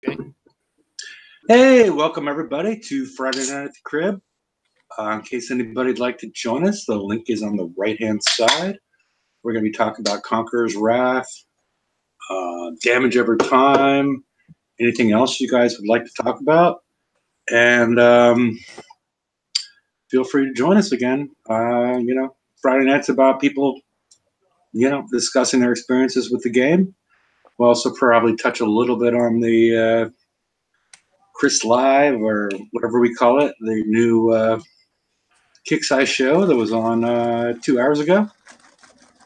Okay. Hey, welcome everybody to Friday Night at the Crib. In case anybody'd like to join us, the link is on the right-hand side. We're going to be talking about Conqueror's Wrath, damage over time, anything else you guys would like to talk about. And feel free to join us again. Friday night's about people, discussing their experiences with the game. We'll also probably touch a little bit on the Chris Live, or whatever we call it, the new Kick Size show that was on 2 hours ago.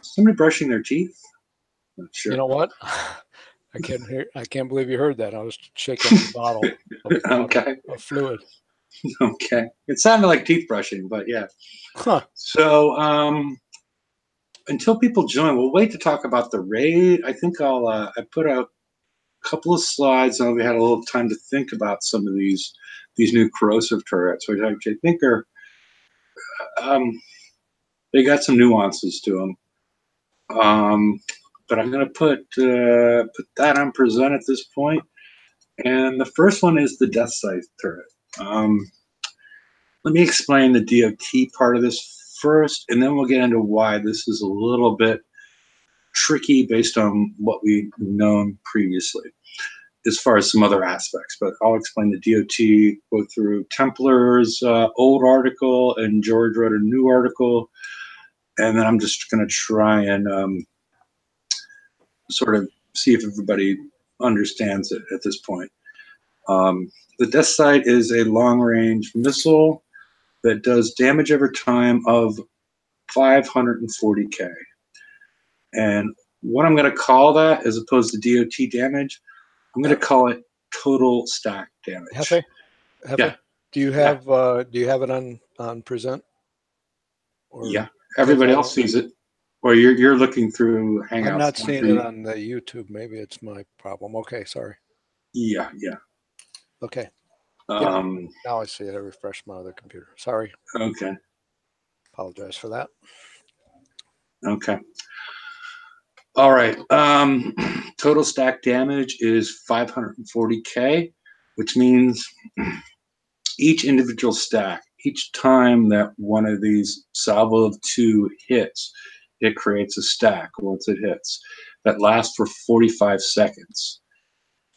Somebody brushing their teeth? Not sure. You know what? I can't believe you heard that. I was shaking the bottle of fluid. Okay. It sounded like teeth brushing, but yeah. Huh. So until people join, we'll wait to talk about the raid. I think I put out a couple of slides, and we had a little time to think about some of these new corrosive turrets, which I think are they got some nuances to them. But I'm going to put that on present at this point. And the first one is the Death Scythe turret. Let me explain the DOT part of this first, and then we'll get into why this is a little bit tricky based on what we've known previously as far as some other aspects. But I'll explain the DOT, go through Templar's old article, and George wrote a new article. And then I'm just going to try and sort of see if everybody understands it at this point. The Death Sight is a long-range missile that does damage over time of 540k. And what I'm going to call that, as opposed to DOT damage, I'm going to call it total stack damage. Hefe? Yeah. Do you have it on present? Or, yeah. Everybody else sees it. Or you're looking through Hangouts. I'm not seeing it on the YouTube. Maybe it's my problem. Okay, sorry. Yeah. Okay. Now I see it. I refreshed my other computer. Sorry. Okay. Apologize for that. Okay. All right. Total stack damage is 540k, which means each individual stack, each time that one of these salvo of 2 hits, it creates a stack once it hits that lasts for 45 seconds.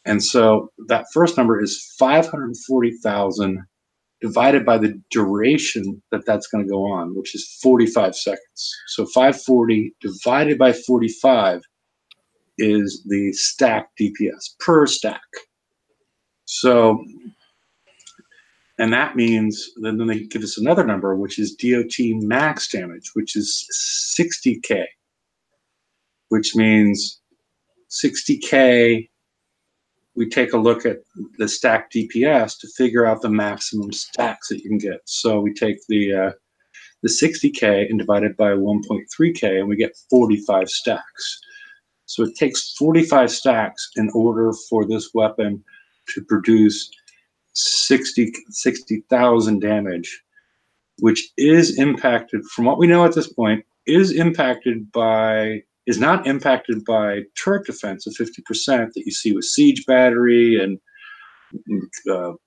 And so that first number is 540,000 divided by the duration that's going to go on, which is 45 seconds. So 540 divided by 45 is the stack DPS per stack. So, and that means then they give us another number, which is DOT max damage, which is 60k, which means 60k. We take a look at the stack DPS to figure out the maximum stacks that you can get. So we take the 60k and divide it by 1.3k, and we get 45 stacks. So it takes 45 stacks in order for this weapon to produce 60,000 damage, which is impacted, from what we know at this point, is not impacted by turret defense of 50% that you see with siege battery and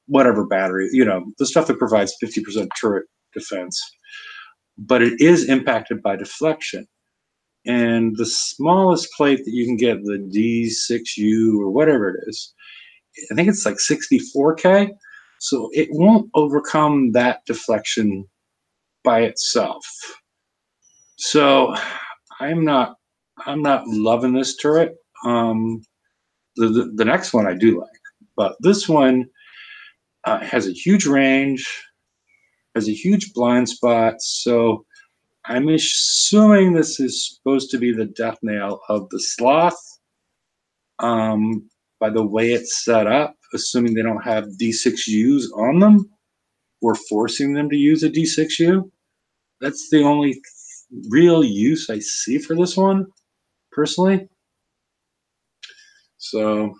whatever battery, the stuff that provides 50% turret defense. But it is impacted by deflection. And the smallest plate that you can get, the D6U or whatever it is, I think it's like 64k. So it won't overcome that deflection by itself. So I'm not loving this turret. The next one I do like, but this one has a huge range, has a huge blind spot. So I'm assuming this is supposed to be the death nail of the sloth. By the way it's set up, assuming they don't have D6Us on them or forcing them to use a D6U. That's the only real use I see for this one, personally. So,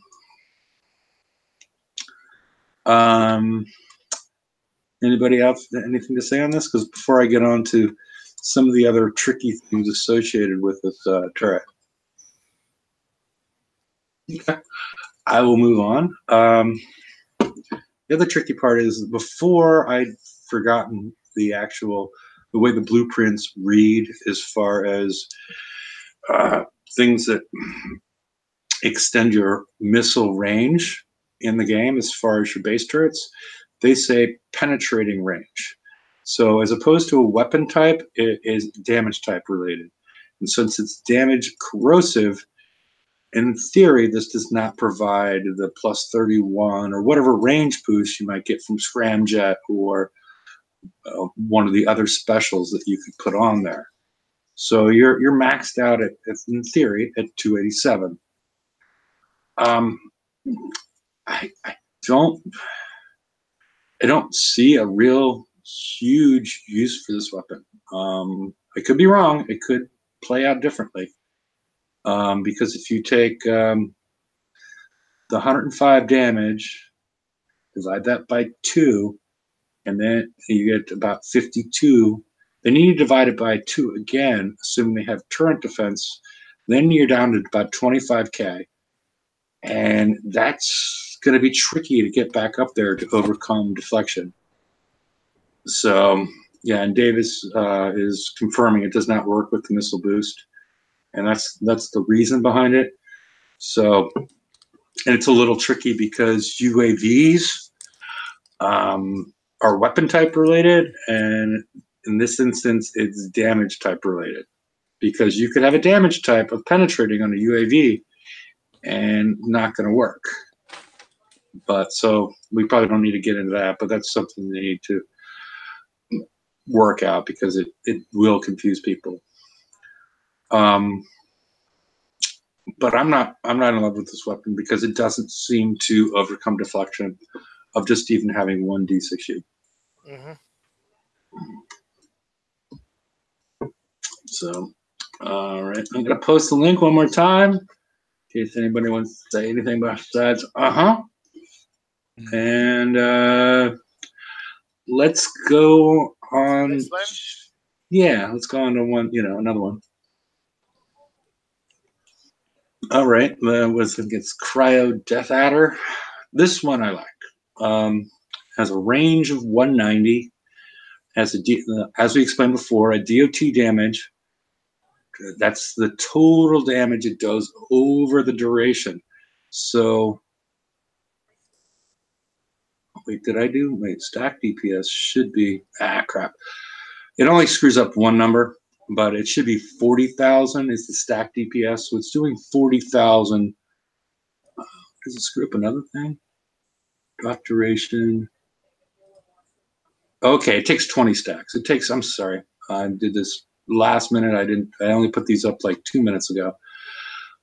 anybody else anything to say on this? Because before I get on to some of the other tricky things associated with this turret. Okay. I will move on. The other tricky part is before I'd forgotten the way the blueprints read as far as things that extend your missile range in the game as far as your base turrets. They say penetrating range. So as opposed to a weapon type, it is damage type related. And since it's damage corrosive, in theory, this does not provide the plus 31 or whatever range boost you might get from Scramjet or one of the other specials that you could put on there. So you're maxed out at in theory at 287. I don't see a real huge use for this weapon. I could be wrong. It could play out differently. Because if you take the 105 damage, divide that by 2, and then you get about 52. Then you divide it by 2 again, assuming they have turret defense. Then you're down to about 25k. And that's going to be tricky to get back up there to overcome deflection. So, yeah, and Davis is confirming it does not work with the missile boost. And that's the reason behind it. So, and it's a little tricky because UAVs are weapon type related, and in this instance, it's damage type related. Because you could have a damage type of penetrating on a UAV and not going to work. But so we probably don't need to get into that, but that's something they need to work out because it will confuse people. But I'm not in love with this weapon because it doesn't seem to overcome deflection of just even having one D6U. Mm-hmm. So, all right, I'm gonna post the link one more time in case anybody wants to say anything besides and let's go on. Yeah, let's go on to another one. All right, was against Cryo Death Adder. This one I like. Has a range of 190. Has as we explained before, a DOT damage. That's the total damage it does over the duration. So, wait, stack DPS should be, crap. It only screws up one number, but it should be 40,000 is the stack DPS. So it's doing 40,000. Does it screw up another thing? Drop duration. Okay, it takes 20 stacks. I'm sorry. I did this last minute. I only put these up like 2 minutes ago.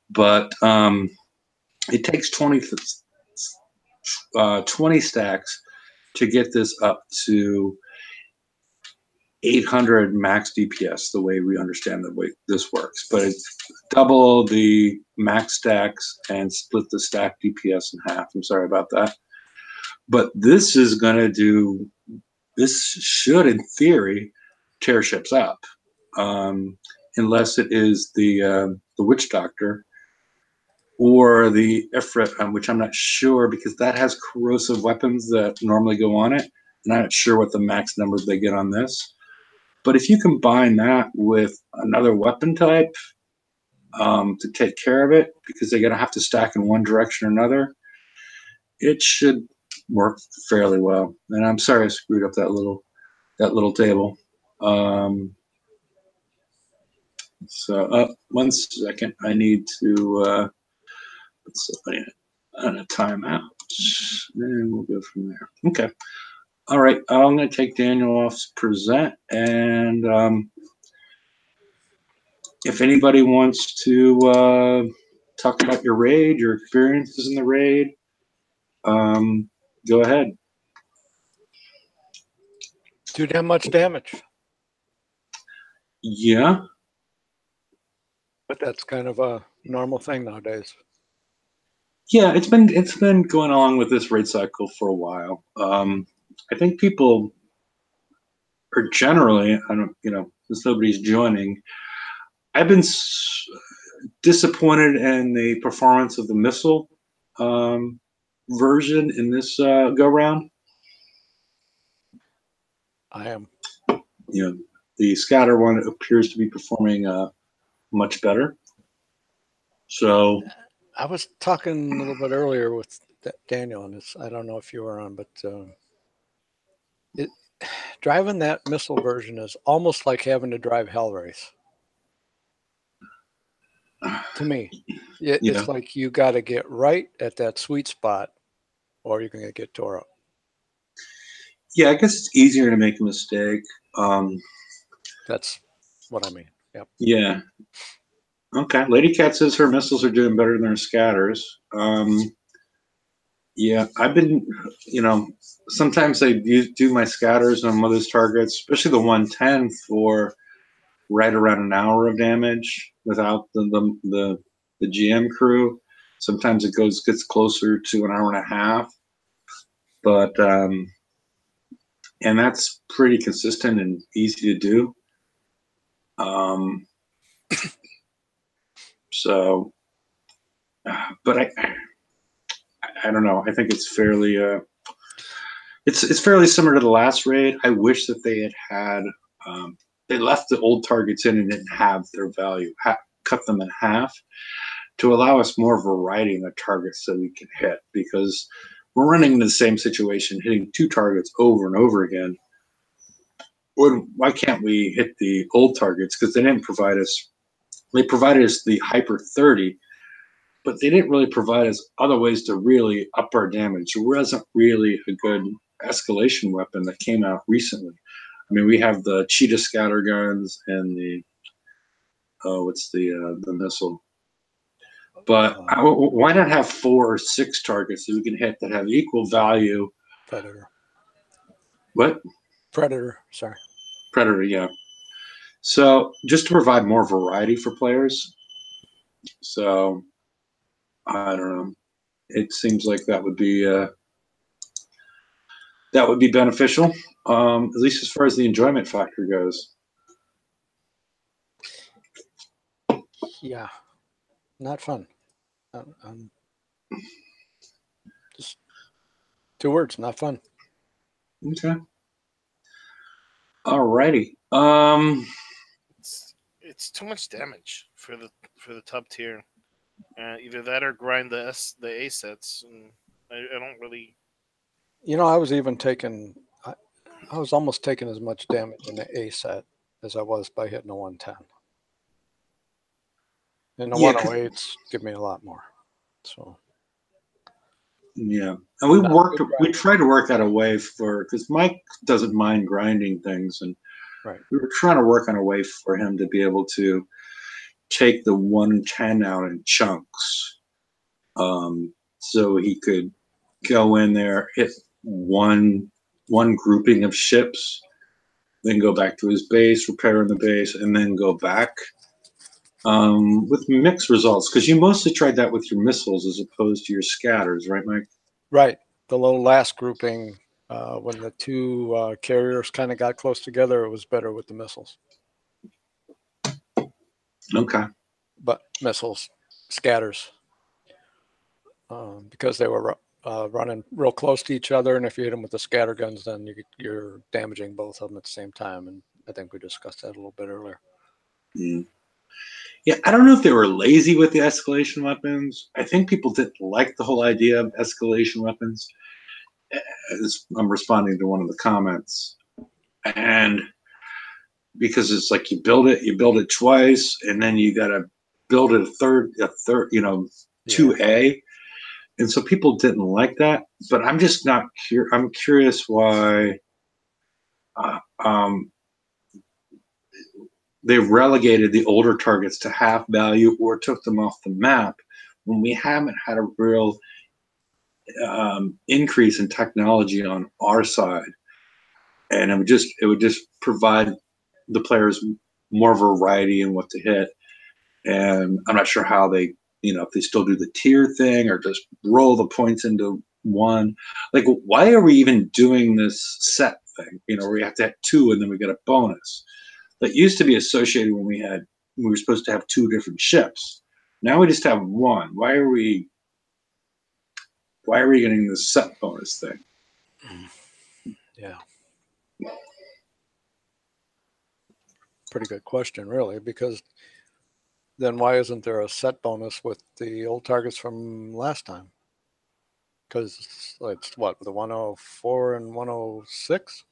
But it takes 20 stacks to get this up to 800 max DPS, the way we understand the way this works. But it's double the max stacks and split the stack DPS in half. I'm sorry about that. But this should, in theory, tear ships up, unless it is the Witch Doctor or the Ifrit, which I'm not sure because that has corrosive weapons that normally go on it. And I'm not sure what the max numbers they get on this. But if you combine that with another weapon type to take care of it, because they're going to have to stack in one direction or another, it should work fairly well. And I'm sorry I screwed up that little table. So one second, I need to put somebody on a timeout, and we'll go from there. Okay. All right, I'm going to take Daniel off present, and if anybody wants to talk about your raid, your experiences in the raid, go ahead. Do damn much damage. Yeah. But that's kind of a normal thing nowadays. Yeah, it's been going along with this raid cycle for a while. I think people are generally, since nobody's joining, I've been disappointed in the performance of the missile. version in this go round. I am. You know, the scatter one appears to be performing much better. So I was talking a little bit earlier with Daniel, and I don't know if you were on, but driving that missile version is almost like having to drive Hellrace. To me, it's like you got to get right at that sweet spot, or you're going to get tore up. Yeah, I guess it's easier to make a mistake. That's what I mean. Yep. Yeah. Okay. Lady Cat says her missiles are doing better than her scatters. Yeah, I've been, sometimes I do my scatters on Mother's targets, especially the 110 for right around an hour of damage without the GM crew. Sometimes it gets closer to an hour and a half, but and that's pretty consistent and easy to do. So, but I don't know. I think it's fairly it's fairly similar to the last raid. I wish that they had they left the old targets in and didn't have their value, cut them in half to allow us more variety in the targets that we can hit, because we're running into the same situation, hitting two targets over and over again. Why can't we hit the old targets? Because they didn't provide us. They provided us the Hyper 30, but they didn't really provide us other ways to really up our damage. There wasn't really a good escalation weapon that came out recently. I mean, we have the Cheetah scatter guns and the what's the missile. But why not have 4 or 6 targets that we can hit that have equal value? Predator. What? Predator. Sorry. Predator. Yeah. So just to provide more variety for players. So I don't know. It seems like that would be beneficial, at least as far as the enjoyment factor goes. Yeah, not fun. Just 2 words, not fun. Okay. Alrighty. It's too much damage for the top tier. Either that or grind the A sets. And I don't really. I was even taking. I was almost taking as much damage in the A set as I was by hitting a 110. And the 108s give me a lot more. So. Yeah, and we tried to work out a way because Mike doesn't mind grinding things, and we were trying to work on a way for him to be able to take the 110 out in chunks, so he could go in there, hit one grouping of ships, then go back to his base, repair in the base, and then go back. With mixed results, because you mostly tried that with your missiles as opposed to your scatters, right, Mike? Right. The little last grouping, when the 2 carriers kind of got close together, it was better with the missiles. Okay. But missiles, scatters, because they were running real close to each other, and if you hit them with the scatter guns, then you're damaging both of them at the same time. And I think we discussed that a little bit earlier. Yeah, I don't know if they were lazy with the escalation weapons. I think people didn't like the whole idea of escalation weapons. As I'm responding to one of the comments, and because it's like you build it twice, and then you got to build it a third, 2A, and so people didn't like that. But I'm just not I'm curious why. They relegated the older targets to half value or took them off the map when we haven't had a real increase in technology on our side, and it would just provide the players more variety in what to hit. And I'm not sure how they, if they still do the tier thing or just roll the points into one. Like, why are we even doing this set thing? Where we have to have 2 and then we get a bonus. That used to be associated when we were supposed to have 2 different ships. Now we just have 1. Why are we? why are we getting this set bonus thing? Yeah. Pretty good question, really, because then why isn't there a set bonus with the old targets from last time? Because it's what, the 104 and 106?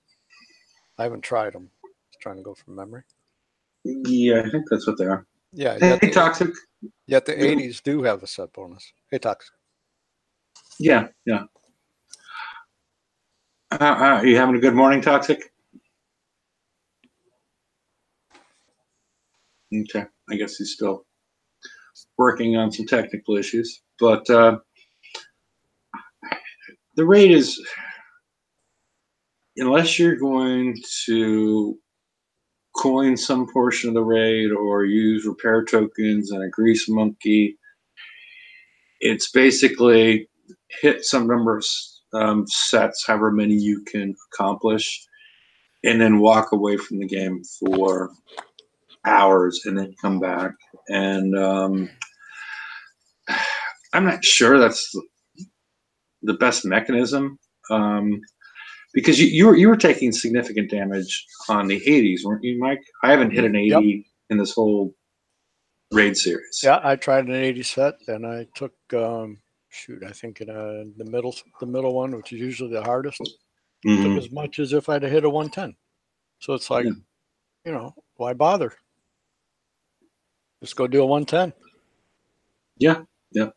I haven't tried them. Just trying to go from memory. Yeah, I think that's what they are. Yeah, Hey, Toxic. Yet the 80s do have a set bonus. Hey, Toxic. Yeah, yeah. Are you having a good morning, Toxic? Okay, I guess he's still working on some technical issues. But the rate is, unless you're going to coin some portion of the raid or use repair tokens and a grease monkey, it's basically hit some number of sets, however many you can accomplish, and then walk away from the game for hours and then come back. And I'm not sure that's the best mechanism, because you were taking significant damage on the 80s, weren't you, Mike? I haven't hit an 80 in this whole raid series. Yeah, I tried an 80 set, and I took I think in the middle one, which is usually the hardest, took as much as if I'd hit a 110. So it's like, why bother? Just go do a 110. Yeah, yeah.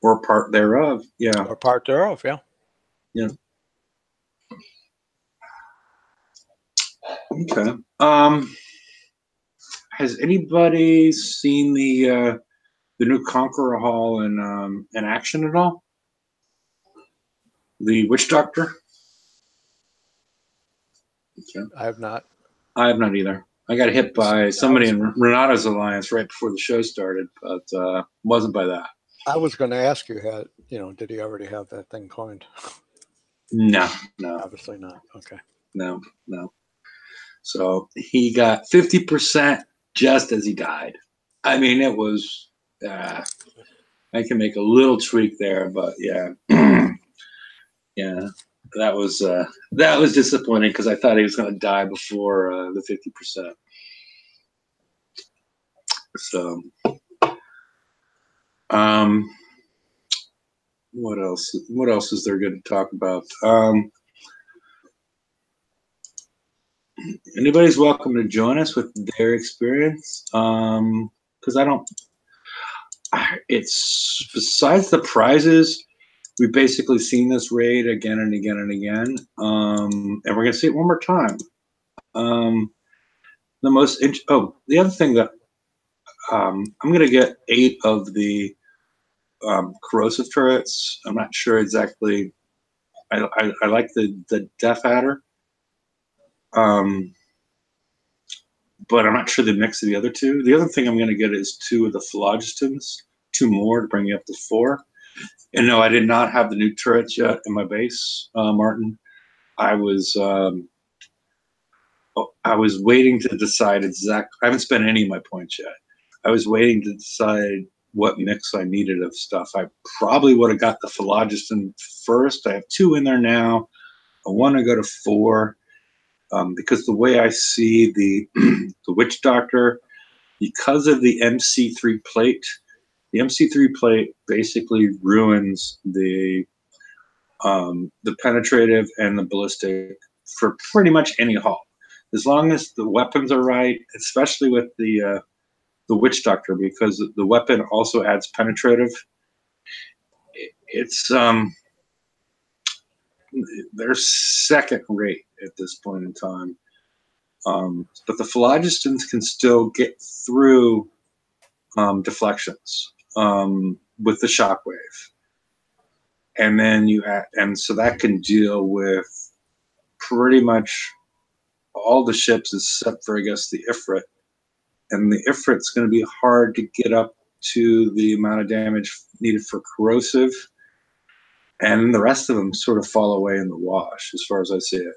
Or part thereof. Yeah. Or part thereof, yeah. Yeah. Okay. Has anybody seen the new Conqueror Hall in action at all? The Witch Doctor? Okay. I have not. I have not either. I got hit by somebody in Renata's Alliance right before the show started, but wasn't by that. I was going to ask you, did he already have that thing coined? No. Obviously not. Okay. No. So he got 50% just as he died. I mean, it was, I can make a little tweak there, but yeah. Yeah, that was disappointing because I thought he was going to die before the 50%. So, what else? What else is there good to talk about? Anybody's welcome to join us with their experience, because it's besides the prizes, we've basically seen this raid again and again and again, and we're gonna see it one more time. The other thing that I'm gonna get 8 of the corrosive turrets. I'm not sure exactly. I like the Death Adder, but I'm not sure the mix of the other two. The other thing I'm going to get is 2 of the Phlogistons, 2 more to bring you up to 4. And no, I did not have the new turrets yet in my base, Martin. I was waiting to decide I haven't spent any of my points yet. I was waiting to decide what mix I needed of stuff. I probably would have got the Phlogiston first. I have 2 in there now. I want to go to 4 because the way I see the the Witch Doctor, because of the MC3 plate, the MC3 plate basically ruins the penetrative and the ballistic for pretty much any hull. As long as the weapons are right, especially with the Witch Doctor, because the weapon also adds penetrative. It's they're second rate at this point in time. But the Phlogistons can still get through deflections with the shockwave, and then and so that can deal with pretty much all the ships except for, I guess, the Ifrit. And the Ifrit's going to be hard to get up to the amount of damage needed for corrosive, and the rest of them sort of fall away in the wash, as far as I see it.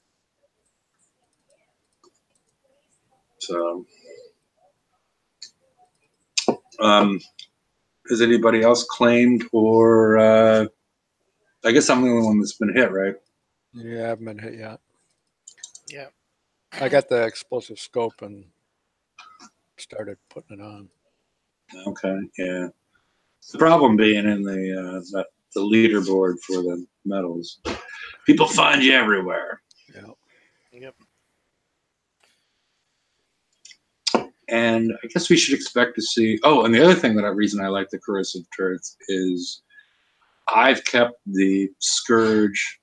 So, has anybody else claimed or I guess I'm the only one that's been hit, right? Yeah, I haven't been hit yet. Yeah. I got the explosive scope and started putting it on. Okay, yeah. The problem being in the leaderboard for the medals, people find you everywhere. Yeah. Yep. And I guess we should expect to see. Oh, and the other thing reason I like the corrosive turrets is I've kept the Scourge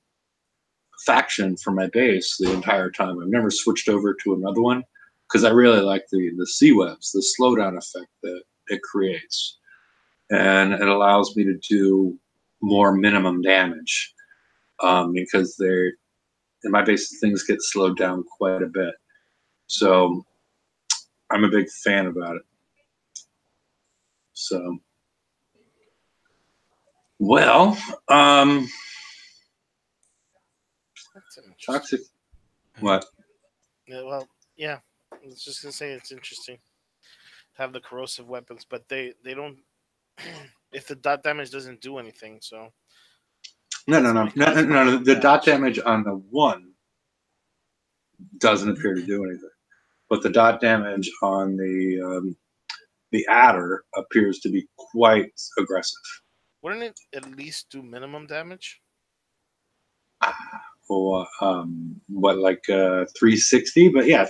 faction for my base the entire time. I've never switched over to another one because I really like the sea webs, the slowdown effect that it creates, and it allows me to do more minimum damage because they're in my base things get slowed down quite a bit. So I'm a big fan about it. So, well, That's interesting. toxic. What? Yeah, well, yeah. I was just gonna say it's interesting to have the corrosive weapons, but they don't. If the dot damage doesn't do anything, so No, that's no, what no, it no, no, comes no, no. from The dot damage on the one doesn't appear to do anything, but the dot damage on the adder appears to be quite aggressive. Wouldn't it at least do minimum damage? Or what, like 360? But yeah,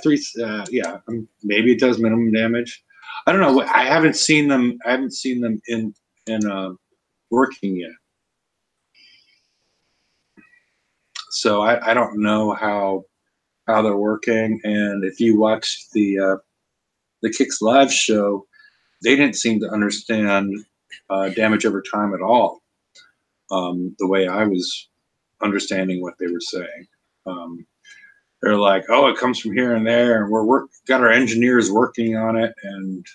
yeah, maybe it does minimum damage. I don't know. I haven't seen them. I haven't seen them in working yet. So I don't know how they're working. And if you watch the Kicks Live show, they didn't seem to understand damage over time at all. The way I was understanding what they were saying. They're like, oh, it comes from here and there, and got our engineers working on it. And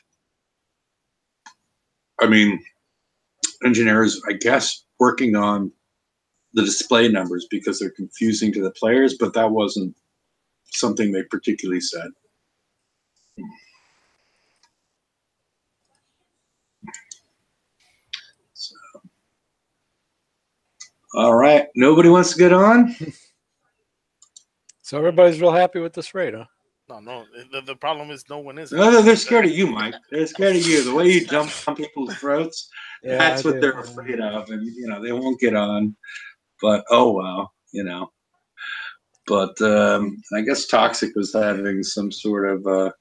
I mean, engineers, I guess, working on the display numbers because they're confusing to the players, but that wasn't something they particularly said. So, all right, nobody wants to get on? So everybody's real happy with this raid, huh? No. The problem is no one is. No, they're scared of you, Mike. They're scared of you. The way you jump on people's throats, Yeah, that's I what do. they're afraid of. And, they won't get on. But, oh, well, But I guess Toxic was having some sort of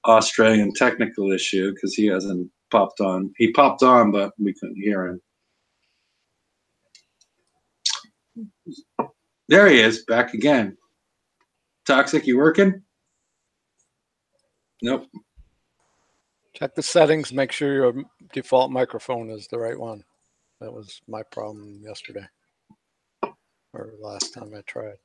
Australian technical issue because he hasn't popped on. He popped on, but we couldn't hear him. There he is, back again. Toxic, you working? Nope. Check the settings. Make sure your default microphone is the right one. That was my problem yesterday or last time I tried.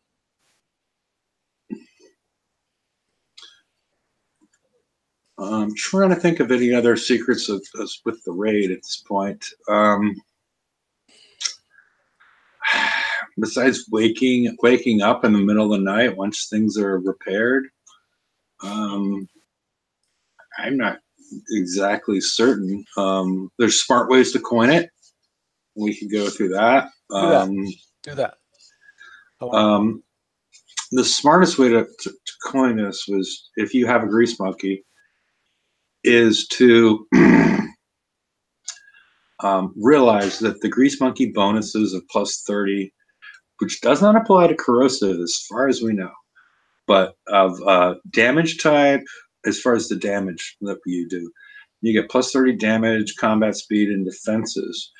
I'm trying to think of any other secrets with the raid at this point. Besides waking up in the middle of the night once things are repaired, I'm not exactly certain. There's smart ways to coin it. We could go through that. Do that. The smartest way to coin this was, if you have a grease monkey, is to realize that the grease monkey bonuses of plus 30, which does not apply to corrosive as far as we know, but of damage type, as far as the damage that you do, you get plus 30 damage, combat speed, and defenses.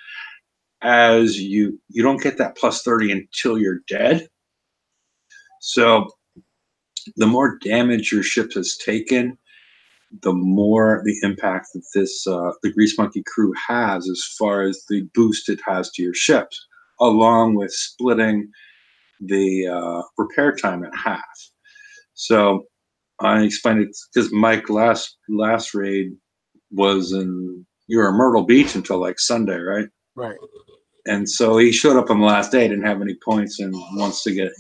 As you don't get that plus 30 until you're dead. So the more damage your ship has taken, the more the impact that the Grease Monkey crew has as far as the boost it has to your ships, along with splitting the repair time in half. So I explained it because Mike last raid was you were in Myrtle Beach until like Sunday, right? Right. And so he showed up on the last day, didn't have any points, and wants to get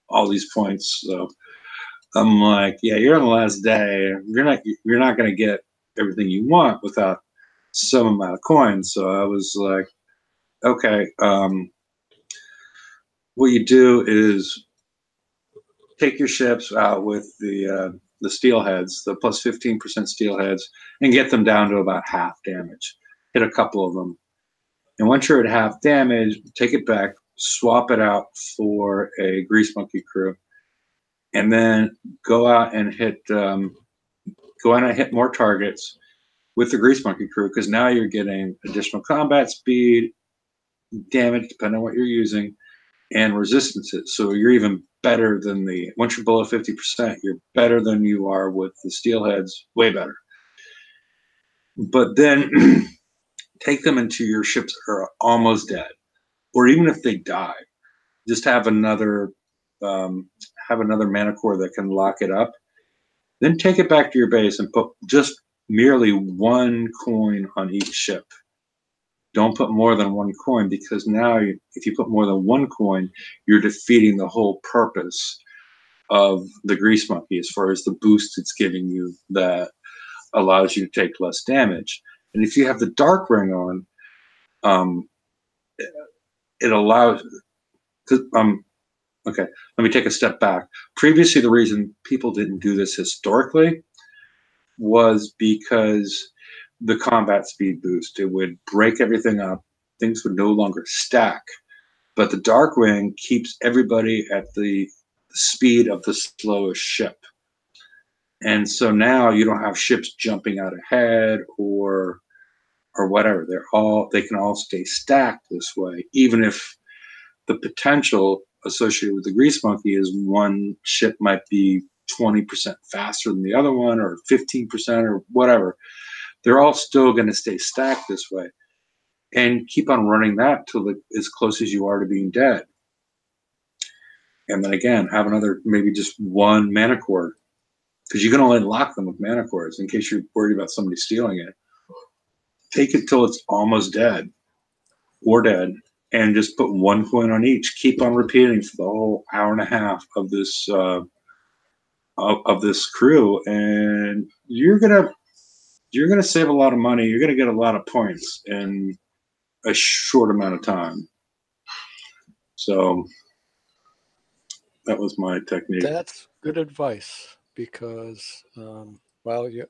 all these points. So I'm like, yeah, you're on the last day. You're not going to get everything you want without some amount of coins. So I was like, okay, what you do is take your ships out with the steelheads, the plus 15% steelheads, and get them down to about half damage. Hit a couple of them, and once you're at half damage, take it back, swap it out for a grease monkey crew, and then go out and hit more targets with the grease monkey crew, because now you're getting additional combat speed, damage depending on what you're using, and resistances. So you're even better than once you're below 50%, you're better than you are with the steelheads, way better. But then take them into your ships that are almost dead, or even if they die, just have another mana core that can lock it up. Then take it back to your base and put just merely one coin on each ship. Don't put more than one coin, because now if you put more than one coin, you're defeating the whole purpose of the grease monkey as far as the boost it's giving you that allows you to take less damage. And if you have the dark ring on, it allows. Okay, let me take a step back. Previously, the reason people didn't do this historically was because the combat speed boost. It would break everything up. Things would no longer stack. But the Darkwing keeps everybody at the speed of the slowest ship. And so now you don't have ships jumping out ahead or whatever. They can all stay stacked this way, even if the potential associated with the grease monkey is one ship might be 20% faster than the other one, or 15% or whatever. They're all still going to stay stacked this way, and keep on running that till as close as you are to being dead. And then again, have another, maybe just one mana core, because you can only lock them with mana cores in case you're worried about somebody stealing it. Take it till it's almost dead or dead, and just put one coin on each. Keep on repeating for the whole hour and a half of this crew, and you're gonna save a lot of money. You're gonna get a lot of points in a short amount of time. So that was my technique. That's good advice, because, well, in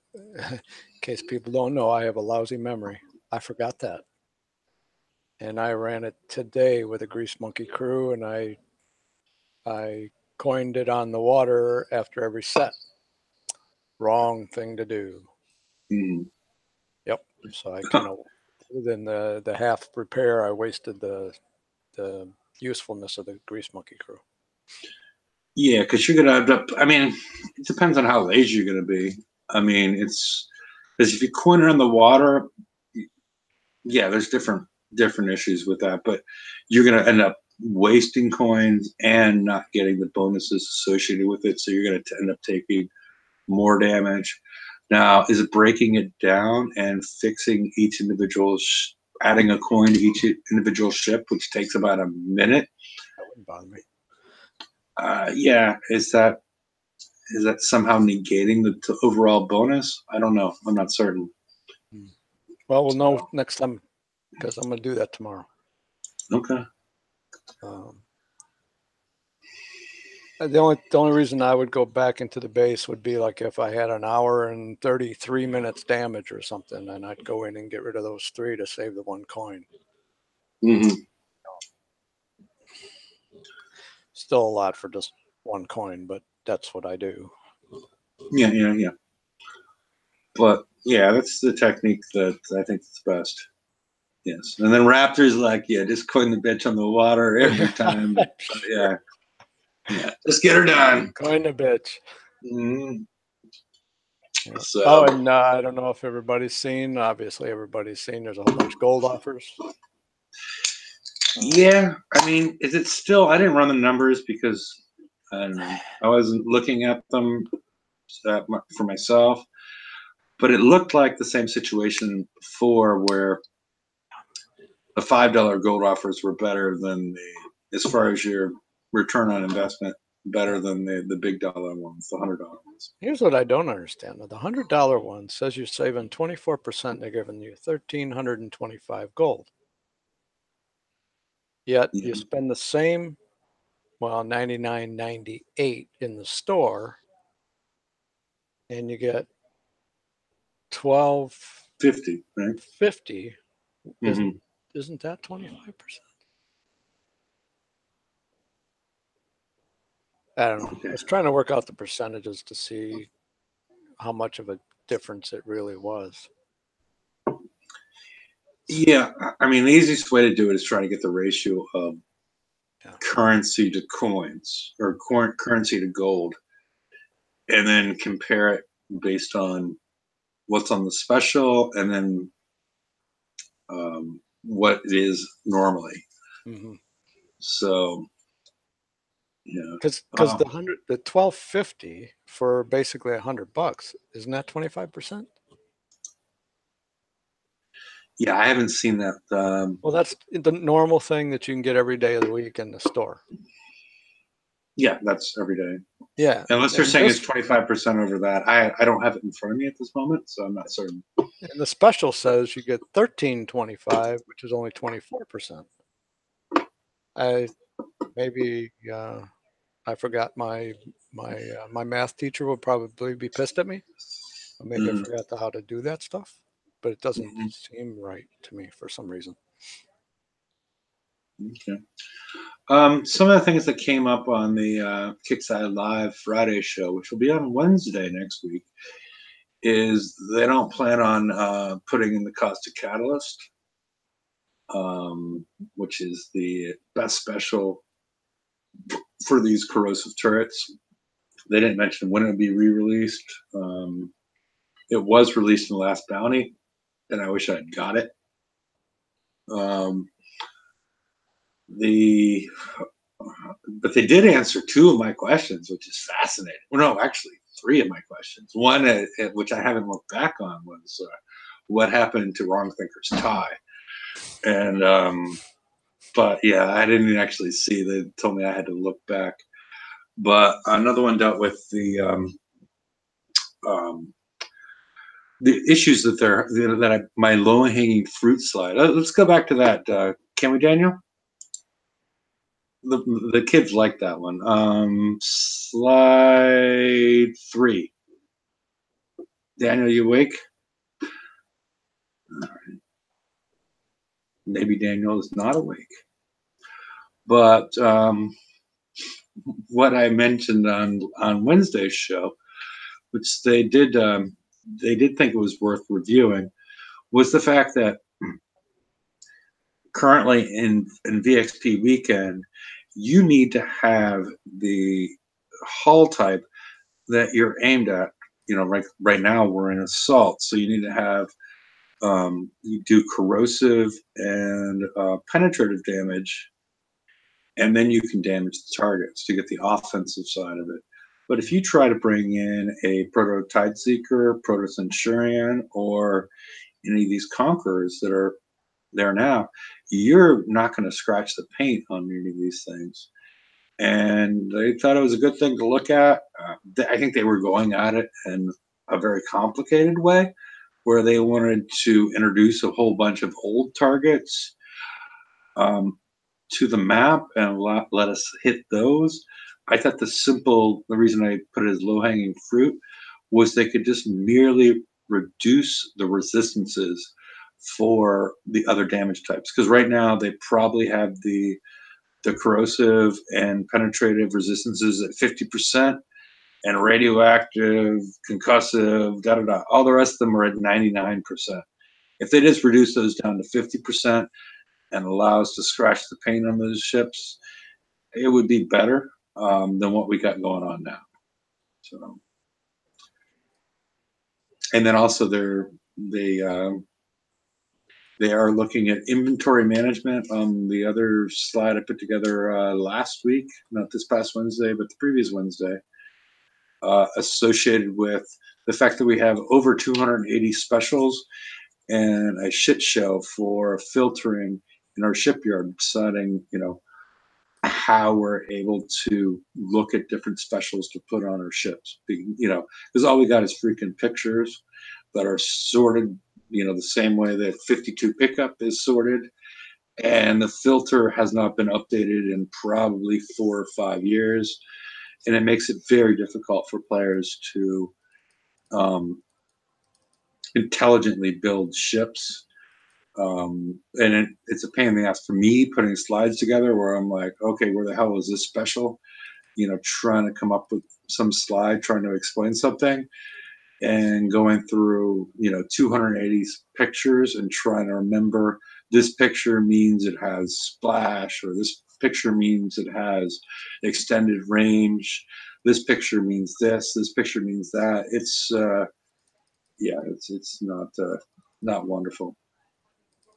case people don't know, I have a lousy memory. I forgot that. And I ran it today with a grease monkey crew, and I coined it on the water after every set. Wrong thing to do. Mm. Yep. So I kind of, within the half repair, I wasted the usefulness of the grease monkey crew. Yeah, because you're gonna end up. I mean, it depends on how lazy you're gonna be. I mean, it's because if you coin it on the water, yeah, there's different issues with that, but you're gonna end up wasting coins and not getting the bonuses associated with it. So you're gonna end up taking more damage. Now, is it breaking it down and fixing each individual, adding a coin to each individual ship, which takes about a minute? That wouldn't bother me. Yeah, is that somehow negating the overall bonus? I don't know. I'm not certain. Well, we'll know next time, because I'm going to do that tomorrow. Okay. The only reason I would go back into the base would be like if I had an hour and 33 minutes damage or something, and I'd go in and get rid of those 3 to save the 1 coin. Mm-hmm. Still a lot for just 1 coin, but that's what I do. Yeah. But yeah, that's the technique that I think is best. Yes. And then Raptor's like, yeah, just coin the bitch on the water every time. Yeah. Just get her done. Coin the bitch. Mm-hmm. Yeah. So, and I don't know if everybody's seen. Obviously, everybody's seen. There's a whole bunch of gold offers. yeah, I mean, is it still? I didn't run the numbers because I don't know. I wasn't looking at them for myself, but it looked like the same situation before, where the $5 gold offers were better than as far as your return on investment, better than the big dollar ones, the $100 ones. Here's what I don't understand. The $100 one says you're saving 24%. They're giving you 1,325 gold. Yet you spend the same well, 99.98 in the store, and you get 50, right? $12.50. Mm-hmm. Isn't that 25%? I don't know. Okay. I was trying to work out the percentages to see how much of a difference it really was. Yeah, I mean, the easiest way to do it is trying to get the ratio of currency to coins or currency to gold, and then compare it based on what's on the special and then what it is normally. Mm-hmm. So, yeah, Because the 12.50 for basically $100, isn't that 25%? yeah, I haven't seen that. Well, that's the normal thing that you can get every day of the week in the store. Yeah, that's every day. Yeah. Unless they're And saying it's 25% over that. I don't have it in front of me at this moment, so I'm not certain. and the special says you get $13.25, which is only 24%. I maybe I forgot my math teacher would probably be pissed at me. Or maybe I Mhm. forgot how to do that stuff, but it doesn't Mhm. seem right to me for some reason. Okay. Some of the things that came up on the Kickside Live Friday show, which will be on Wednesday next week, is they don't plan on putting in the Caustic Catalyst, which is the best special for these corrosive turrets. They didn't mention when it would be re-released. It was released in the last bounty, and I wish I had got it. Um, the but they did answer two of my questions, which is fascinating. Well, no, actually, three of my questions. One, which I haven't looked back on, was what happened to Wrong Thinker's tie. And but yeah, I didn't actually see. They told me I had to look back. But another one dealt with um, the issues that my low hanging fruit slide. Let's go back to that. Can we, Daniel? The kids like that one. Slide 3. Daniel, you awake? Maybe Daniel is not awake. But what I mentioned on Wednesday's show, which they did think it was worth reviewing, was the fact that currently in VXP weekend, you need to have the hull type that you're aimed at. You know, right now we're in assault, so you need to have you do corrosive and penetrative damage, and then you can damage the targets to get the offensive side of it. But if you try to bring in a Proto Tideseeker, Proto Centurion, or any of these Conquerors that are there now, you're not going to scratch the paint on any of these things. And they thought it was a good thing to look at. I think they were going at it in a very complicated way, where they wanted to introduce a whole bunch of old targets to the map and let us hit those. I thought the reason I put it as low hanging fruit was they could just merely reduce the resistances for the other damage types. Because right now they probably have the corrosive and penetrative resistances at 50%, and radioactive, concussive, da da da. All the rest of them are at 99%. If they just reduce those down to 50% and allow us to scratch the paint on those ships, it would be better than what we got going on now. So, and then also they are looking at inventory management on the other slide I put together last week, not this past Wednesday, but the previous Wednesday, associated with the fact that we have over 280 specials and a shit show for filtering in our shipyard, deciding, how we're able to look at different specials to put on our ships. Because all we got is freaking pictures that are sorted, the same way that 52 pickup is sorted. and the filter has not been updated in probably 4 or 5 years, and it makes it very difficult for players to intelligently build ships. And it's a pain in the ass for me putting slides together where I'm like, okay, where the hell is this special? Trying to come up with some slide, trying to explain something, and going through 280 pictures and trying to remember this picture means it has splash, or this picture means it has extended range, this picture means this picture means that. It's not wonderful.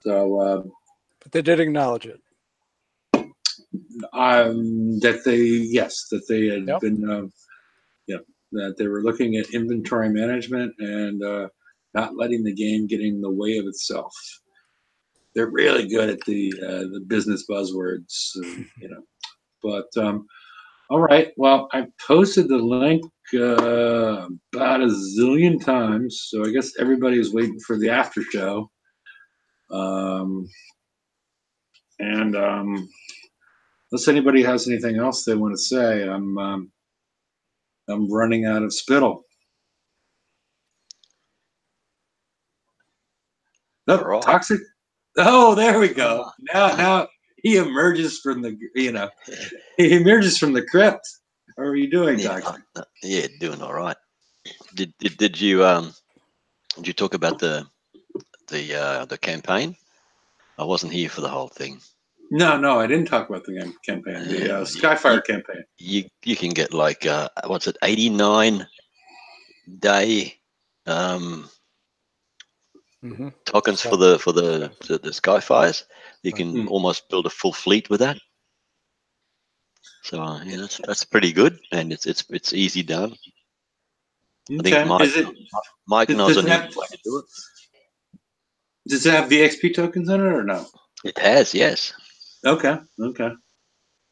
So But they did acknowledge it. that they had Yep. been that they were looking at inventory management and not letting the game get in the way of itself. They're really good at the business buzzwords, But all right, well, I posted the link about a zillion times, so I guess everybody is waiting for the after show. And unless anybody has anything else they want to say, I'm running out of spittle. No, Right. Toxic. Oh, there we go. Now he emerges from the he emerges from the crypt. How are you doing, Yeah, Toxic? yeah, doing all right. Did you talk about the campaign? I wasn't here for the whole thing. No, I didn't talk about the campaign, the Skyfire campaign. You can get like what's it, 89 day tokens for the Skyfires. You can almost build a full fleet with that. So that's pretty good, and it's easy done. Okay. I think Mike knows an easy way to do it. Does it have VXP tokens in it or no? It has, yes. Okay.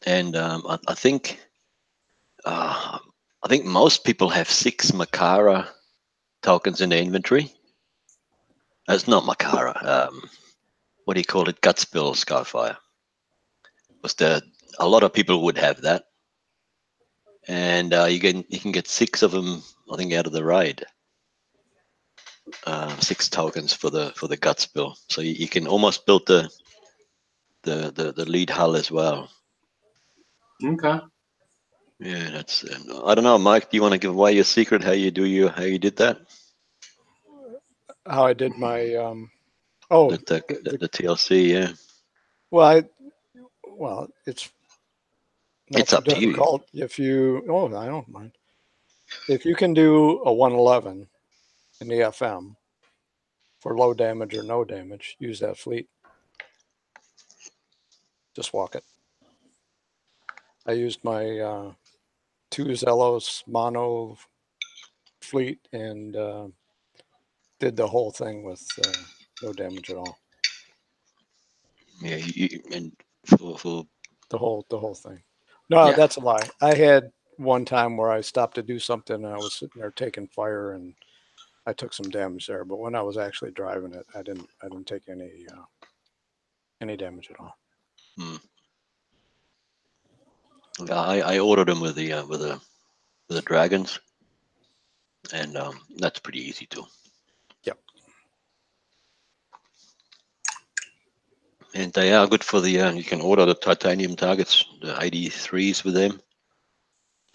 And I think most people have 6 Makara tokens in their inventory. It's not Makara. What do you call it? Gutspill Skyfire. A lot of people would have that, and you can get 6 of them. I think out of the raid. 6 tokens for the Gutspill, so you can almost build the lead hull as well. Okay. Yeah, that's. I don't know, Mike. Do you want to give away your secret? How you did that? How I did my The TLC, yeah. Well, it's not It's too up to you. difficult if you. Oh, I don't mind. If you can do a 111 in the FM for low damage or no damage, use that fleet. Just walk it. I used my 2 Zelos mono fleet and did the whole thing with no damage at all. Yeah, and for The whole thing. No, yeah. that's a lie. I had one time where I stopped to do something and I was sitting there taking fire and I took some damage there. But when I was actually driving it, I didn't take any damage at all. I ordered them with the dragons, and that's pretty easy too. Yep. And they are good for the. You can order the titanium targets, the 83s with them.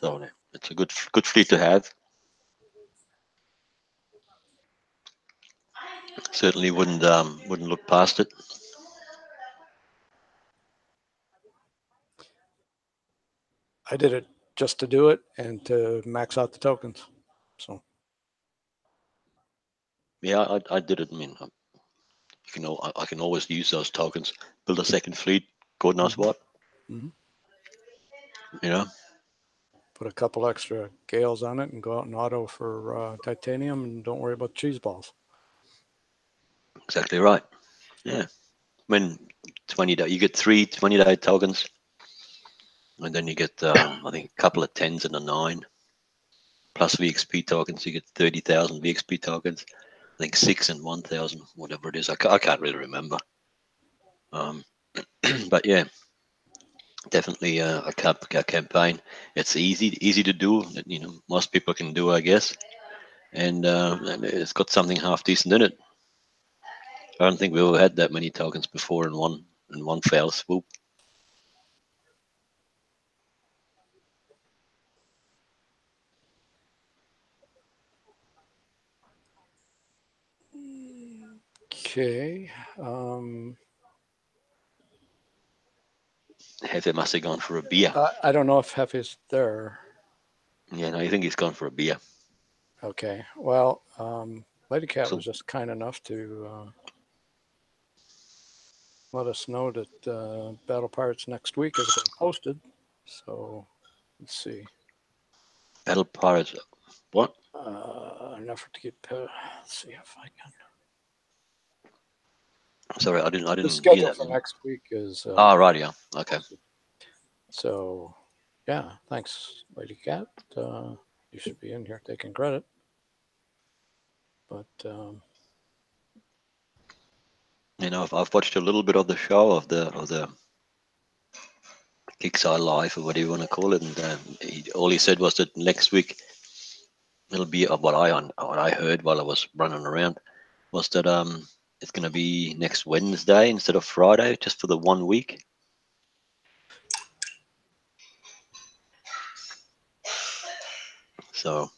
So it's a good fleet to have. Certainly wouldn't look past it. I did it just to do it and to max out the tokens. So Yeah, I did it. I mean, I can always use those tokens, build a second fleet, God knows what. Mhm. Put a couple extra gales on it and go out and auto for titanium and don't worry about cheese balls. Exactly right. Yeah. When 20 day, you get 3 20-day tokens, and then you get I think a couple of 10s and a 9 plus VXP tokens. You get 30,000 VXP tokens. I think 6 and 1,000, whatever it is. I can't really remember. But yeah, definitely a campaign. It's easy to do. You know, most people can do, I guess, and it's got something half decent in it. I don't think we ever had that many tokens before in one fell swoop. Okay. Hefe must have gone for a beer. I don't know if Hefe's there. Yeah, no, I think he's gone for a beer. Okay. Well, Lady Cat So- was just kind enough to let us know that Battle Pirates next week has been posted. So let's see. Battle Pirates. What? Enough to get. Let's see if I can. Sorry, I didn't The hear schedule that. for next week is. Right, yeah. Okay. So, yeah. Thanks, Lady Cat. You should be in here taking credit. But You know, I've watched a little bit of the show of the Kickstarter Live or whatever you want to call it, and all he said was that next week it'll be what I heard while I was running around was that it's going to be next Wednesday instead of Friday, just for the 1 week. So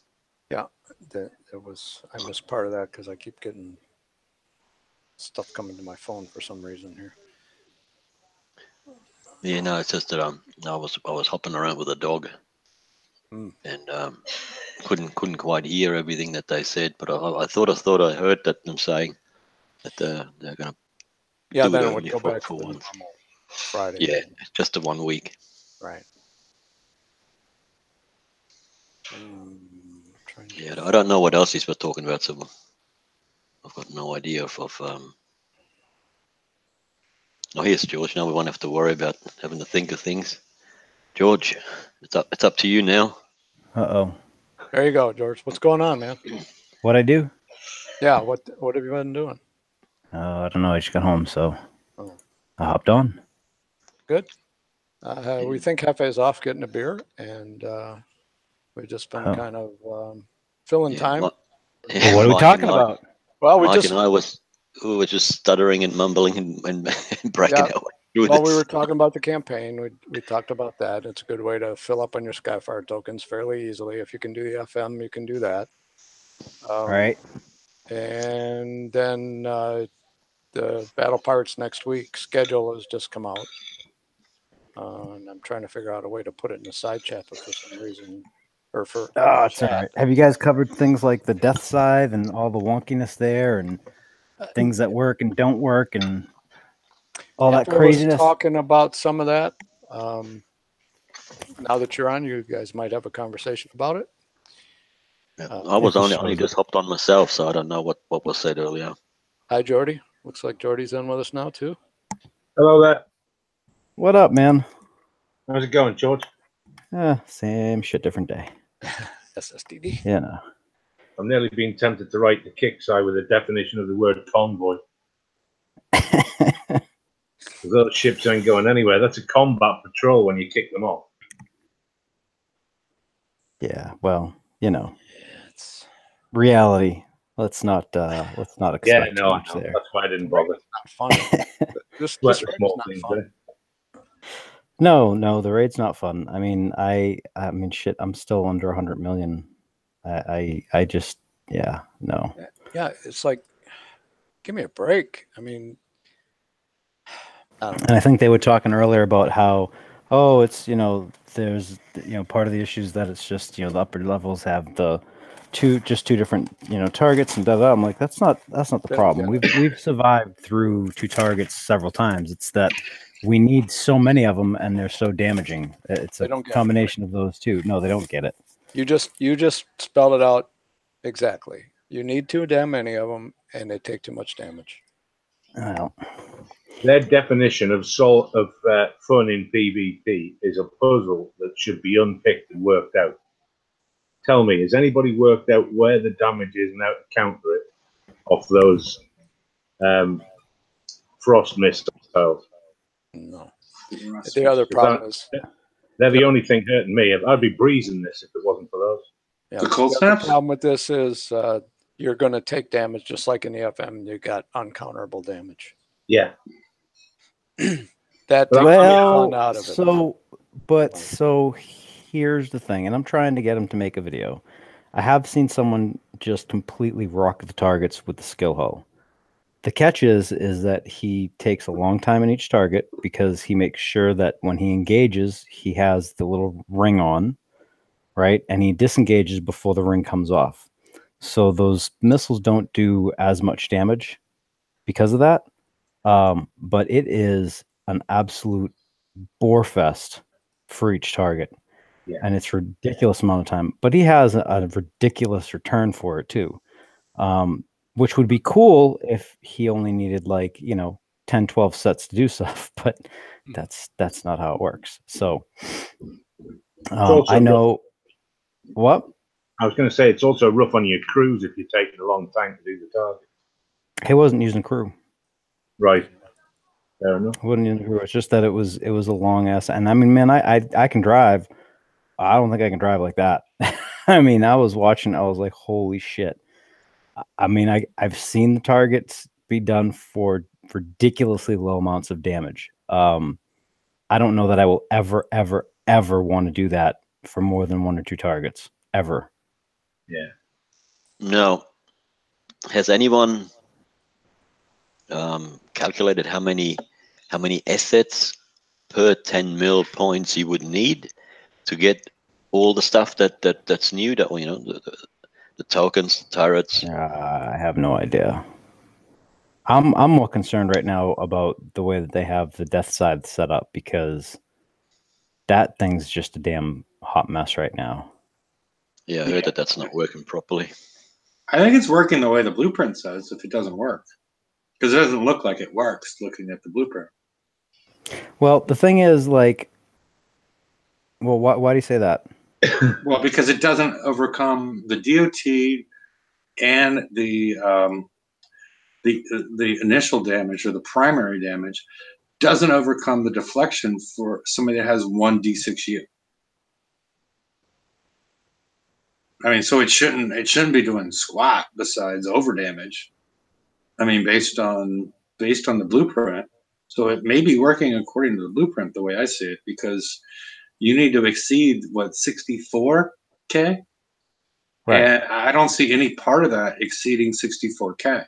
yeah, it was. I missed part of that because I keep getting stuff coming to my phone for some reason here. yeah, no, it's just that I was hopping around with a dog, Mm. and couldn't quite hear everything that they said, but I thought I heard that them saying that they're going to Yeah, do it then it would only go back for to the once. normal Friday. Yeah, thing. just the 1 week. Right. Trying to Yeah, I don't know what else he's been talking about, so I've got no idea of Oh, here's George. Now we won't have to worry about having to think of things. George, it's up to you now. Uh-oh. There you go, George. What's going on, man? What'd I do? Yeah, what have you been doing? I don't know. I just got home, so Oh. I hopped on. Good. We think Hefe's off getting a beer, and we've just been Oh. kind of filling time. Well, what are we Mike talking and I- about? Well, we Mike just and I we were just stuttering and mumbling and breaking Yeah. our way through well, this. we were talking about the campaign. We talked about that. It's a good way to fill up on your Skyfire tokens fairly easily. If you can do the FM, you can do that. All right. And then the Battle Pirates next week schedule has just come out. And I'm trying to figure out a way to put it in the side chat, but for some reason, or for Oh, it's all chat. right. Have you guys covered things like the Death Scythe and all the wonkiness there and things that work and don't work and all that Hefe was craziness? talking about some of that. Now that you're on, you guys might have a conversation about it. Yeah, I was It only shows just hopped on myself, so I don't know what was said earlier. Hi, Jordy. Looks like Jordy's in with us now too. Hello there. What up, man? How's it going, George? Same shit, different day. SSDD. You know. I'm nearly being tempted to write the kickside with a definition of the word convoy. Those ships ain't going anywhere. That's a combat patrol when you kick them off. Yeah, well, you know, It's reality. Let's not expect Yeah, too no, I much know. there. That's why I didn't bother. not fun. This Sweat raid the is small not things, fun. No, the raid's not fun. I mean, I mean, shit. I'm still under 100 million. I just, yeah, no. Yeah, it's like, give me a break. I mean, I don't And know. I think they were talking earlier about how, oh, it's there's part of the issues that it's just the upper levels have the two different targets and da. I'm like, that's not the problem. We've survived through two targets several times. It's that we need so many of them and they're so damaging. It's They a don't get it. combination of those two. No, they don't get it. You just spelled it out exactly. You need too damn many of them, and they take too much damage. Well, Their definition of fun in PvP is a puzzle that should be unpicked and worked out. Tell me, has anybody worked out where the damage is and how to counter it off those frost missiles? No. Rust. The other problem is They're the only thing hurting me. I'd be breezing this if it wasn't for those. The cold other snaps? problem with this is you're going to take damage just like in the FM. You got uncounterable damage. Yeah. That takes the fun out of it. So here's the thing, and I'm trying to get him to make a video. I have seen someone just completely rock the targets with the skill hull. The catch is that he takes a long time in each target because he makes sure that when he engages, he has the little ring on, right? And he disengages before the ring comes off. So those missiles don't do as much damage because of that. But it is an absolute bore fest for each target. Yeah. And it's ridiculous amount of time. But he has a ridiculous return for it too. Which would be cool if he only needed 10, 12 sets to do stuff, but that's not how it works. So I know what I was going to say, it's also rough on your crews if you're taking a long time to do the target. he wasn't using crew. Right. Fair enough. He wasn't using crew. It's just that it was a long ass. And I mean, man, I can drive. I don't think I can drive like that. I mean, I was watching. I was like, holy shit. I mean, I've seen the targets be done for ridiculously low amounts of damage. I don't know that I will ever want to do that for more than 1 or 2 targets ever. Yeah. No. Has anyone calculated how many assets per 10 mil points you would need to get all the stuff that's new? That the tokens, turrets. I have no idea. I'm more concerned right now about the way that they have the death side set up because that thing's just a damn hot mess right now. Yeah, I heard that that's not working properly. I think it's working the way the blueprint says if it doesn't work. Because it doesn't look like it works looking at the blueprint. Well, the thing is, why do you say that? Well, because it doesn't overcome the DOT and the initial damage or the primary damage doesn't overcome the deflection for somebody that has 1d6u. I mean, so it shouldn't be doing squat besides over damage. I mean, based on the blueprint. So it may be working according to the blueprint the way I see it, because you need to exceed 64k, Right. and I don't see any part of that exceeding 64k.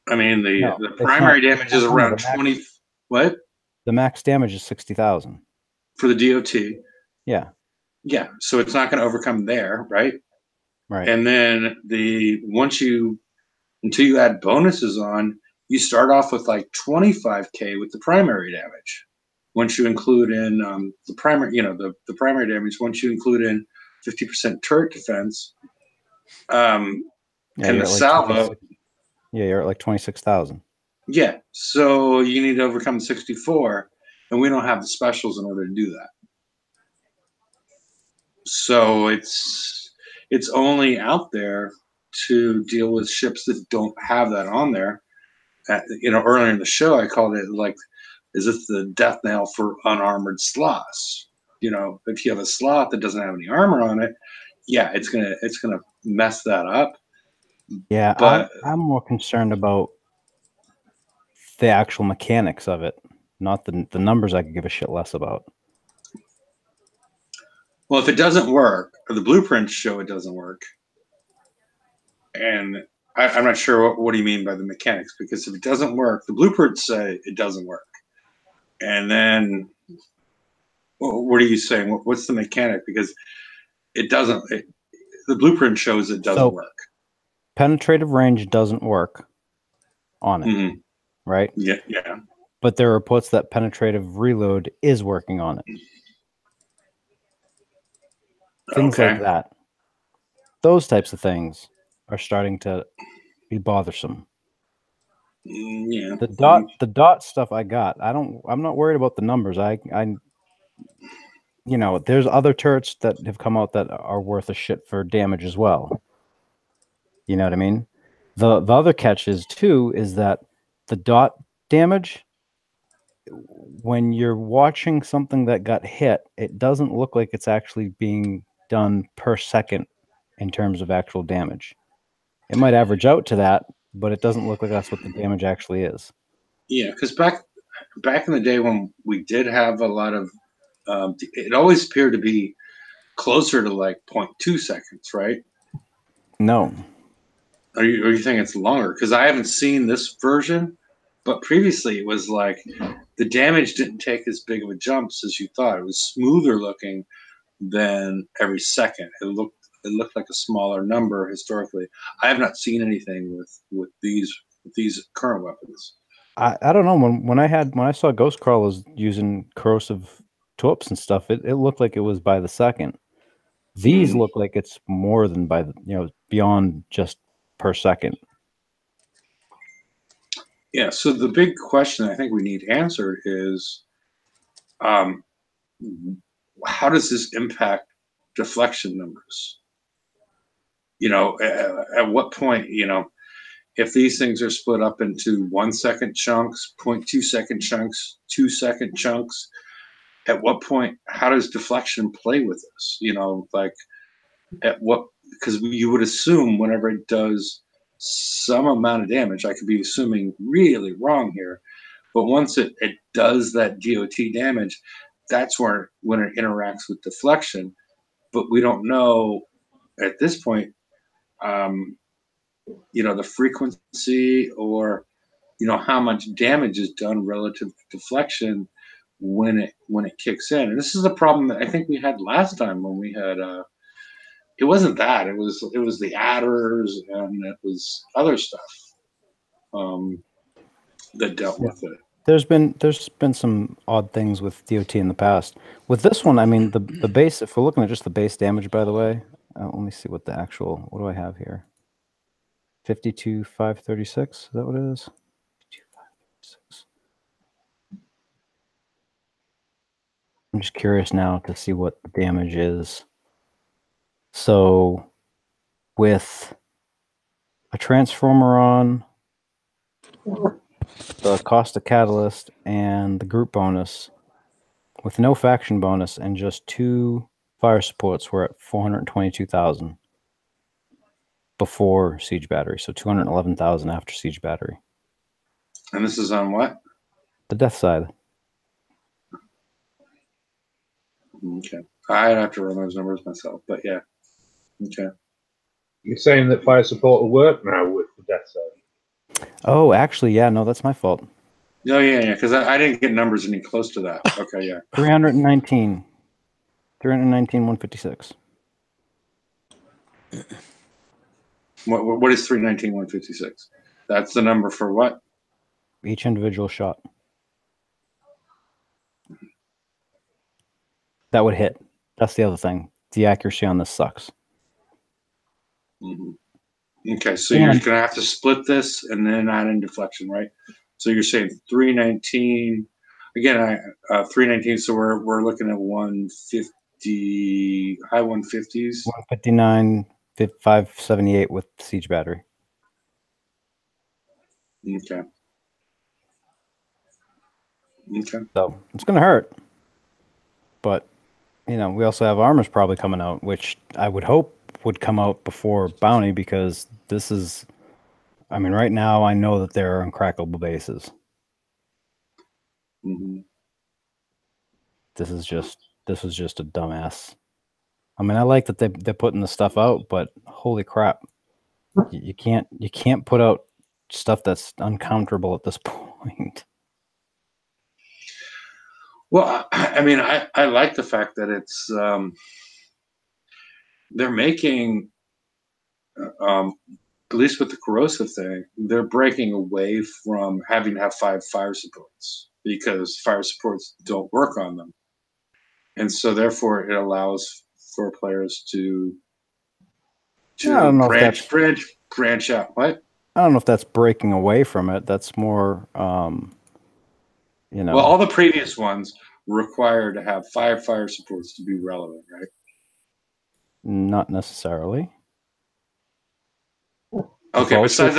I mean, the primary damage is around 20. What? The max damage is 60,000 for the DOT. Yeah. Yeah, so it's not going to overcome there, right? Right. And then until you add bonuses on, you start off with 25k with the primary damage. Once you include in the primary, the primary damage, once you include in 50% turret defense, and the salvo. You're at 26,000. Yeah, so you need to overcome 64, and we don't have the specials in order to do that. So it's only out there to deal with ships that don't have that on there. Earlier in the show, I called it is this the death knell for unarmored sloths? If you have a sloth that doesn't have any armor on it, yeah, it's gonna mess that up. Yeah, but I'm more concerned about the actual mechanics of it, not the numbers. I could give a shit less about. Well, if it doesn't work, or the blueprints show it doesn't work, and I'm not sure what do you mean by the mechanics, because if it doesn't work, the blueprints say it doesn't work. And then what are you saying? What's the mechanic? Because it doesn't, the blueprint shows it doesn't work. Penetrative range doesn't work on it, Mm-hmm. right? Yeah. But there are reports that penetrative reload is working on it. Things like that. Those types of things are starting to be bothersome. Yeah. The dot stuff I got. I'm not worried about the numbers. There's other turrets that have come out that are worth a shit for damage as well. You know what I mean? The other catch is that the dot damage when you're watching something that got hit, it doesn't look like it's actually being done per second in terms of actual damage. It might average out to that, but it doesn't look like that's what the damage actually is. Yeah, because back in the day when we did have a lot of, it always appeared to be closer to like 0.2 seconds, right? No. Are you thinking it's longer? Because I haven't seen this version, but previously it was like the damage didn't take as big of a jumps as you thought. It was smoother looking than every second. It looked like a smaller number historically. I have not seen anything with these current weapons. I don't know. When I saw Ghost Crawlers using corrosive twips and stuff, it looked like it was by the second. These look like it's more than by the, beyond just per second. Yeah. So the big question I think we need answered is, how does this impact deflection numbers? At what point, if these things are split up into 1 second chunks, 0.2 second chunks, 2 second chunks, at what point, how does deflection play with this? Because you would assume whenever it does some amount of damage, I could be assuming really wrong here, but once it does that DOT damage, that's when it interacts with deflection. But we don't know at this point, the frequency or how much damage is done relative to deflection when it kicks in. And this is a problem that I think we had last time when we had it wasn't that, it was the adders and it was other stuff that dealt with it. There's been some odd things with DOT in the past. With this one, I mean the base, if we're looking at just the base damage, by the way, let me see what do I have here? 52,536, is that what it is? 52,536. I'm just curious now to see what the damage is. So with a transformer on, the cost of catalyst, and the group bonus, with no faction bonus and just 2 fire supports, we're at 422,000 before siege battery, so 211,000 after siege battery. And this is on what? The death side. Okay. I'd have to run those numbers myself, but yeah. Okay. You're saying that fire support will work now with the death side? Oh, actually, yeah, no, that's my fault. Oh, yeah, because I didn't get numbers any close to that. Okay, yeah. 319, 156. What is 319, 156? That's the number for what? Each individual shot. That would hit. That's the other thing. The accuracy on this sucks. Mm-hmm. Okay, so you're going to have to split this and then add in deflection, right? So you're saying 319. Again, 319, so we're looking at 150, high 150s. 159, 578 with siege battery. Okay. So it's going to hurt. But, we also have armors probably coming out, which I would hope would come out before Bounty, because this is, right now I know that there are uncrackable bases. Mm-hmm. This was just a dumbass. I like that they're putting the stuff out, but holy crap. You can't put out stuff that's uncounterable at this point. Well, I like the fact that it's they're making, at least with the corrosive thing, they're breaking away from having to have 5 fire supports because fire supports don't work on them, and so therefore it allows for players to branch out. What? I don't know if that's breaking away from it. That's more, Well, all the previous ones require to have 5 fire supports to be relevant, right? Not necessarily. Okay, besides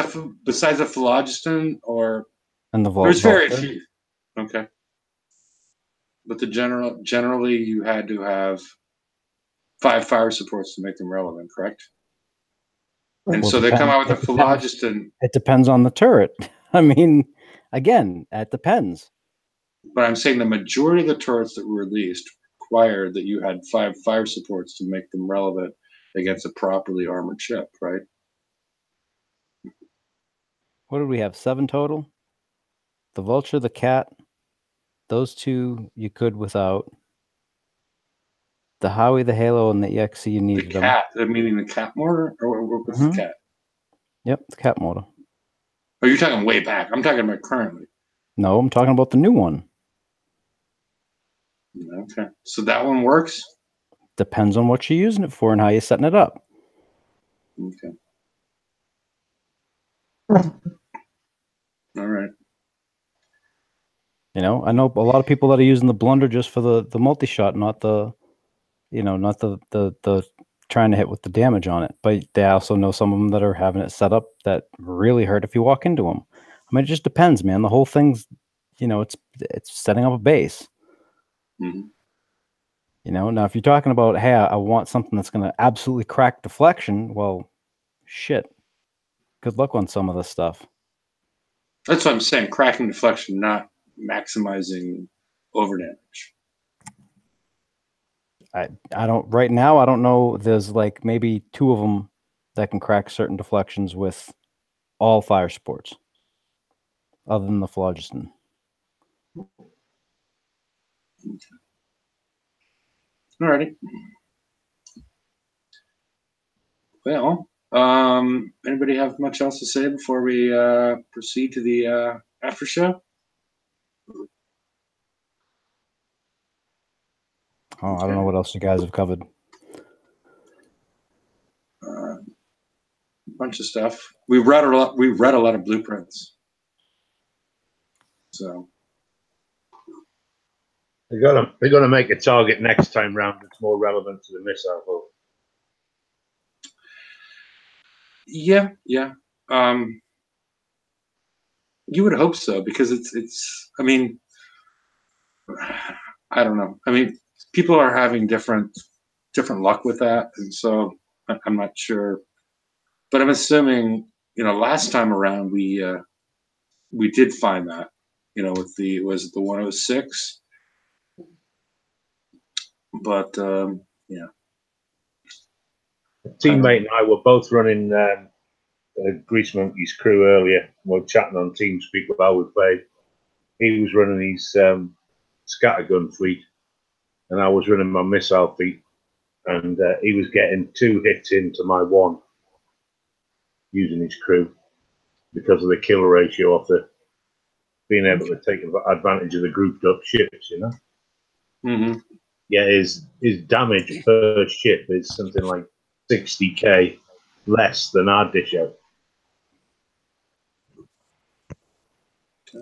the phlogiston and the there's very few. Okay. But generally you had to have 5 fire supports to make them relevant, correct? And Well, so they come out with a it depends. phlogiston. It depends on the turret. I mean, again, it depends. But I'm saying the majority of the turrets that were released required that you had 5 fire supports to make them relevant against a properly armored ship, right? What did we have? 7 total? The Vulture, the Cat, those 2 you could without. The Howie, the Halo, and the EXC you The needed them. cat, meaning the cat mortar, or what's the cat? Yep, the Cat motor. Oh, you're talking way back. I'm talking about currently. No, I'm talking about the new one. Okay, so that one works. Depends on what you're using it for and how you're setting it up. Okay. All right. You know, I know a lot of people that are using the Blunder just for the multi-shot, not the, you know, not the trying to hit with the damage on it. But they also know some of them that are having it set up that really hurt if you walk into them. I mean, it just depends, man. The whole thing's, you know, it's setting up a base. Mm-hmm. You know, now if you're talking about, hey, I want something that's going to absolutely crack deflection, well, shit. Good luck on some of this stuff. That's what I'm saying. Cracking deflection, not maximizing overdamage. I don't right now. I don't know. There's like maybe 2 of them that can crack certain deflections with all fire supports, other than the phlogiston. Alrighty. Well, anybody have much else to say before we proceed to the after show? Oh, I don't know what else you guys have covered. A bunch of stuff. We read a lot. We read a lot of blueprints. So They're gonna make a target next time round that's more relevant to the missile hull. yeah. You would hope so, because it's. I mean, I don't know. I mean, people are having different luck with that, and so I'm not sure. But I'm assuming, last time around we did find that, with was it the 106? But yeah. A teammate and I were both running Grease Monkey's crew earlier. We were chatting on TeamSpeak while we played. He was running his scattergun fleet, and I was running my missile fleet. And he was getting 2 hits into my 1 using his crew because of the kill ratio of the being able to take advantage of the grouped up ships, Mm-hmm. Yeah, his damage per ship is something like 60k less than our dish out.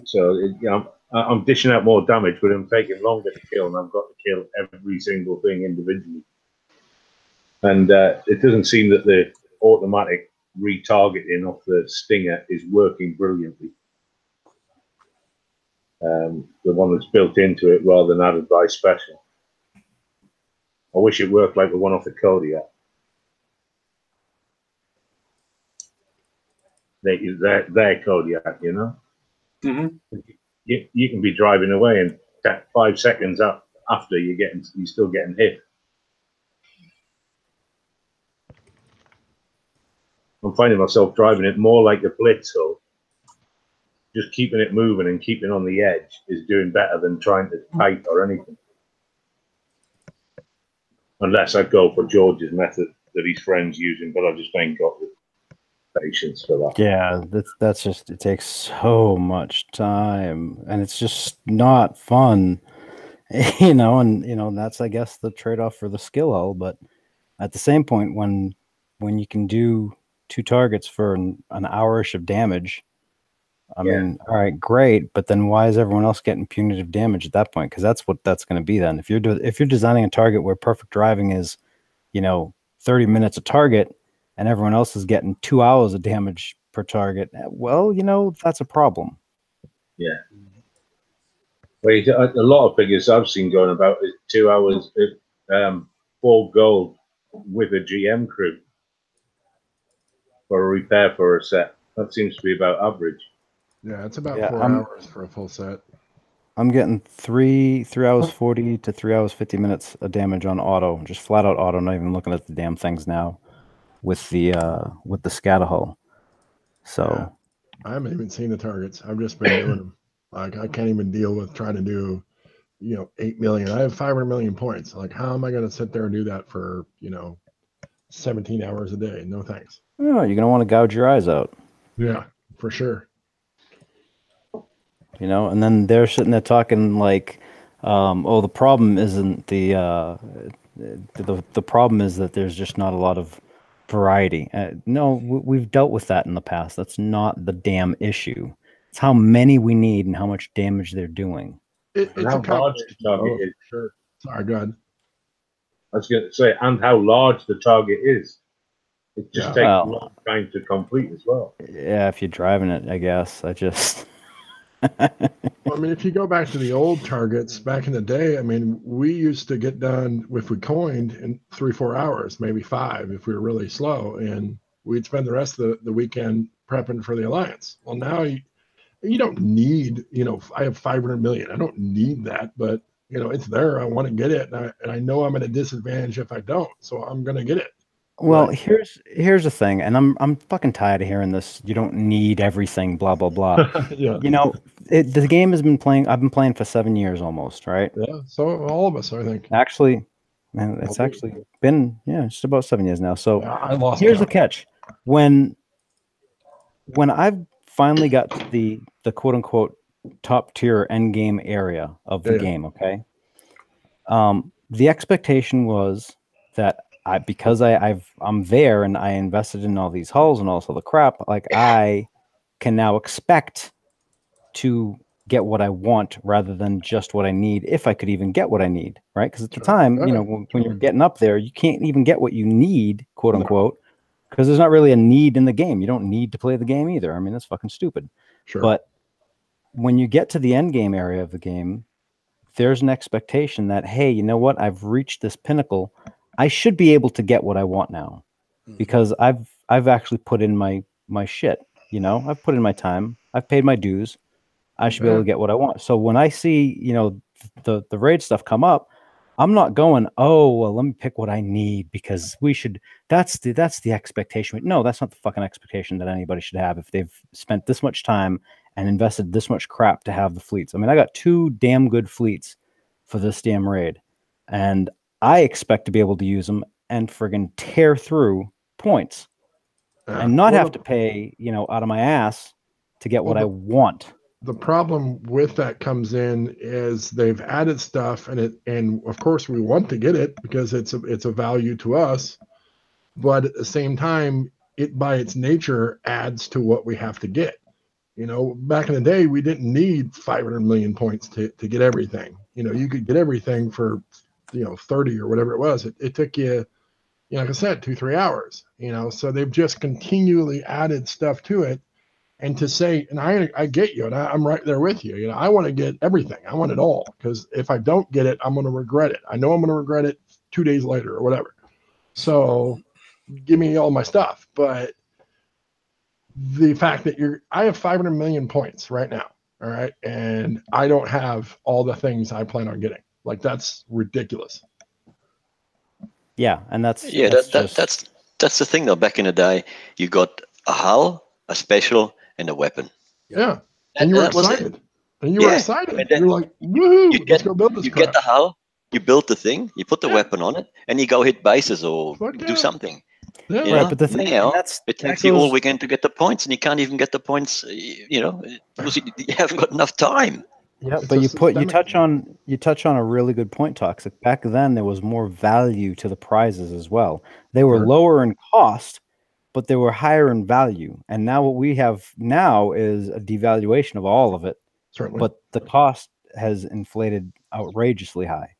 So I'm dishing out more damage, but I'm taking longer to kill, and I've got to kill every single thing individually. And it doesn't seem that the automatic retargeting of the Stinger is working brilliantly. The one that's built into it rather than added by special. I wish it worked like the one off the Kodiak. Their Kodiak, Mm-hmm. You can be driving away and 5 seconds up after you're still getting hit. I'm finding myself driving it more like a blitz hull. Just keeping it moving and keeping on the edge is doing better than trying to kite or anything. Unless I go for George's method that his friend's using, but I just ain't got the patience for that. Yeah, that's just, it takes so much time, and it's just not fun, and that's, I guess, the trade-off for the skill hull. But at the same point, when you can do 2 targets for an hour-ish of damage, I mean, all right, great, but then why is everyone else getting punitive damage at that point? Because that's what that's going to be then. If you're designing a target where perfect driving is, 30 minutes a target, and everyone else is getting 2 hours of damage per target, well, that's a problem. Yeah. Well, a lot of figures I've seen going about is 2 hours, 4 gold with a GM crew for a repair for a set. That seems to be about average. Yeah, it's about Yeah, 4 hours for a full set. I'm getting 3 hours 40 to 3 hours 50 minutes of damage on auto, just flat out auto. Not even looking at the damn things now, with the scatter hull. So I haven't even seen the targets. I've just been doing them. Like I can't even deal with trying to do, 8 million. I have 500 million points. Like, how am I going to sit there and do that for 17 hours a day? No thanks. oh, you're gonna want to gouge your eyes out. Yeah, for sure. And then they're sitting there talking like, oh, the problem isn't the problem is that there's just not a lot of variety. No, we've dealt with that in the past. That's not the damn issue. It's how many we need and how much damage they're doing. It's how a large combination the target of both. is. Sure. Sorry, go ahead. I was going to say, and how large the target is. It just takes a Well, long time to complete as well. yeah, if you're driving it, I guess. I just Well, I mean, if you go back to the old targets back in the day, I mean, we used to get done if we coined in 3-4 hours, maybe 5 if we were really slow, and we'd spend the rest of the weekend prepping for the alliance. Well, now you don't need, I have 500 million. I don't need that, but it's there. I want to get it, and I know I'm at a disadvantage if I don't, so I'm gonna get it. Well, But here's the thing, and I'm fucking tired of hearing this. You don't need everything, blah blah blah. yeah, The game has been playing. I've been playing for 7 years almost, right? yeah. So all of us, I think. Actually, man, it's actually been just about 7 years now. So I lost here's the count. catch: when I've finally got to the quote unquote top tier end game area of the Yeah. game, okay, the expectation was that because I'm there and I invested in all these hulls and also the crap, like I can now expect to get what I want rather than just what I need, if I could even get what I need, right? Because at the time, Yeah, when you're getting up there, you can't even get what you need, quote unquote, because there's not really a need in the game. You don't need to play the game either. I mean, that's fucking stupid. Sure. But when you get to the end game area of the game, there's an expectation that, hey, you know what? I've reached this pinnacle. I should be able to get what I want now, because I've actually put in my shit. I've put in my time. I've paid my dues. I should be able to get what I want. So when I see, the raid stuff come up, I'm not going, oh, well, let me pick what I need because we should. That's the expectation. No, that's not the fucking expectation that anybody should have if they've spent this much time and invested this much crap to have the fleets. I mean, I got 2 damn good fleets for this damn raid, and I expect to be able to use them and friggin' tear through points and not have to pay, out of my ass to get what I want. The problem with that comes in is they've added stuff, and of course we want to get it because it's a value to us, but at the same time, it by its nature adds to what we have to get. Back in the day, we didn't need 500 million points to get everything. You could get everything for 30 or whatever it was. It took you, like I said, 2-3 hours. So they've just continually added stuff to it. And to say, and I get you, and I'm right there with you. I want to get everything. I want it all, because if I don't get it, I'm going to regret it. I know I'm going to regret it 2 days later or whatever. So give me all my stuff. But the fact that I have 500 million points right now, all right, and I don't have all the things I plan on getting. Like, that's ridiculous. Yeah, and that's that's the thing though. Back in the day, you got a hull, a special, and a weapon. Yeah, and you were excited. And you were excited. And then you were like, woohoo, let's go build this crap. Get the hull, you build the thing, you put the weapon on it, and you go hit bases or do something. Yeah. Right, but the thing now, that's it takes you all weekend to get the points, and you can't even get the points. Because you haven't got enough time. Yeah, but you touch on a really good point, Toxic. Back then, there was more value to the prizes as well. They were lower in cost, but they were higher in value. And now what we have now is a devaluation of all of it. Certainly. But the cost has inflated outrageously high.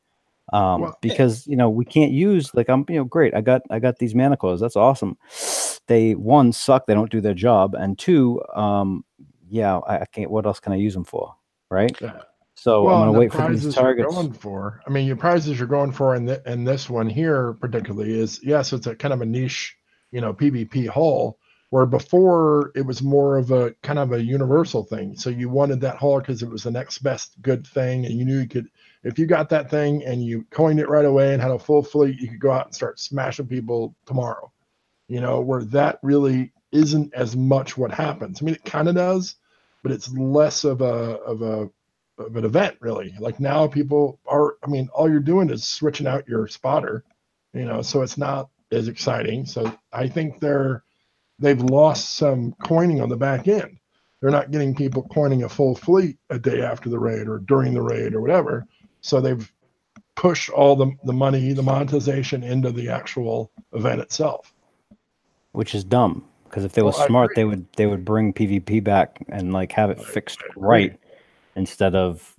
Because we can't use, like, I'm great. I got these mana cores. That's awesome. They, one, suck. They don't do their job, and 2, I can't. What else can I use them for? Right? So I'm Well, going and to the wait for these prizes you're targets. going for. I mean, your prizes you're going for in this one here particularly is, yes, it's a kind of a niche, PvP haul. Where before it was more of a kind of a universal thing. So you wanted that haul because it was the next best good thing, and you knew you could, if you got that thing and you coined it right away and had a full fleet, you could go out and start smashing people tomorrow. Where that really isn't as much what happens. I mean, it kind of does, but it's less of an event really. Like now people are, I mean, all you're doing is switching out your spotter, so it's not as exciting. So I think they've lost some coining on the back end. They're not getting people coining a full fleet a day after the raid or during the raid or whatever. So they've pushed all the money, the monetization into the actual event itself. Which is dumb, because if they were Well, I smart, agree. they would bring PvP back and like have it fixed right, instead of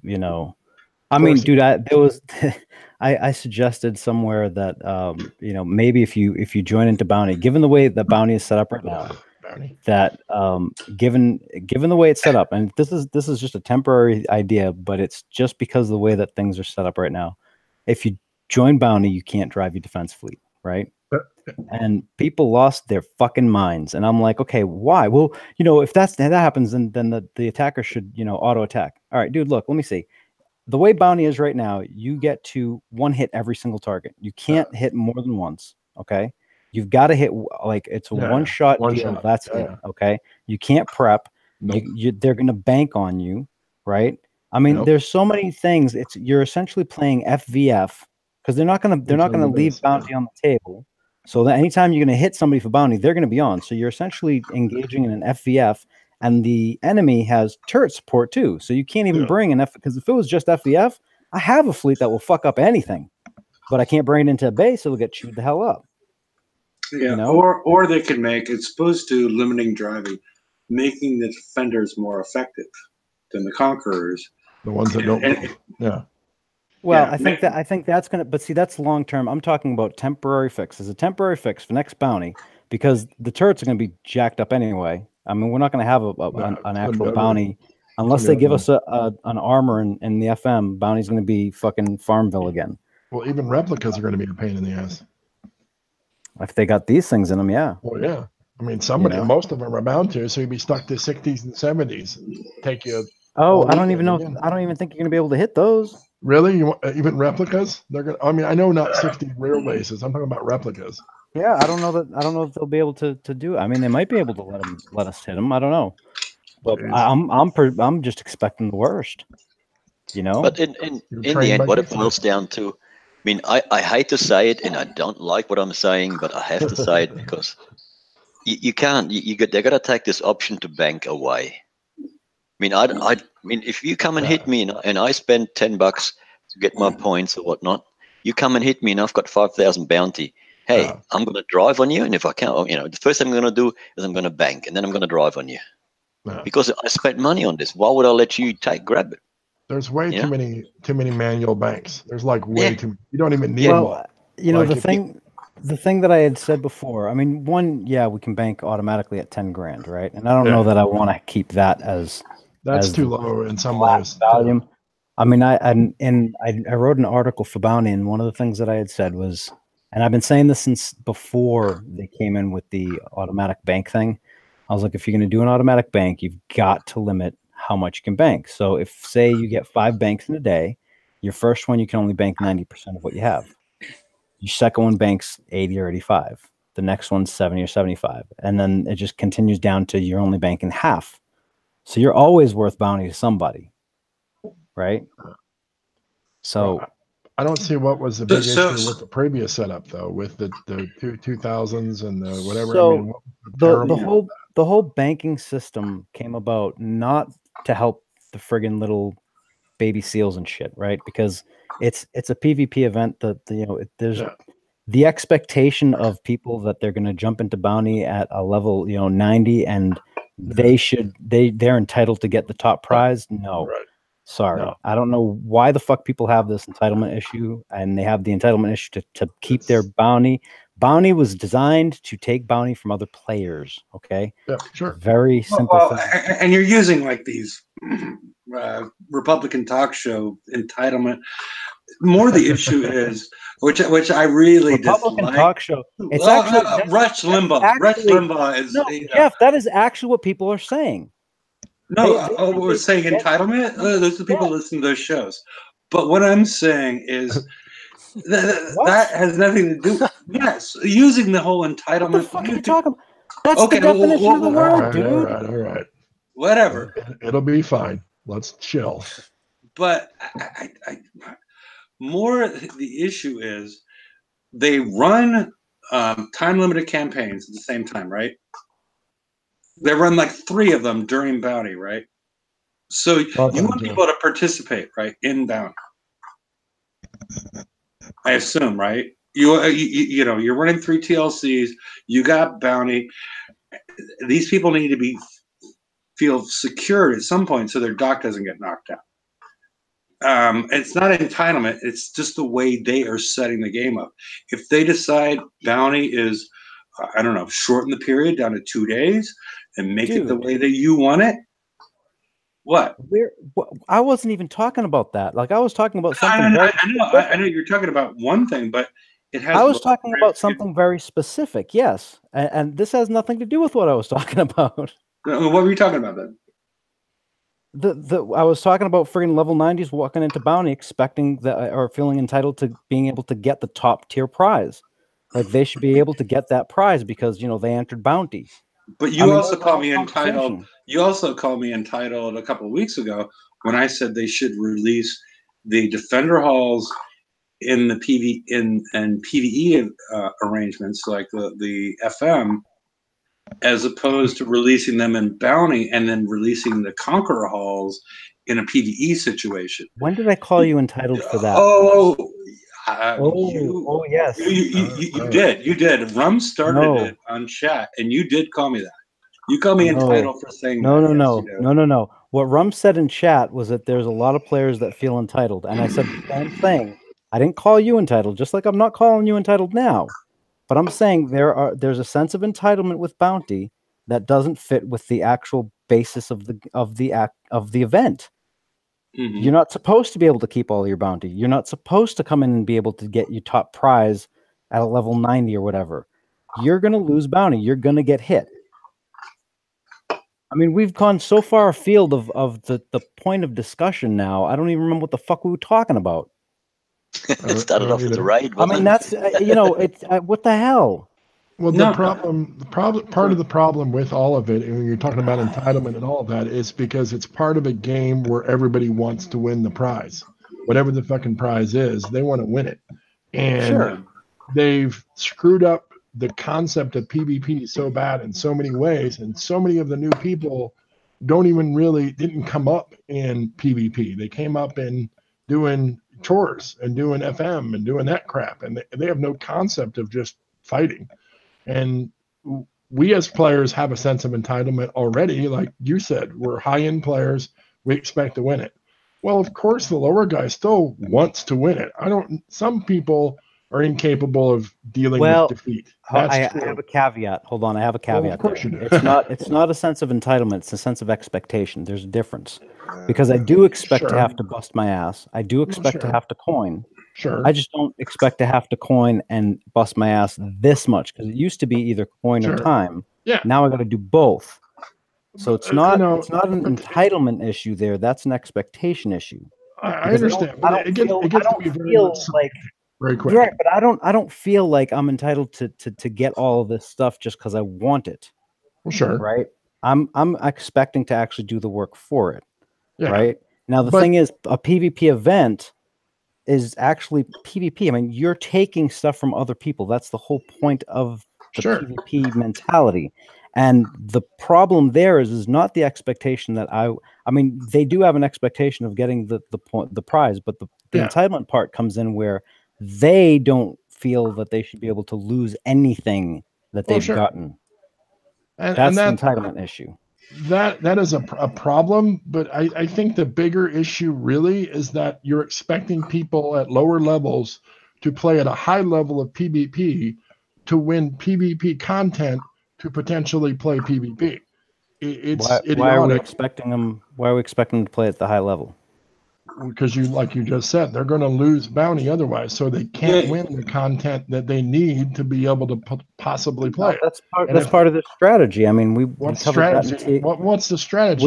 I mean, dude, I suggested somewhere that maybe if you join into Bounty, given the way that Bounty is set up right now, Bounty. that given the way it's set up, and this is just a temporary idea, but it's just because of the way that things are set up right now. If you join Bounty, you can't drive your defense fleet, right? And people lost their fucking minds, and I'm like, okay, why? Well, if that happens, then the attacker should auto attack. All right, dude, look, let me see. The way Bounty is right now, you get to one hit every single target. You can't hit more than once. Okay, you've got to hit like it's a one shot deal. That's it. Okay, you can't prep. Nope. They're gonna bank on you, right? I mean, there's so many things. You're essentially playing FVF because they're not gonna leave Bounty on the table. So that anytime you're gonna hit somebody for Bounty, they're gonna be on. So you're essentially engaging in an FVF. And the enemy has turret support too, so you can't even bring an F, because if it was just FVF, I have a fleet that will fuck up anything, but I can't bring it into a base, so it'll get chewed the hell up. Yeah, or they could make, it's supposed to limiting driving, making the defenders more effective than the conquerors. The ones that don't. Well, yeah, I think that's gonna, but see, that's long term. I'm talking about temporary fix. As a temporary fix for next Bounty, because the turrets are gonna be jacked up anyway. I mean, we're not going to have an actual Bounty unless they give us an armor in the FM. Bounty's going to be fucking Farmville again. Well, even replicas are going to be a pain in the ass. If they got these things in them, yeah. Well, yeah. I mean, most of them are bound to, so you'd be stuck to 60s and 70s. Take you. Oh, I don't even know. I don't even think you're going to be able to hit those. Really? Even replicas? They're going. I mean, I know not 60 real bases. I'm talking about replicas. Yeah, I don't know if they'll be able to do it. I mean, they might be able to let us hit them. I don't know, but I'm just expecting the worst. But in the end, what it boils down to, I mean, I hate to say it, and I don't like what I'm saying, but I have to say it because you can't. They got to take this option to bank away. I mean, I mean, if you come and hit me and I spend $10 to get my points or whatnot, you come and hit me and I've got 5,000 bounty. Hey, I'm going to drive on you, and if I can't, the first thing I'm going to do is I'm going to bank, and then I'm going to drive on you because I spent money on this. Why would I let you grab it? There's way too many manual banks. There's like way too. You don't even need them. Well, the thing that I had said before. I mean, we can bank automatically at 10 grand, right? And I don't know that I want to keep that as too low in some ways. Volume. I mean, I wrote an article for Bounty, and one of the things that I had said was. And I've been saying this since before they came in with the automatic bank thing. I was like, if you're going to do an automatic bank, you've got to limit how much you can bank. So if, say, you get 5 banks in a day, your first one, you can only bank 90% of what you have. Your second one banks 80 or 85. The next one's 70 or 75. And then it just continues down to you're only banking half. So you're always worth Bounty to somebody, right? So... I don't see what was the big issue with the previous setup, though, with the 2000s and the whatever. So I mean, the whole banking system came about not to help the friggin' little baby seals and shit, right? Because it's a PvP event that there's the expectation of people that they're going to jump into Bounty at a level 90 and they're entitled to get the top prize. No. Right. Sorry, no. I don't know why the fuck people have this entitlement issue, and they have the entitlement issue to keep their bounty. Bounty was designed to take bounty from other players. Okay. Yeah, sure. Very simple. And you're using like these Republican talk show entitlement. More the issue is, which I really Republican dislike. talk show. It's actually Rush Limbaugh. Rush actually- Limbaugh is no, Jeff. That is actually what people are saying. we're saying entitlement. Those are the people listening to those shows. But what I'm saying is that has nothing to do. Yes, using the whole entitlement. What the fuck are you talking about? That's the definition of the word, dude. All right. Whatever. It'll be fine. Let's chill. But I more the issue is they run time limited campaigns at the same time, right? They run like 3 of them during Bounty, right? So you want people to participate, right, in Bounty. I assume, right? You know, you're running 3 TLCs. You got Bounty. These people need to feel secured at some point so their doc doesn't get knocked out. It's not entitlement. It's just the way they are setting the game up. If they decide Bounty is, I don't know, shorten the period down to 2 days and make it the way that you want it. What? I wasn't even talking about that. Like I was talking about something. I know you're talking about one thing, but it has. I was talking about something very specific. Yes, and this has nothing to do with what I was talking about. What were you talking about then? I was talking about friggin' level 90s walking into Bounty expecting that or feeling entitled to being able to get the top tier prize. Like they should be able to get that prize because they entered Bounty. But you also called me entitled. You also called me entitled a couple of weeks ago when I said they should release the defender halls in the PvE arrangements like the FM, as opposed to releasing them in Bounty and then releasing the Conqueror halls in a PvE situation. When did I call you entitled for that? Yes. You did. Rum started it on chat, and you did call me that. You called me entitled for saying No. What Rum said in chat was that there's a lot of players that feel entitled, and I said the same thing. I didn't call you entitled, just like I'm not calling you entitled now. But I'm saying there's a sense of entitlement with Bounty that doesn't fit with the actual basis of the event. Mm-hmm. You're not supposed to be able to keep all your bounty. You're not supposed to come in and be able to get your top prize at a level 90 or whatever. You're going to lose bounty. You're going to get hit. I mean, we've gone so far afield of the point of discussion now. I don't even remember what the fuck we were talking about. It started off with the raid. I mean, that's it's what the hell. Well, part of the problem with all of it, and when you're talking about entitlement and all of that, is because it's part of a game where everybody wants to win the prize. Whatever the fucking prize is, they want to win it. And they've screwed up the concept of PvP so bad in so many ways, and so many of the new people didn't come up in PvP. They came up in doing chores and doing FM and doing that crap, and they have no concept of just fighting. And we as players have a sense of entitlement already. Like you said, we're high-end players. We expect to win it. Well, of course, the lower guy still wants to win it. Some people are incapable of dealing with defeat. I have a caveat. Hold on, I have a caveat. Well, of course you do. It's not a sense of entitlement. It's a sense of expectation. There's a difference. Because I do expect to have to bust my ass. I do expect to have to coin. Sure. I just don't expect to have to coin and bust my ass this much because it used to be either coin or time. Yeah. Now I got to do both. So it's not an entitlement issue there. That's an expectation issue. I understand. It gets to be very quick. Right, but I don't feel like I'm entitled to get all of this stuff just because I want it. Well, sure. Right. I'm expecting to actually do the work for it. Yeah. Right. Now the thing is, a PvP event is actually PvP. I mean, you're taking stuff from other people. That's the whole point of the PvP mentality. And the problem there is not the expectation that I mean, they do have an expectation of getting the prize, but the entitlement part comes in where they don't feel that they should be able to lose anything that they've gotten. That's the entitlement issue. That is a problem, but I think the bigger issue really is that you're expecting people at lower levels to play at a high level of PvP to win PvP content to potentially play PvP. it's Why are we idiotic expecting them? Why are we expecting them to play at the high level? because like you just said, they're going to lose bounty otherwise, so they can't Yeah. win the content that they need to be able to possibly play it. That's part. And That's if- part of the strategy. I mean, we What's covered that. strategy? What's the strategy?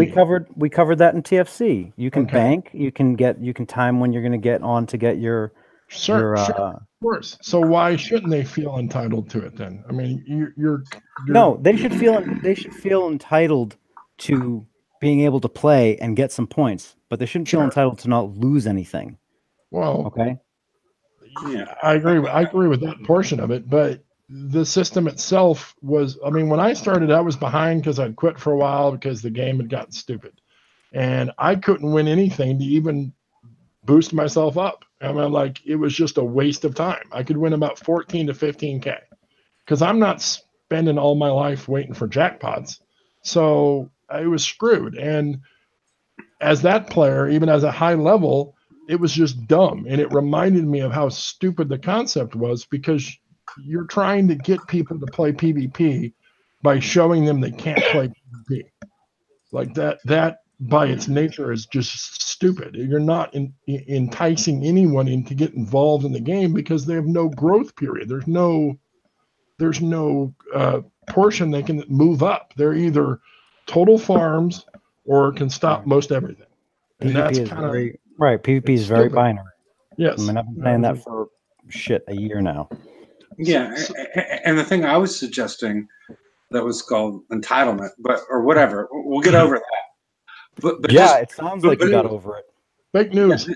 We covered that in TFC. You can Okay. bank. You can time when you're going to get on to get your Sure, of course. So why shouldn't they feel entitled to it then? I mean, you're No, they should feel entitled to being able to play and get some points, but they shouldn't feel Sure. entitled to not lose anything. well. Okay. Yeah. I agree. I agree with that portion of it, but the system itself was. I mean, when I started, I was behind because I'd quit for a while because the game had gotten stupid, and I couldn't win anything to even boost myself up. I mean, like it was just a waste of time. I could win about 14 to 15K because I'm not spending all my life waiting for jackpots. So I was screwed. And as that player, even as a high level, it was just dumb. And it reminded me of how stupid the concept was because you're trying to get people to play PvP by showing them they can't play PvP. Like that by its nature is just stupid. You're not enticing anyone to get involved in the game because they have no growth period. There's no portion they can move up. They're either total farms or can stop most everything. And PvP that's is kind of very right. PvP is it's very stupid. binary. Yes. I mean, I've been playing that for a year now. Yeah. And the thing I was suggesting that was called entitlement, or whatever. We'll get over that. But Yeah, it sounds like you got over it. Fake news.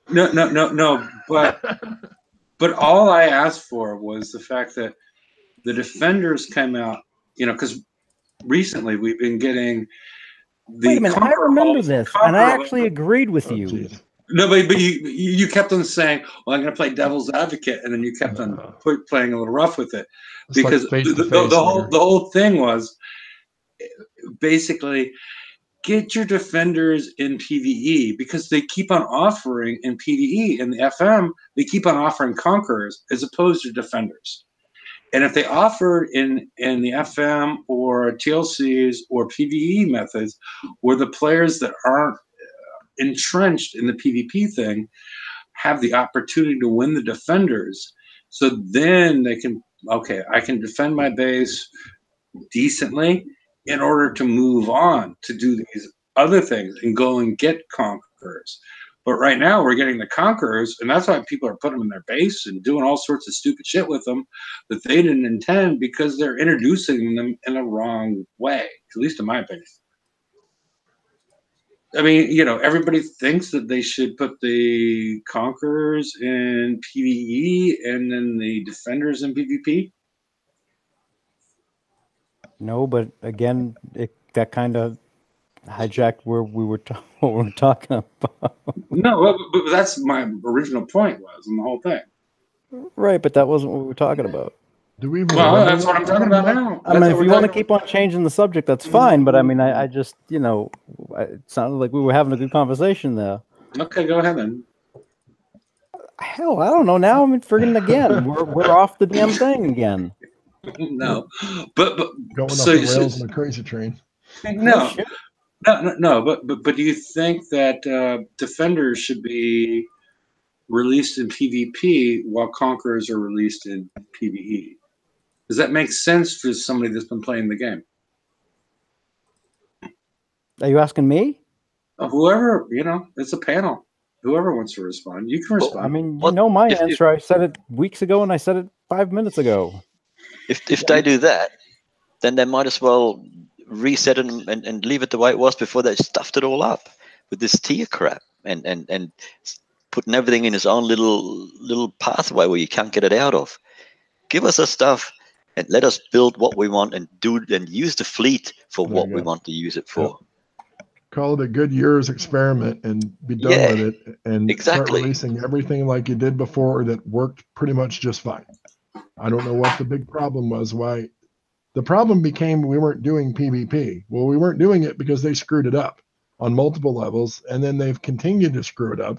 No. But all I asked for was the fact that the defenders came out, because recently we've been getting the. Wait a minute, I Conqueror remember halls- this, Conqueror and I halls- actually agreed with you. Geez. No, but you kept on saying, "Well, I'm going to play devil's advocate," and then you kept on playing a little rough with it It's like because face-to-face later. the whole thing was basically get your defenders in PvE because they keep on offering in PvE in the FM. They keep on offering conquerors as opposed to defenders. And if they offer in the FM or TLCs or PvE methods, where the players that aren't entrenched in the PvP thing have the opportunity to win the defenders, so then they can, okay, I can defend my base decently in order to move on to do these other things and go and get conquerors. But right now we're getting the conquerors, and that's why people are putting them in their base and doing all sorts of stupid shit with them that they didn't intend because they're introducing them in a wrong way, at least in my opinion. I mean, everybody thinks that they should put the conquerors in PvE and then the defenders in PvP. No, but again, that kind of hijacked where we were what we were talking about. No, but that's my original point was in the whole thing. Right, but that wasn't what we were talking about. Do we even Well, remember that's what I'm talking about now. I mean, That's if what you we're want to talking keep on changing the subject, that's fine. But I mean, I just, it sounded like we were having a good conversation there. about. Okay, go ahead then. Hell, I don't know. Now I'm friggin' again. We're off the damn thing again. No, but going off so- the so- rails on a crazy train? no, shit. no. But do you think that defenders should be released in PvP while conquerors are released in PvE? Does that make sense for somebody that's been playing the game? Are you asking me? Whoever, it's a panel. Whoever wants to respond, you can respond. I mean, you What- know my if- answer. I said it weeks ago, and I said it 5 minutes ago. If they do that, then they might as well reset it and leave it the way it was before they stuffed it all up with this tier crap and putting everything in its own little pathway where you can't get it out of. Give us our stuff and let us build what we want and use the fleet for There what you we go. want to use it for. Call it a good year's experiment and be done Yeah, with it and start exactly. releasing everything like you did before that worked pretty much just fine. I don't know what the big problem was. Why the problem became we weren't doing PvP. Well, we weren't doing it because they screwed it up on multiple levels, and then they've continued to screw it up.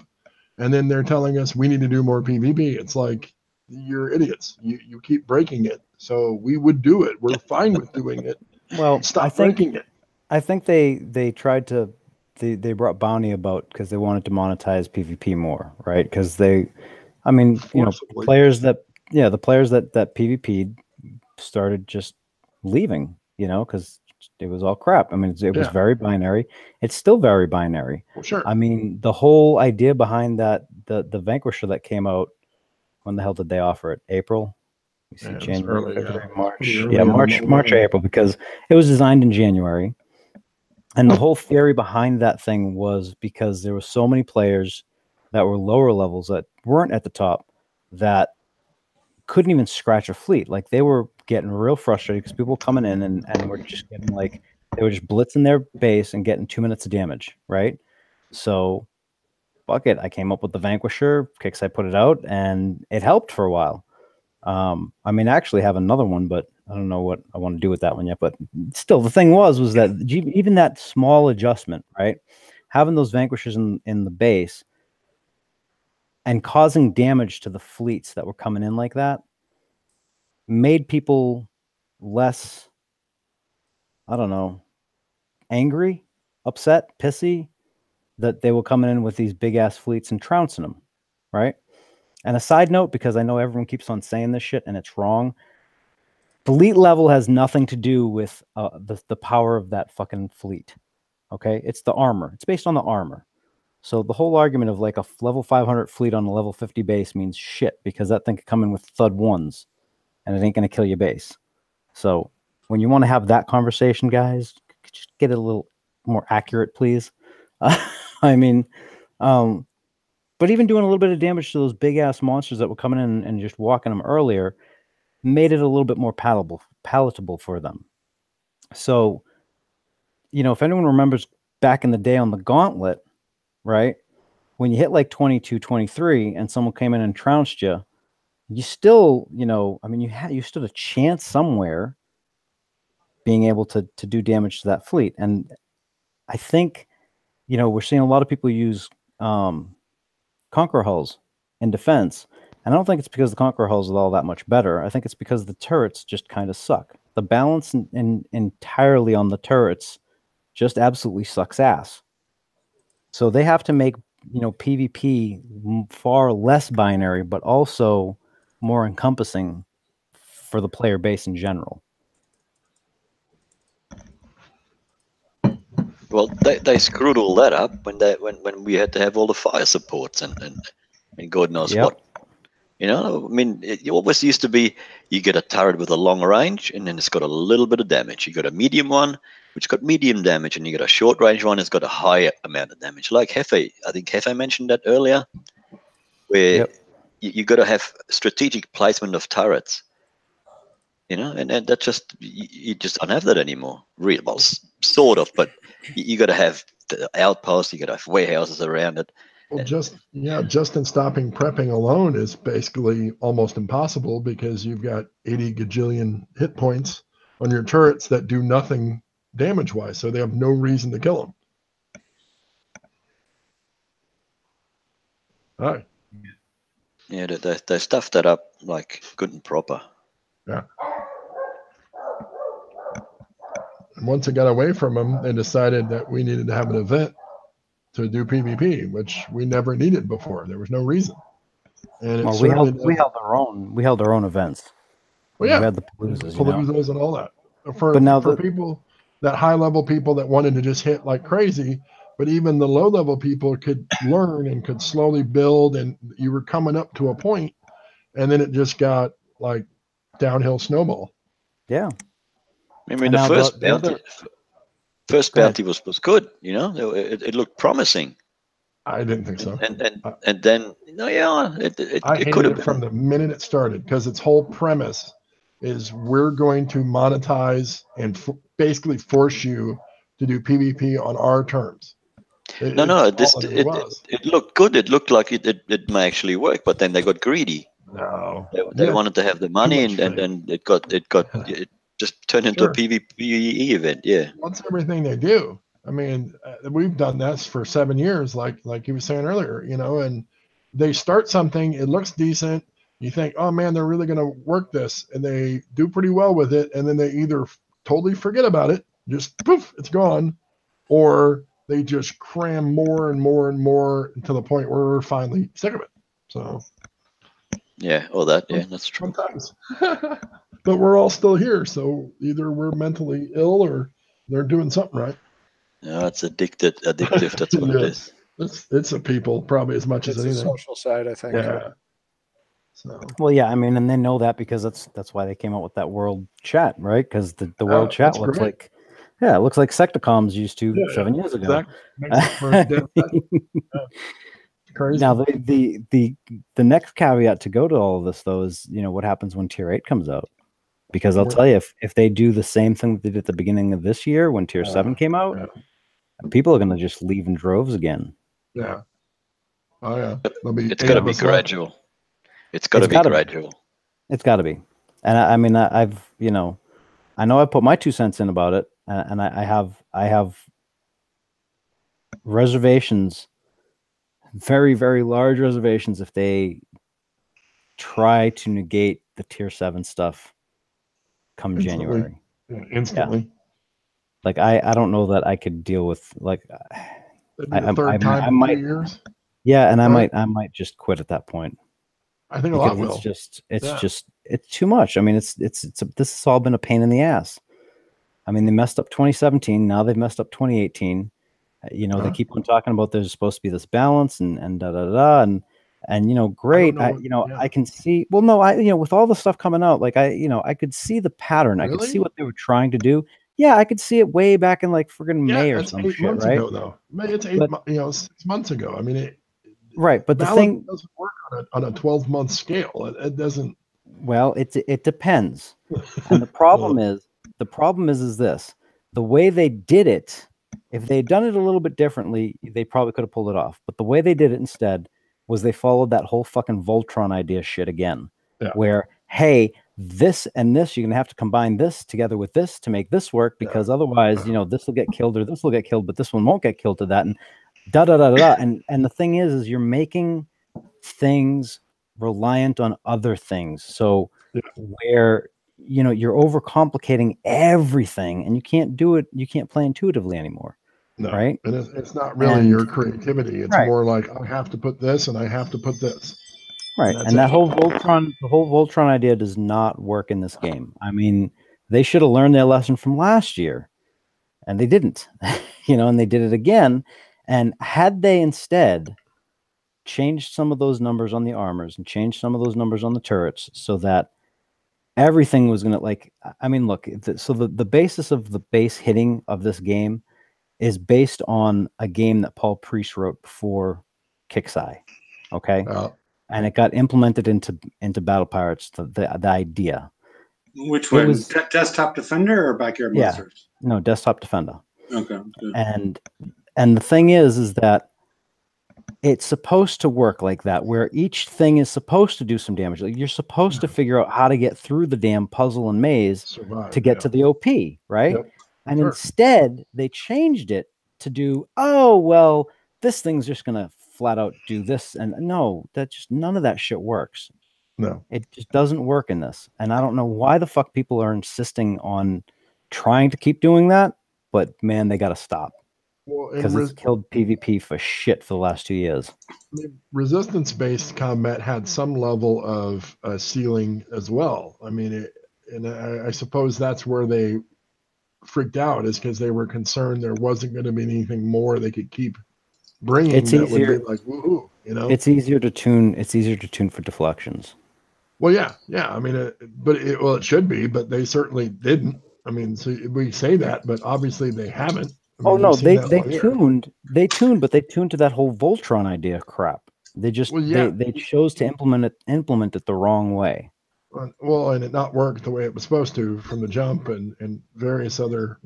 And then they're telling us we need to do more PvP. It's like you're idiots. You keep breaking it. So we would do it. We're fine with doing it. Well, Stop I think breaking it. I think they tried to they brought bounty about because they wanted to monetize PvP more, right? Because I mean, Forcibly. players that the players that PvP'd started just leaving, because it was all crap. I mean, it was Yeah. very binary. It's still very binary. Well, sure. I mean, the whole idea behind that, the Vanquisher that came out, when the hell did they offer it? April? You see, Yeah, it was January, early, February, yeah. March. Pretty early Yeah, in the March, month. or April, because it was designed in January. And the whole theory behind that thing was because there were so many players that were lower levels that weren't at the top that couldn't even scratch a fleet. Like, they were getting real frustrated because people were coming in and were just getting they were just blitzing their base and getting 2 minutes of damage, right? So, fuck it. I came up with the Vanquisher. Kix, I put it out, and it helped for a while. I mean, I actually have another one, but I don't know what I want to do with that one yet. But still, the thing was that even that small adjustment, right? Having those Vanquishers in the base and causing damage to the fleets that were coming in like that made people less, I don't know, angry, upset, pissy that they were coming in with these big ass fleets and trouncing them, right? And a side note, because I know everyone keeps on saying this shit and it's wrong, fleet level has nothing to do with the power of that fucking fleet. Okay, it's the armor. It's based on the armor. So the whole argument of like a level 500 fleet on a level 50 base means shit, because that thing could come in with thud ones, and it ain't gonna kill your base. So when you want to have that conversation, guys, just get it a little more accurate, please. I mean, but even doing a little bit of damage to those big ass monsters that were coming in and just walking them earlier made it a little bit more palatable for them. So, if anyone remembers back in the day on the Gauntlet, right? When you hit like 22, 23 and someone came in and trounced you, you still, I mean, you stood a chance somewhere being able to do damage to that fleet. And I think, we're seeing a lot of people use Conqueror hulls in defense. And I don't think it's because the Conqueror hulls are all that much better. I think it's because the turrets just kind of suck. The balance entirely on the turrets just absolutely sucks ass. So they have to make, PvP far less binary, but also more encompassing for the player base in general. Well, they screwed all that up when we had to have all the fire supports and God knows Yep. what. I mean, it always used to be you get a turret with a long range, and then it's got a little bit of damage. You got a medium one, which got medium damage, and you got a short range one, it's got a higher amount of damage. Like Hefe, I think Hefe mentioned that earlier, where you got to have strategic placement of turrets. And that just you just don't have that anymore. Well, sort of, but you got to have the outposts, you got to have warehouses around it. Well, just in stopping prepping alone is basically almost impossible, because you've got 80 gajillion hit points on your turrets that do nothing damage wise, so they have no reason to kill them. All right. Yeah, they stuffed that up like good and proper. Yeah. And once it got away from them, they decided that we needed to have an event to do PvP, which we never needed before. There was no reason. And Well, we held our own events. Well, yeah, we had the Paloozas, Paloozas and all that. But now for people, that high level people that wanted to just hit like crazy, but even the low level people could learn and could slowly build, and you were coming up to a point, and then it just got like downhill snowball. Yeah. I mean, the first bounty was good. It looked promising. I didn't think so. And then it could have been from the minute it started, because its whole premise is we're going to monetize and basically force you to do PvP on our terms. It looked good. It looked like it may actually work, but then they got greedy. No, they wanted to have the money, and then it just turned into a PvE event. Yeah, that's everything they do. I mean, we've done this for 7 years, like you were saying earlier, and they start something, it looks decent. You think, oh man, they're really going to work this, and they do pretty well with it, and then they either totally forget about it just poof, it's gone, or they just cram more and more and more to the point where we're finally sick of it. So Yeah, or that. Yeah, that's true. sometimes, but we're all still here. So either we're mentally ill or they're doing something right. No, it's addictive. That's what it is. It's a people probably as much It's as the anything. social side, I think. Yeah. So Well, yeah, I mean, and they know that because that's why they came out with that world chat, right? Because the world chat that's looks great. like, yeah, it looks like Sectacoms used to Yeah, 7 years ago. exactly. Makes it for a dead crazy. Now, the next caveat to go to all of this, though, is what happens when Tier 8 comes out. Because I'll tell you, if they do the same thing that they did at the beginning of this year when Tier 7 came out, people are going to just leave in droves again. Yeah. Oh yeah. It's got to be gradual. It's got to be gradual. It's got to be. And I mean, I've I know I put my 2 cents in about it, and I have reservations, very, very large reservations, if they try to negate the Tier 7 stuff come January. Yeah, instantly. Yeah. Like I don't know that I could deal with like the third time in 2 years. Yeah, and right? I might just quit at that point. I think a lot will. It's too much. I mean, this has all been a pain in the ass. I mean, they messed up 2017. Now they've messed up 2018. They keep on talking about there's supposed to be this balance and da da da and great. I can see. Well, no, with all the stuff coming out, like I could see the pattern. Really? I could see what they were trying to do. Yeah, I could see it way back in like friggin' May or some 8 shit, months right? ago, though. It's 6 months ago. I mean, right. But the balance thing doesn't work on a 12-month scale. It doesn't. Well, it depends. And the problem is this. The way they did it, if they'd done it a little bit differently, they probably could have pulled it off. But the way they did it instead was they followed that whole fucking Voltron idea shit again. Yeah. Where, hey, this and this, you're gonna have to combine this together with this to make this work, because otherwise, this will get killed or this will get killed, but this one won't get killed to that, and da da da da da. And the thing is you're making things reliant on other things. So where you're overcomplicating everything, and you can't do it. You can't play intuitively anymore. No, right? And it's not really your creativity. It's more like I have to put this and I have to put this. Right. And that whole Voltron idea does not work in this game. I mean, they should have learned their lesson from last year, and they didn't. And they did it again. And had they instead changed some of those numbers on the armors and changed some of those numbers on the turrets so that everything was going to look, so the basis of the base hitting of this game is based on a game that Paul Priest wrote before Kixeye. Okay. And it got implemented into Battle Pirates, the idea. Which one? Desktop Defender or Backyard Monsters? No, Desktop Defender. Okay. Good. And the thing is that it's supposed to work like that, where each thing is supposed to do some damage. Like you're supposed to figure out how to get through the damn puzzle and maze to get to the OP, right? Yep. And instead, they changed it to do, this thing's just going to flat out do this. And no, none of that shit works. No. It just doesn't work in this. And I don't know why the fuck people are insisting on trying to keep doing that, but man, they got to stop. Because it's killed PvP for shit for the last 2 years. Resistance-based combat had some level of ceiling as well. I mean, I suppose that's where they freaked out, is because they were concerned there wasn't going to be anything more they could keep bringing. It's easier, would be like woohoo, It's easier to tune. It's easier to tune for deflections. Well, yeah. I mean, it should be, but they certainly didn't. I mean, so we say that, but obviously they haven't. I mean, they tuned, but they tuned to that whole Voltron idea crap. They just they chose to implement it the wrong way. Well, and it not worked the way it was supposed to from the jump, and various other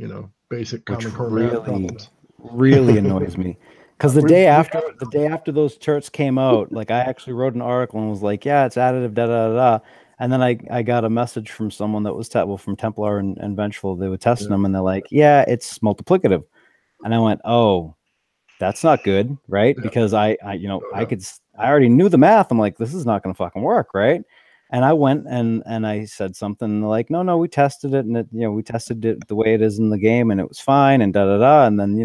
basic Common Core math problems. Really annoys me, because the day after those turrets came out, like I actually wrote an article and was like, yeah, it's additive, da da da. And then I got a message from someone that was from Templar and Vengeful. They were testing them, and they're like, yeah, it's multiplicative. And I went, oh, that's not good, right? Yeah. Because I already knew the math. I'm like, this is not going to fucking work, right? And I went and I said something like, no, we tested it, and it, we tested it the way it is in the game, and it was fine, and da da da. And then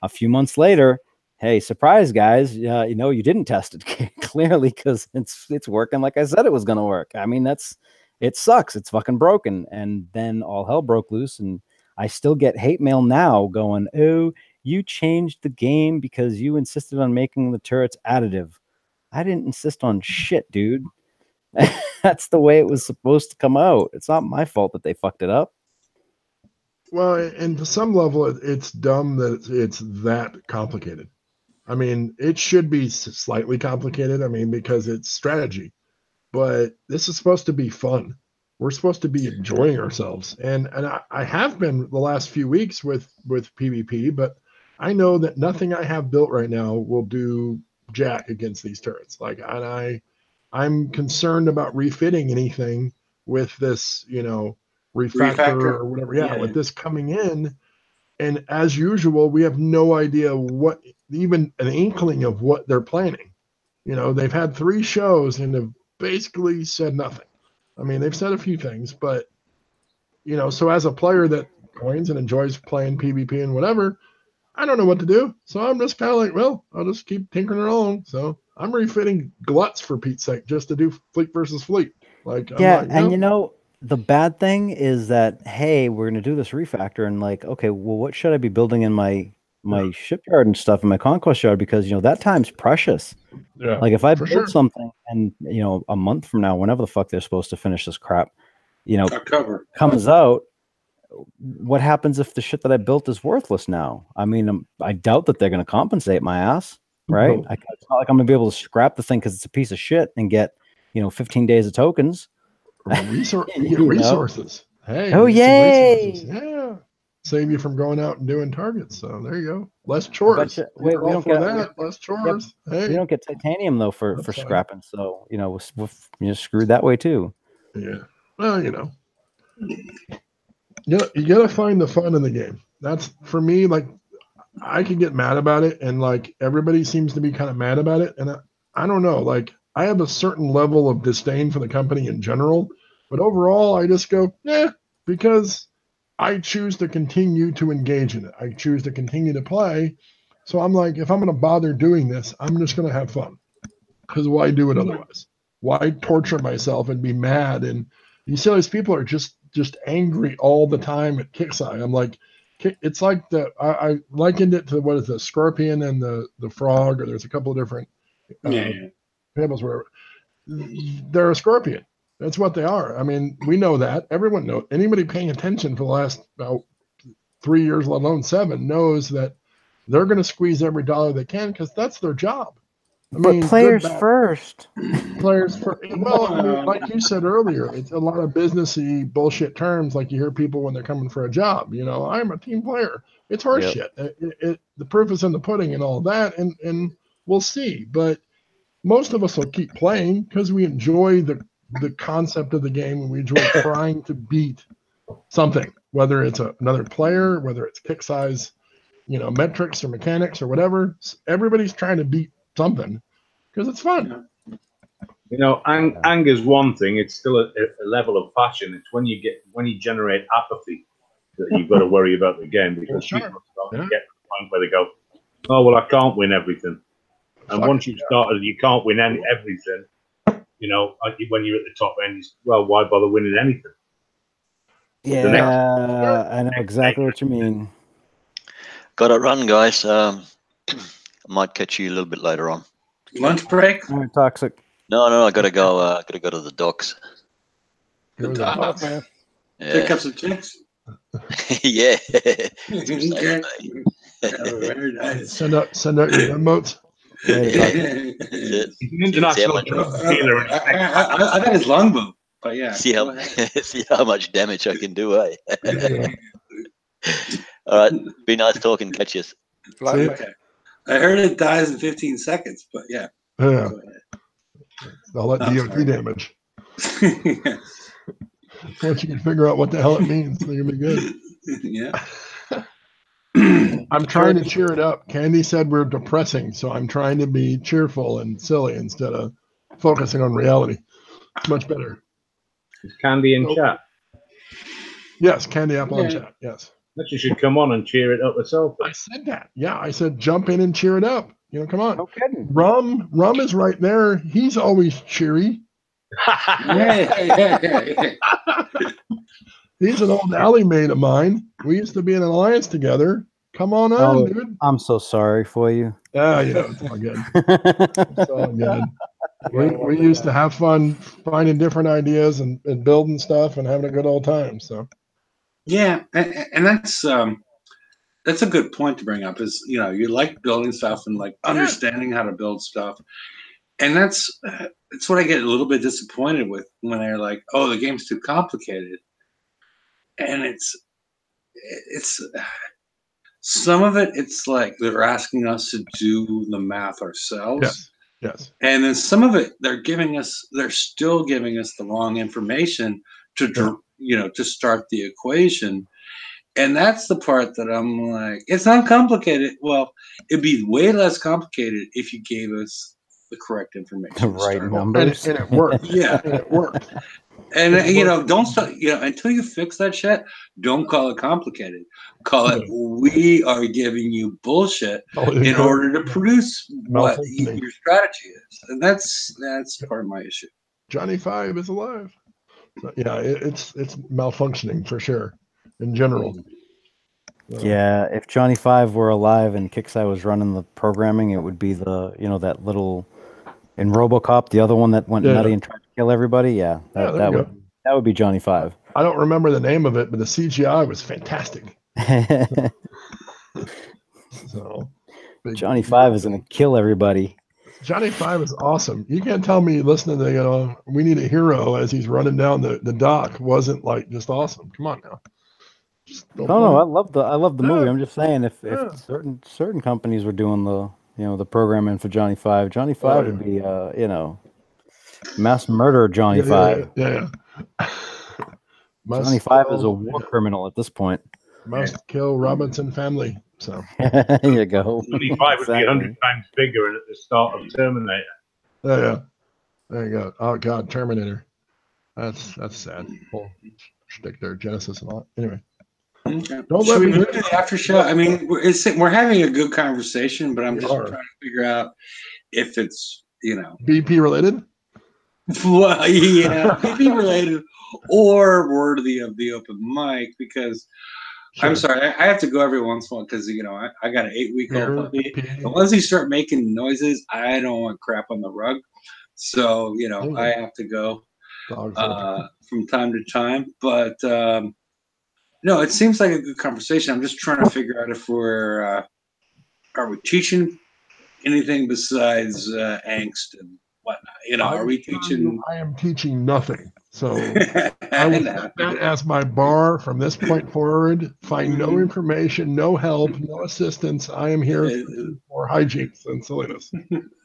a few months later, hey, surprise, guys, you didn't test it clearly because it's working like I said it was gonna work. I mean, it sucks. It's fucking broken. And then all hell broke loose, and I still get hate mail now going, oh, you changed the game because you insisted on making the turrets additive. I didn't insist on shit, dude. That's the way it was supposed to come out. It's not my fault that they fucked it up. Well, and to some level, it's dumb that it's that complicated. I mean, it should be slightly complicated. I mean, because it's strategy, but this is supposed to be fun. We're supposed to be enjoying ourselves, and I have been the last few weeks with PvP, but I know that nothing I have built right now will do jack against these turrets. Like, and I'm concerned about refitting anything with this, refactor or whatever. Yeah, with this coming in. And as usual, we have no idea what, even an inkling of what they're planning. They've had 3 shows and have basically said nothing. I mean, they've said a few things, but, so as a player that coins and enjoys playing PvP and whatever, I don't know what to do. So I'm just kind of like, well, I'll just keep tinkering along. So I'm refitting gluts for Pete's sake, just to do fleet versus fleet. Like, yeah, and the bad thing is that, hey, we're going to do this refactor, and like, okay, well, what should I be building in my shipyard and stuff in my conquest yard? Because that time's precious. Yeah, like if I build something and a month from now, whenever the fuck they're supposed to finish this crap, comes out, what happens if the shit that I built is worthless now? I mean, I doubt that they're going to compensate my ass, right? No. It's not like I'm going to be able to scrap the thing because it's a piece of shit and get 15 days of tokens. Resources. Hey. Oh, yay! Resources. Yeah. Save you from going out and doing targets. So there you go. Less chores. We don't get that. Less chores. Yep. Hey. We don't get titanium though for scrapping. So we're screwed that way too. Yeah. Well, you gotta find the fun in the game. That's, for me, like, I can get mad about it, and like everybody seems to be kind of mad about it, and I don't know, like, I have a certain level of disdain for the company in general, but overall I just go, because I choose to continue to engage in it. I choose to continue to play. So I'm like, if I'm going to bother doing this, I'm just going to have fun, because why do it otherwise? Why torture myself and be mad? And you see, these people are just angry all the time at Kixeye. I'm like, it's like I likened it to, what is the scorpion and the frog, or there's a couple of different examples where they're a scorpion. That's what they are. I mean, we know that. Everyone knows. Anybody paying attention for the last 3 years, let alone 7, knows that they're going to squeeze every dollar they can, because that's their job. But players first. Players first. Well, I mean, like you said earlier, it's a lot of businessy bullshit terms. Like you hear people when they're coming for a job. I'm a team player. It's horseshit. Yep. The proof is in the pudding and all that, and we'll see. But most of us will keep playing because we enjoy the concept of the game, and we enjoy trying to beat something, whether it's another player, whether it's Kixeye's, metrics or mechanics or whatever. Everybody's trying to beat something because it's fun. Anger's one thing. It's still a level of passion. It's when you generate apathy that you've got to worry about the game, because people start to get to the point where they go, oh, well, I can't win everything. And once you've started, you can't win everything. When you're at the top end, well, why bother winning anything? Yeah, I know exactly what you mean. Got to run, guys. I might catch you a little bit later on. Lunch break? Toxic. No, I gotta go. Gotta go to the docks. The docks, man. Yeah. Pick up some chicks. Yeah. Okay. Very nice. Send out your emotes. He's an international drug dealer. I got his longbow, but yeah. See how much damage I can do, eh? All right. Be nice talking. Catch you. Okay. I heard it dies in 15 seconds, but yeah. Yeah. All that DOT damage. Once you can figure out what the hell it means, they're gonna be good. Yeah. I'm trying to cheer it up. Candy said we're depressing, so I'm trying to be cheerful and silly instead of focusing on reality. It's much better. Is Candy in So- chat? Yes, Candy Apple in Yeah. chat. Yes. That you should come on and cheer it up herself. I said that. Yeah, I said jump in and cheer it up. You know, come on. No kidding. Rum is right there. He's always cheery. Yeah. He's an old alley mate of mine. We used to be in an alliance together. Come on on, Oh. dude. I'm so sorry for you. Ah, you know, it's all good. It's all good. We used to have fun finding different ideas and building stuff and having a good old time. So Yeah, and that's a good point to bring up. Is you like building stuff and like understanding how to build stuff, and that's what I get a little bit disappointed with when they're like, "Oh, the game's too complicated," and it's some of it. It's like they're asking us to do the math ourselves. yes. And then some of it, they're still giving us the wrong information to to start the equation. And that's the part that I'm like, it's not complicated. Well, it'd be way less complicated if you gave us the correct information. The to right start. numbers. And it worked. Yeah. And it worked. And It worked. don't start, until you fix that shit, don't call it complicated. Call it, we are giving you bullshit in order to produce what your strategy is. And that's part of my issue. Johnny Five is alive. So, yeah, it's malfunctioning for sure in general. Yeah, if Johnny Five were alive and Kixeye was running the programming, it would be that little in RoboCop, the other one that went nutty and tried to kill everybody. Yeah, that would be Johnny Five. I don't remember the name of it, but the CGI was fantastic. So Johnny Five is gonna kill everybody. Johnny Five is awesome. You can't tell me listening to We Need a Hero as he's running down the dock wasn't like just awesome. Come on now. No, I love the movie. I'm just saying if certain companies were doing the programming for Johnny Five would be mass murder Johnny Five. Yeah. Johnny Five is a war criminal at this point. Must kill Robinson family. So there you go. 25 would be 100 times bigger at the start of Terminator. Yeah. There you go. Oh God, Terminator. That's sad. Whole shtick there, Genesis and all. Anyway. Okay. Should we move to the after show? I mean, we're having a good conversation, but I'm just trying to figure out if it's BP related. Well, yeah, BP related or worthy of the open mic because. Sure. I'm sorry, I have to go every once in a while because I got an 8-week-old puppy. And once he start making noises, I don't want crap on the rug. So I have to go from time to time. But no, it seems like a good conversation. I'm just trying to figure out if are we teaching anything besides angst and whatnot? Are we teaching? I am teaching nothing. So I will set that as my bar from this point forward. Find no information, no help, no assistance. I am here for hijinks and silliness.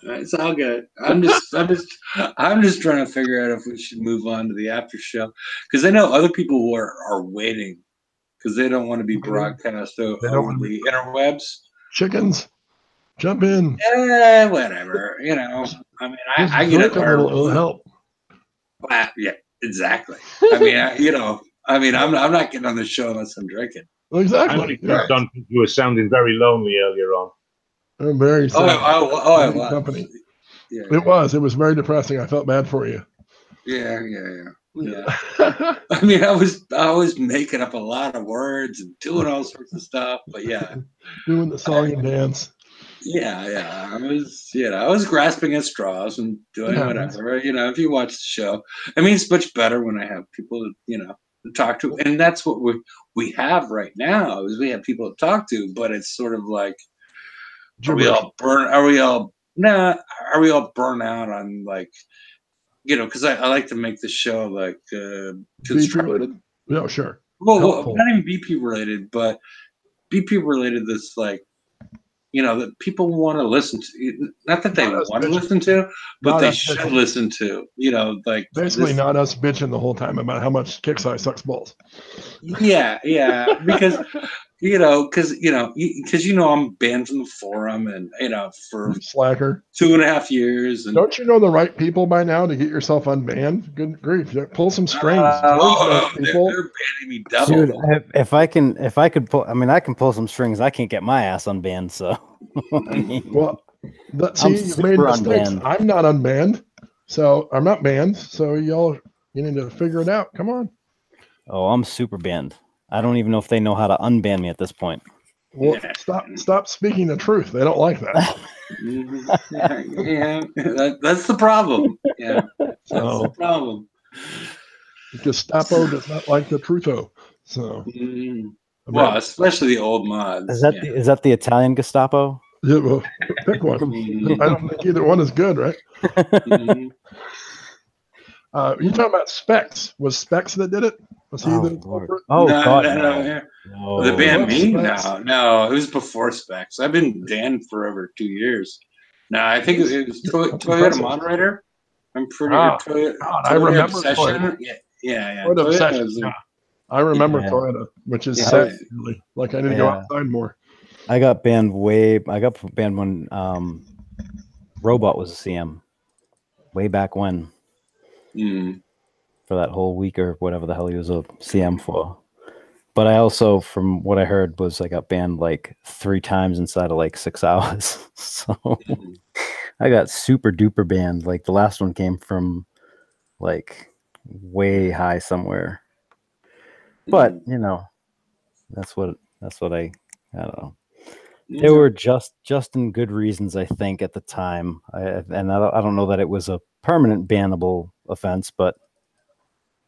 It's all good. I'm just trying to figure out if we should move on to the after show because I know other people who are waiting because they don't want to be broadcast over the interwebs. Chickens, jump in. Whatever. I mean, I get it. It'll help. Yeah. Exactly. I'm not getting on the show unless I'm drinking. Exactly. I only clicked on because you were sounding very lonely earlier on. I'm very sad. I was. Company. Yeah. It was very depressing. I felt bad for you. Yeah. I mean, I was making up a lot of words and doing all sorts of stuff, but yeah. Doing the song and dance. Yeah. I was grasping at straws and doing whatever. If you watch the show, I mean, it's much better when I have people to talk to, and that's what we have right now is we have people to talk to. But it's sort of like, are we all burn out on like, because I like to make the show like constructive. Yeah, sure. Well, not even BP related, but BP related. That's like. That people want to listen to. Not that they want to listen to, but they should listen to. Like basically not us bitching the whole time about how much Kixeye sucks balls. Yeah, because because I'm banned from the forum, and for Slacker. 2.5 years, and Don't you know the right people by now to get yourself unbanned? Good grief! Pull some strings. Join those they're people. banning me double. Dude, if I could pull, I mean, I can pull some strings. I can't get my ass unbanned. So, I mean, Well, I'm see, you've made super mistakes. unbanned. I'm not unbanned, so I'm not banned. So you need to figure it out. Come on. Oh, I'm super banned. I don't even know if they know how to unban me at this point. Well, Yeah. stop speaking the truth. They don't like that. That's the problem. Yeah, that's the So problem. Gestapo does not like the trutho. So Well, especially the old mods. Is that the Italian Gestapo? yeah, well, pick one. Mhm. I don't think either one is good, right? Mhm. You talking about Specs? Was Specs that did it? Was he Oh, the Lord. culprit? Oh, No, God, no, no. yeah. No. The band Love me? Specs. No, it was before Specs. I've been banned for over 2 years. No, I think it was That's Toyota impressive. Moderator. I'm pretty Ah, Toyota, God, I Toyota remember Obsession. Toyota. Yeah. Toyota Obsession. was, Yeah. I remember Yeah. Toyota, which is Yeah. sad. Really. Like I need to go Yeah. outside more. I got banned when Robot was a CM way back when Mm. for that whole week or whatever the hell he was a CM for. But I also, from what I heard, was I got banned like 3 times inside of like 6 hours. So I got super duper banned. Like the last one came from like way high somewhere. But that's what I don't know. They were just in good reasons, I think, at the time. I don't know that it was a permanent bannable offense, but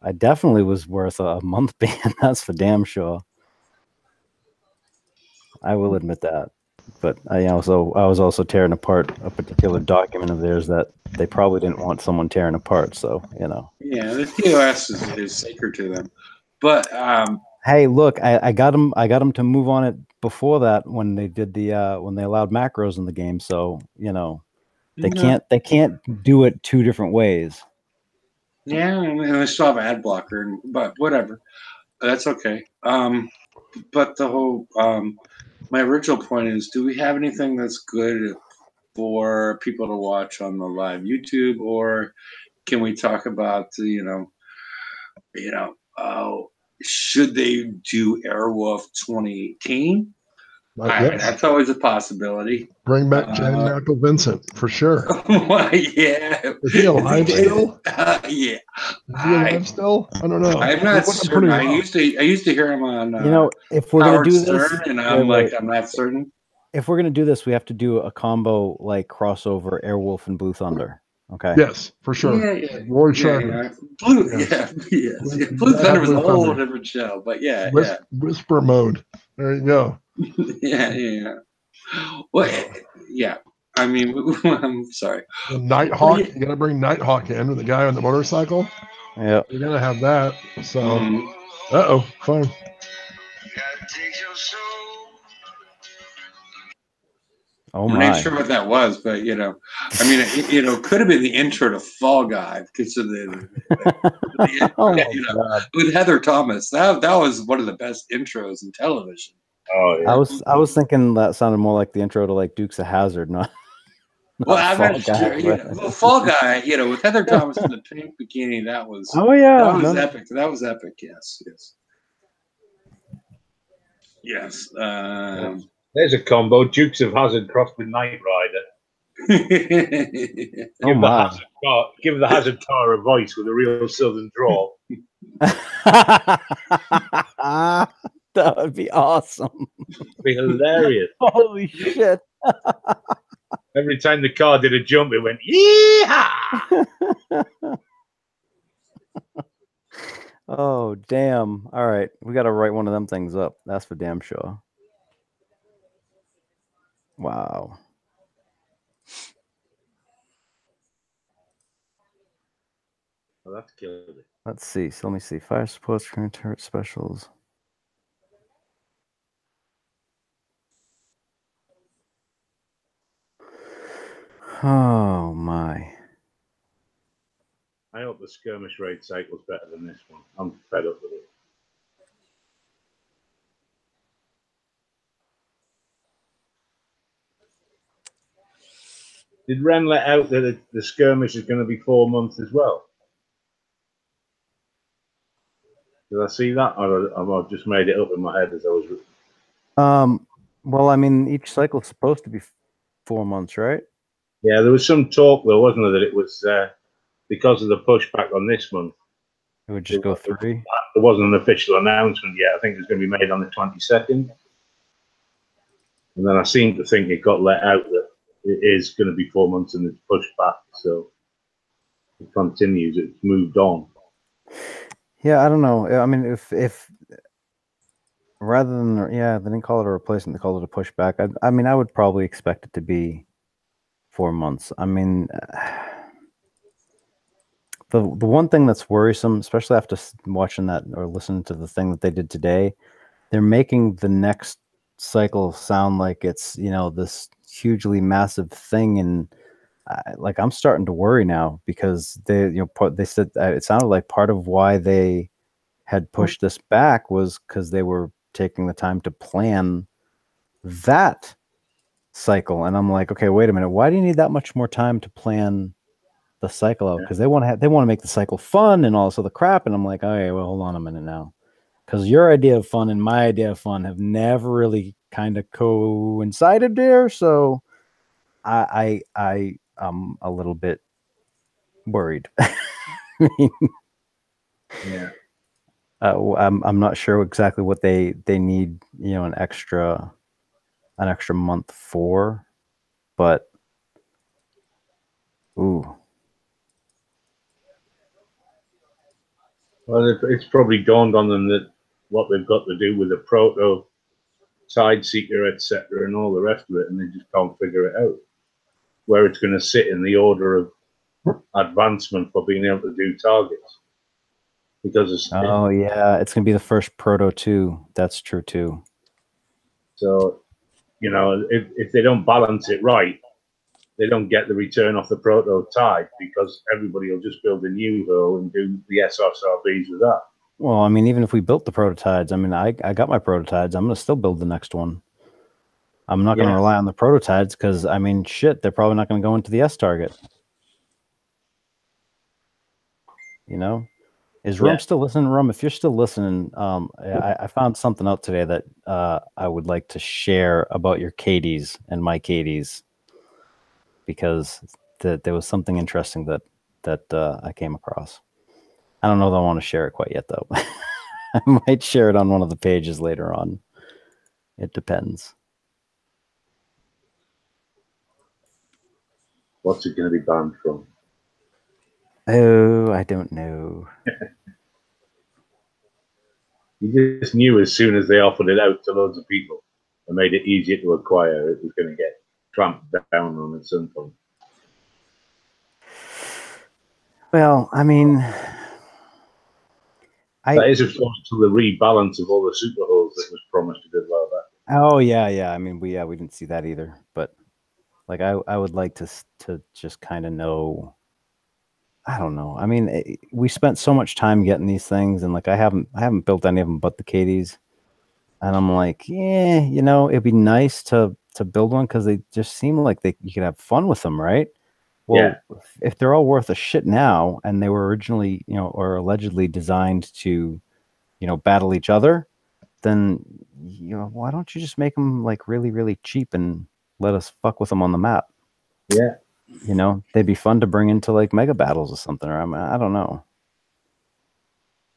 I definitely was worth a month ban. That's for damn sure. I will admit that. But I was also tearing apart a particular document of theirs that they probably didn't want someone tearing apart. So Yeah, the TOS is sacred to them. But hey, look, I got them to move on it before that when they did when they allowed macros in the game. So they can't do it 2 different ways. yeah, and they still have ad blocker, but whatever. That's okay. But the whole my original point is, do we have anything that's good for people to watch on the live YouTube, or can we talk about should they do Airwolf 2018? Yes. That's always a possibility. Bring back Jan Michael Vincent for sure. Yeah. Is he alive still? Yeah. Is he alive still? I don't know. I'm He's not looking certain. pretty I rough. used to hear him on If we're gonna Howard do this, Stern, and I'm wait. I'm not certain. If we're gonna do this, we have to do a combo like crossover Airwolf and Blue Thunder. Okay. Yes, for sure. Yeah. Roy Sharper. Yeah. Blue, Yes. yes. You Blue gotta Thunder have was a Blue whole Thunder. different show, but yeah. Whisper mode. There you go. Yeah. Well, yeah. I mean, I'm sorry. The Nighthawk. You gotta bring Nighthawk in with the guy on the motorcycle. Yeah. You gotta have that. So Mhm. fine. Oh I'm my. not sure what that was, but I mean, it could have been the intro to Fall Guy because of the Oh my God. with Heather Thomas. That was one of the best intros in television. Oh yeah. I was thinking that sounded more like the intro to like Dukes of Hazzard, not Well, I'm Fall not Guy, sure. but- Well, Fall Guy, with Heather Thomas in the pink bikini, that was Oh yeah. that was No. epic. That was epic. Yes. There's a combo. Dukes of Hazzard crossed with Knight Rider. Oh my. Give the Hazard car a voice with a real southern drawl. That would be awesome. It'd be hilarious. Holy shit. Every time the car did a jump, it went, yeehaw! Oh damn. All right. We gotta write one of them things up. That's for damn sure. Wow. Well, that's killed it. Let's see. So let me see. Fire supports, current turret specials. Oh my. I hope the skirmish raid cycle's better than this one. I'm fed up with it. Did Ren let out that the skirmish is going to be 4 months as well? Did I see that, or I've just made it up in my head as I was? Well, I mean, each cycle is supposed to be 4 months, right? Yeah, there was some talk though, wasn't there, that it was because of the pushback on this month. It would just go 3. There wasn't an official announcement yet. I think it was going to be made on the 22nd. And then I seem to think it got let out that it is going to be 4 months and it's pushed back. So it continues. It's moved on. Yeah, I don't know. I mean, if rather than they didn't call it a replacement, they called it a pushback. I mean, I would probably expect it to be 4 months. I mean, the one thing that's worrisome, especially after watching that or listening to the thing that they did today, they're making the next cycle sound like it's, you know, this hugely massive thing, and like I'm starting to worry now because they said it sounded like part of why they had pushed this back was because they were taking the time to plan that cycle, and I'm like, okay, wait a minute, why do you need that much more time to plan the cycle out? Because they want to make the cycle fun and all this other crap, and I'm like, okay, well, hold on a minute now, because your idea of fun and my idea of fun have never really kind of coincided there, so I am a little bit worried. I mean, Yeah. I'm not sure exactly what they need, you know, an extra month for, but ooh. Well, it's probably dawned on them that what they've got to do with the proto, side seeker, etc., and all the rest of it, and they just can't figure it out. Where it's going to sit in the order of advancement for being able to do targets. Because it's going to be the first proto 2. That's true too. So, you know, if they don't balance it right, they don't get the return off the proto tide, because everybody will just build a new hull and do the SRSRBs with that. Well, I mean, even if we built the prototypes, I mean, I got my prototypes. I'm going to still build the next one. I'm not going to rely on the prototypes because, I mean, shit, they're probably not going to go into the S target. You know? Is Rum still listening? Rum, if you're still listening, I found something out today that I would like to share about your Katie's and my Katie's, because there was something interesting that I came across. I don't know if I want to share it quite yet, though. I might share it on one of the pages later on. It depends. What's it going to be banned from? Oh, I don't know. You just knew as soon as they offered it out to loads of people and made it easier to acquire, it was going to get tramped down on at some point. Well, I mean, that is, of course, to the rebalance of all the super hulls that was promised a good while back. Oh yeah. I mean, we didn't see that either, but like I would like to just kind of know. I don't know. I mean, we spent so much time getting these things, and like I haven't built any of them but the Katie's, and I'm like, yeah, you know, it'd be nice to build one because they just seem like you could have fun with them, right? Well, if they're all worth a shit now, and they were originally, you know, or allegedly designed to, you know, battle each other, then, you know, why don't you just make them like really, really cheap and let us fuck with them on the map? Yeah. You know, they'd be fun to bring into like mega battles or something, or I don't know.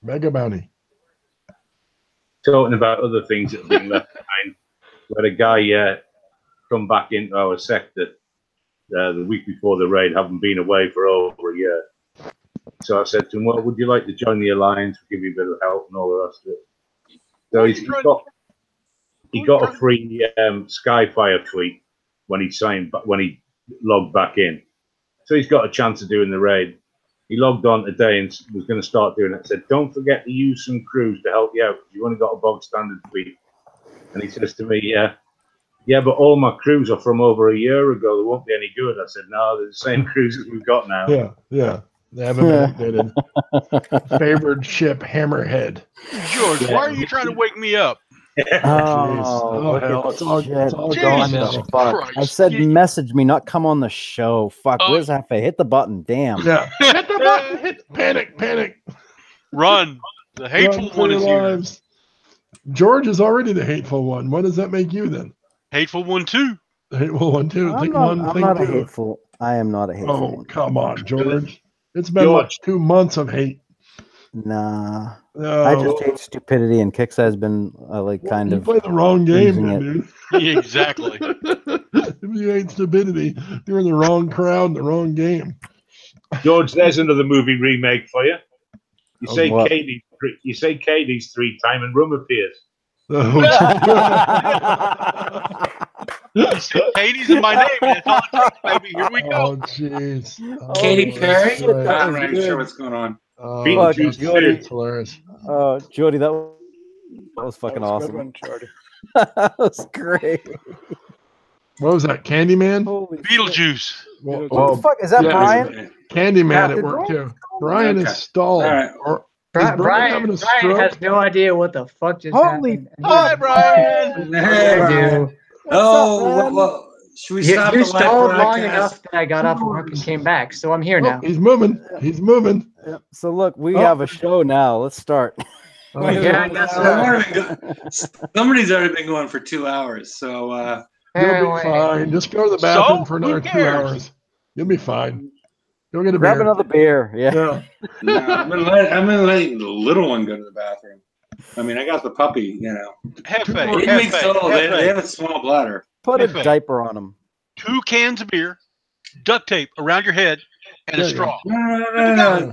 Mega bounty. Talking about other things that have been left behind, we had a guy come back into our sector the week before the raid, having been away for over a year. So I said to him, well, would you like to join the Alliance? We'll give you a bit of help and all the rest of it. So he got a free Skyfire tweet when he logged back in. So he's got a chance of doing the raid. He logged on today and was going to start doing it. Said, don't forget to use some crews to help you out, because you've only got a bog standard fleet. And he says to me, yeah, but all my crews are from over a year ago. They won't be any good. I said, no, they're the same crews as we've got now. Yeah. They haven't been updated. Favored ship Hammerhead. George, why are you trying to wake me up? Oh, Oh, look hell, at it's all- shit. it's all What gone the now. fuck? Christ. I said Yeah. message me, not come on the show. Fuck, Oh. where's Hefe? Hit the button, damn. Yeah. Hit the button. Hit panic. Run. The hateful Run for one your is here. lives. George is already the hateful one. What does that make you then? Hateful one too. The hateful one too. I'm Think not, one, I'm think not a two. hateful. I am not a hateful Oh, one. come on, George. It's been George. like 2 months of hate. Nah. No, I just hate stupidity, and Kix has been kind you of. play the wrong game, losing then, it. dude. Exactly. If you hate stupidity, you're in the wrong crowd, in the wrong game. George, there's another movie remake for you. You Oh, say what? Katie's 3 time and Rum appears. You said Katie's in my name. And that's all it takes, baby. Here we Oh, go. jeez. Katy Holy Perry? shit, that I'm was not even good. sure what's going on. Oh, Beetlejuice that's- Jordy. that's hilarious. Jordy, that was That fucking was a good awesome. one, Jordy. That was great. What was that? Candyman? Holy shit. Beetlejuice. Well, What the fuck? Is that yeah. Brian? Candyman Yeah, at did work Brian too. Brian Okay. is stalled. All right. Or, is Brian, Brian having a Brian stroke? has no idea what the fuck just Holy happened. And Hi, Brian. Hey, I Brian. do. What's Oh, up, man? well, should we You, stop you the live stalled long broadcast? enough that I got off work and came back, so I'm here Oh, now. he's moving. He's moving. Yep. So look, we Oh. have a show now. Let's start. Oh, Yeah, I guess so. Somebody's already been going for 2 hours, so You'll Apparently. be fine. Just go to the bathroom So? for Who another 2 cares? hours. You'll be fine. Go get a Grab beer. another beer. Yeah. Yeah. no, I'm gonna let the little one go to the bathroom. I mean, I got the puppy, you know, Hefe. 8 weeks Hefe. old. They Hefe. have a small bladder. Put a Hefe. diaper on him. 2 cans of beer, duct tape around your head, and a There you go. straw. No.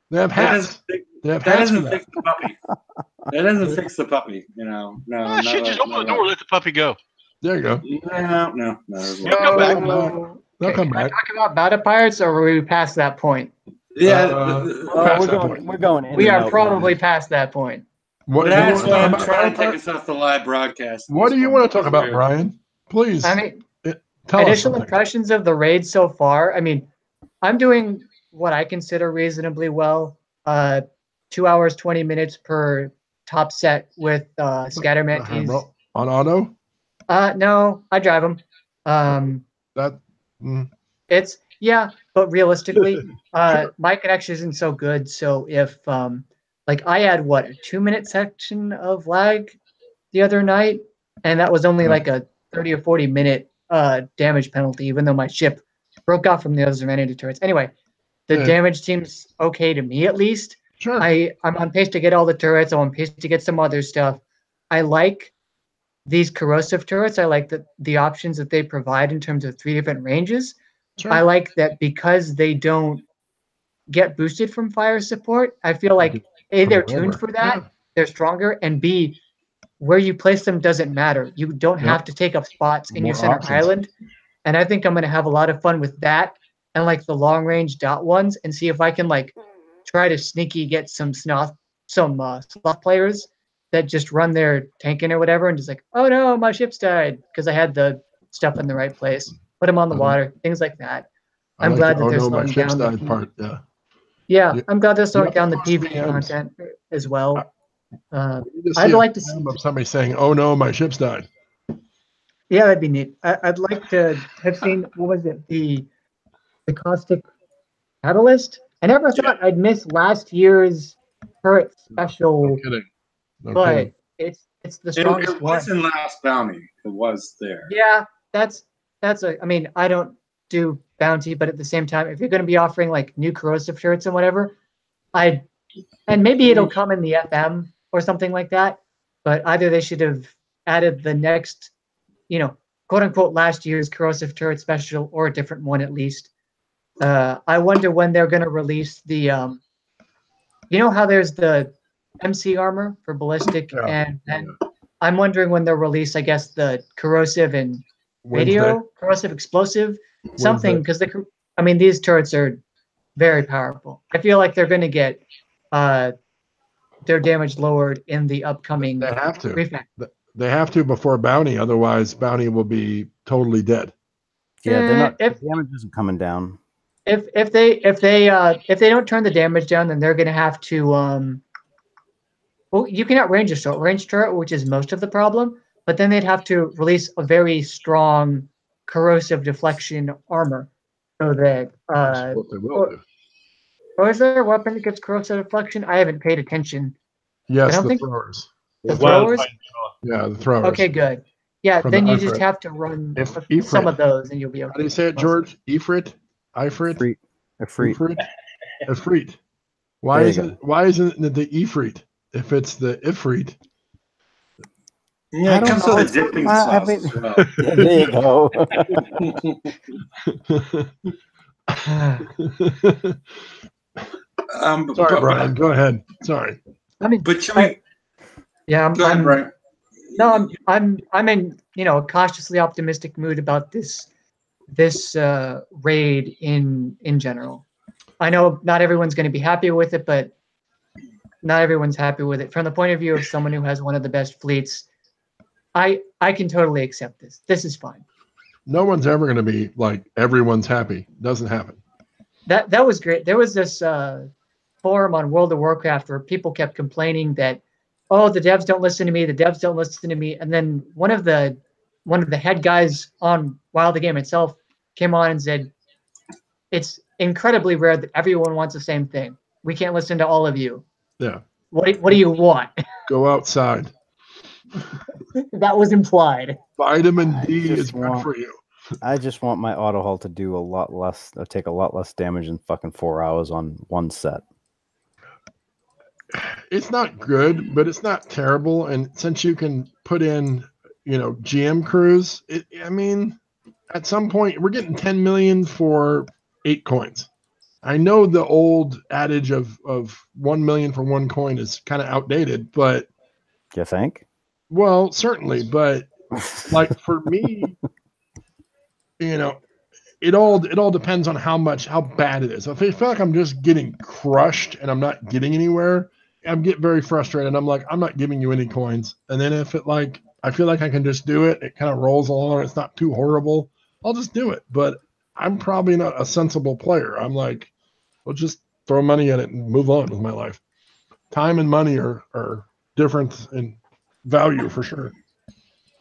They have That hats. doesn't fix, They have that hats for doesn't that. fix the puppy. That doesn't fix the puppy, you know. No, Ah, shit, just open the door, let the puppy go. There you go. No. He'll come back. They'll come Can I back. talk about Battle Pirates, or were we past that point? Yeah, Past We're that going. point. We're going. In We and are out, probably man. past that point. What, that's do you why want I'm to talk trying about to take us off the live broadcast. What do you want to talk about, Brian? Please I mean, tell us initial something. impressions of the raid so far. I mean, I'm doing what I consider reasonably well. 2 hours, 20 minutes per top set with Scattermantees. On auto? No, I drive them. That It's but realistically, my connection isn't so good. So if like I had a 2-minute section of lag the other night, and that was only like a 30 or 40-minute damage penalty, even though my ship broke off from the others and ran into turrets. Anyway, the damage seems okay to me at least. sure. I'm on pace to get all the turrets. I'm on pace to get some other stuff. I like these corrosive turrets. I like the options that they provide in terms of 3 different ranges. Sure. I like that because they don't get boosted from fire support. I feel like A, they're tuned for that, Yeah. they're stronger, and B, where you place them doesn't matter. You don't have to take up spots in your More center options. island. And I think I'm going to have a lot of fun with that and like the long range dot ones, and see if I can like try to sneaky get some sloth players that just run their tanking or whatever and just like, oh no, my ship's died because I had the stuff in the right place. Put them on the water, things like that. I'm glad that they're my slowing ship's down. died part. Yeah. Yeah, I'm glad they're slowing Yep, down the of course, PvE VMs. content as well. We just I'd see a like to see. film of somebody saying, "Oh no, my ship's died." Yeah, that'd be neat. I'd like to have seen, what was it, the caustic catalyst. I never thought I'd miss last year's turret special, No kidding. No but kidding. it's the It strongest one. was in last bounty. It was there. Yeah, that's I mean, I don't do bounty, but at the same time, if you're going to be offering like new corrosive shirts and whatever, and maybe it'll come in the FM or something like that, but either they should have added the next, quote unquote, last year's corrosive turret special or a different one at least. I wonder when they're going to release the, how there's the MC armor for ballistic, and I'm wondering when they'll release, I guess, the corrosive and radio, corrosive explosive, something, because these turrets are very powerful. I feel like they're going to get their damage lowered in the upcoming. They have to. refactor. They have to before bounty. Otherwise, bounty will be totally dead. Yeah, they're not. If- The damage isn't coming down. If they don't turn the damage down, then they're going to have to what well, you can outrange a short range turret, which is most of the problem. But then they'd have to release a very strong corrosive deflection armor, so that That's what they will do. or is there a weapon that gets corrosive deflection? I haven't paid attention. Yes, I don't the think throwers. the Well, throwers. Yeah, the throwers. Okay, good. Yeah, From then the you just Ifrit. have to run Ifrit. some of those, and you'll be okay. How do you say it, George? Ifrit? Ifrit? Ifrit. Ifrit? Ifrit. Why There you isn't it the Ifrit? If it's the Ifrit, Yeah, I it don't comes know. with a dipping I sauce mean- as well. Yeah, there you go. Sorry, but, Brian. Go ahead. Sorry. I mean, But Joey, yeah, go ahead, Brian. No, I'm in a cautiously optimistic mood about this raid in general. I know not everyone's going to be happy with it, but not everyone's happy with it. From the point of view of someone who has one of the best fleets, I can totally accept this. This is fine. No one's ever going to be like everyone's happy. Doesn't happen. That was great. There was this forum on World of Warcraft where people kept complaining that, oh, the devs don't listen to me. The devs don't listen to me. And then one of the head guys on Wild the Game itself came on and said, it's incredibly rare that everyone wants the same thing. We can't listen to all of you. Yeah. What do you want? Go outside. That was implied. Vitamin D just is good want- for you. I just want my auto hull to do a lot less, or take a lot less damage in fucking 4 hours on one set. It's not good, but it's not terrible. And since you can put in, GM crews, I mean, at some point we're getting 10 million for 8 coins. I know the old adage of 1 million for 1 coin is kind of outdated, but Do you think? well, certainly, but like for me, it all depends on how bad it is. If I feel like I'm just getting crushed and I'm not getting anywhere, I get very frustrated. I'm like, I'm not giving you any coins. And then if I feel like I can just do it, it kind of rolls along, it's not too horrible, I'll just do it. But I'm probably not a sensible player. I'm like, I'll just throw money at it and move on with my life. Time and money are different in value for sure.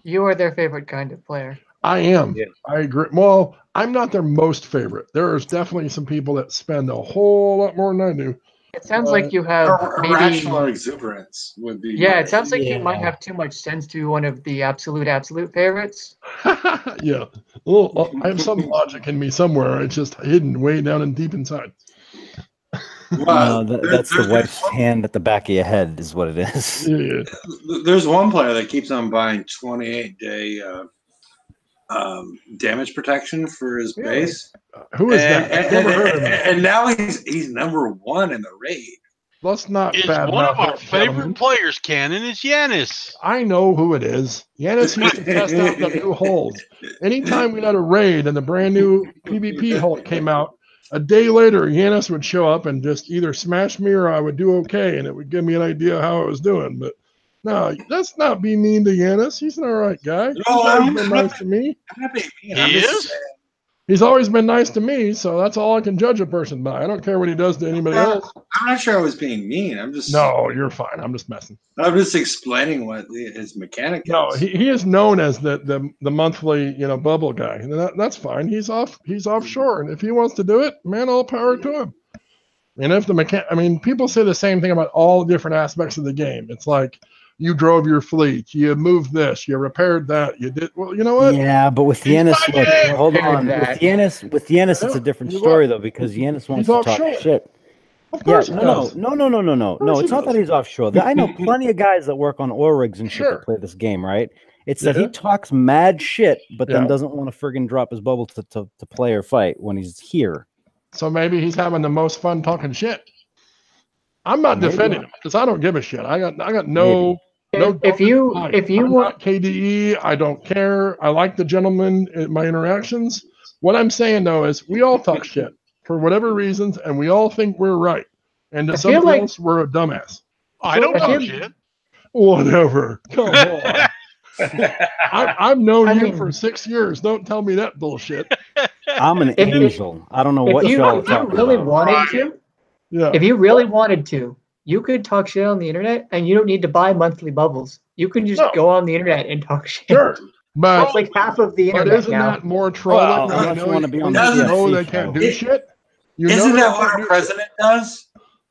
You are their favorite kind of player. I am. Yeah. I agree. Well, I'm not their most favorite. There is definitely some people that spend a whole lot more than I do. It sounds like you have maybe. Irrational exuberance would be. Yeah, it sounds like you might Yeah. have too much sense to be one of the absolute favorites. Yeah. Well, I have some logic in me somewhere. It's just hidden way down and deep inside. Well, No, that's the wife's hand at the back of your head, is what it is. Yeah. There's one player that keeps on buying 28-day damage protection for his Really? base. Who is that? I've never heard of him. And now he's number 1 in the raid. Let's not It's bad one of mouth our that favorite gentleman. players, Cannon, is Yanis. I know who it is. Yanis used to test out the new holes. Anytime we had a raid and the brand new PvP hole came out, a day later, Yanis would show up and just either smash me or I would do okay, and it would give me an idea how I was doing. But no, let's not be mean to Yanis. He's an all right guy. He's always been nice to me. I'm not being mean. He I'm just is? saying, He's always been nice to me, so that's all I can judge a person by. I don't care what he does to anybody else. I'm not sure I was being mean. I'm just No, you're fine. I'm just messing. I'm just explaining what his mechanic is. No, he is known as the monthly bubble guy, and that's fine. He's offshore, and if he wants to do it, man, all power to him. And if people say the same thing about all different aspects of the game. It's like you drove your fleet, you moved this, you repaired that, you did well. You know what? Yeah, but with Yanis, my look, game. hold on. That. With Yanis, it's a different You story what? though, because Yanis wants He's to talk offshore. shit. Of Yeah, course he does. no. course It's he not that does. he's offshore. I know plenty of guys that work on oil rigs and shit Sure. that play this game, right? It's that he Yeah. talks mad shit, but then Yeah. doesn't want to friggin' drop his bubble to play or fight when he's here. So maybe he's having the most fun talking shit. I'm not Maybe. defending him because I don't give a shit. I got no. No, If you I'm want, not KDE, I don't care. I like the gentleman in my interactions. What I'm saying though is we all talk shit for whatever reasons, and we all think we're right. And to I feel somebody like- else, we're a dumbass. I don't I know feel- shit. Whatever. Come on. I've known I you mean- for 6 years. Don't tell me that bullshit. I'm an If- angel. I don't know what if you y'all are talking really about. wanted to, Yeah. if you really wanted to, you could talk shit on the internet, and you don't need to buy monthly bubbles. You can just No. go on the internet and talk shit. Sure, but That's like half of the but internet isn't now. that more trolling? Well, when unless you wanna be on the you know CFC they can't show. do shit. You know Isn't they that can't what our do president does?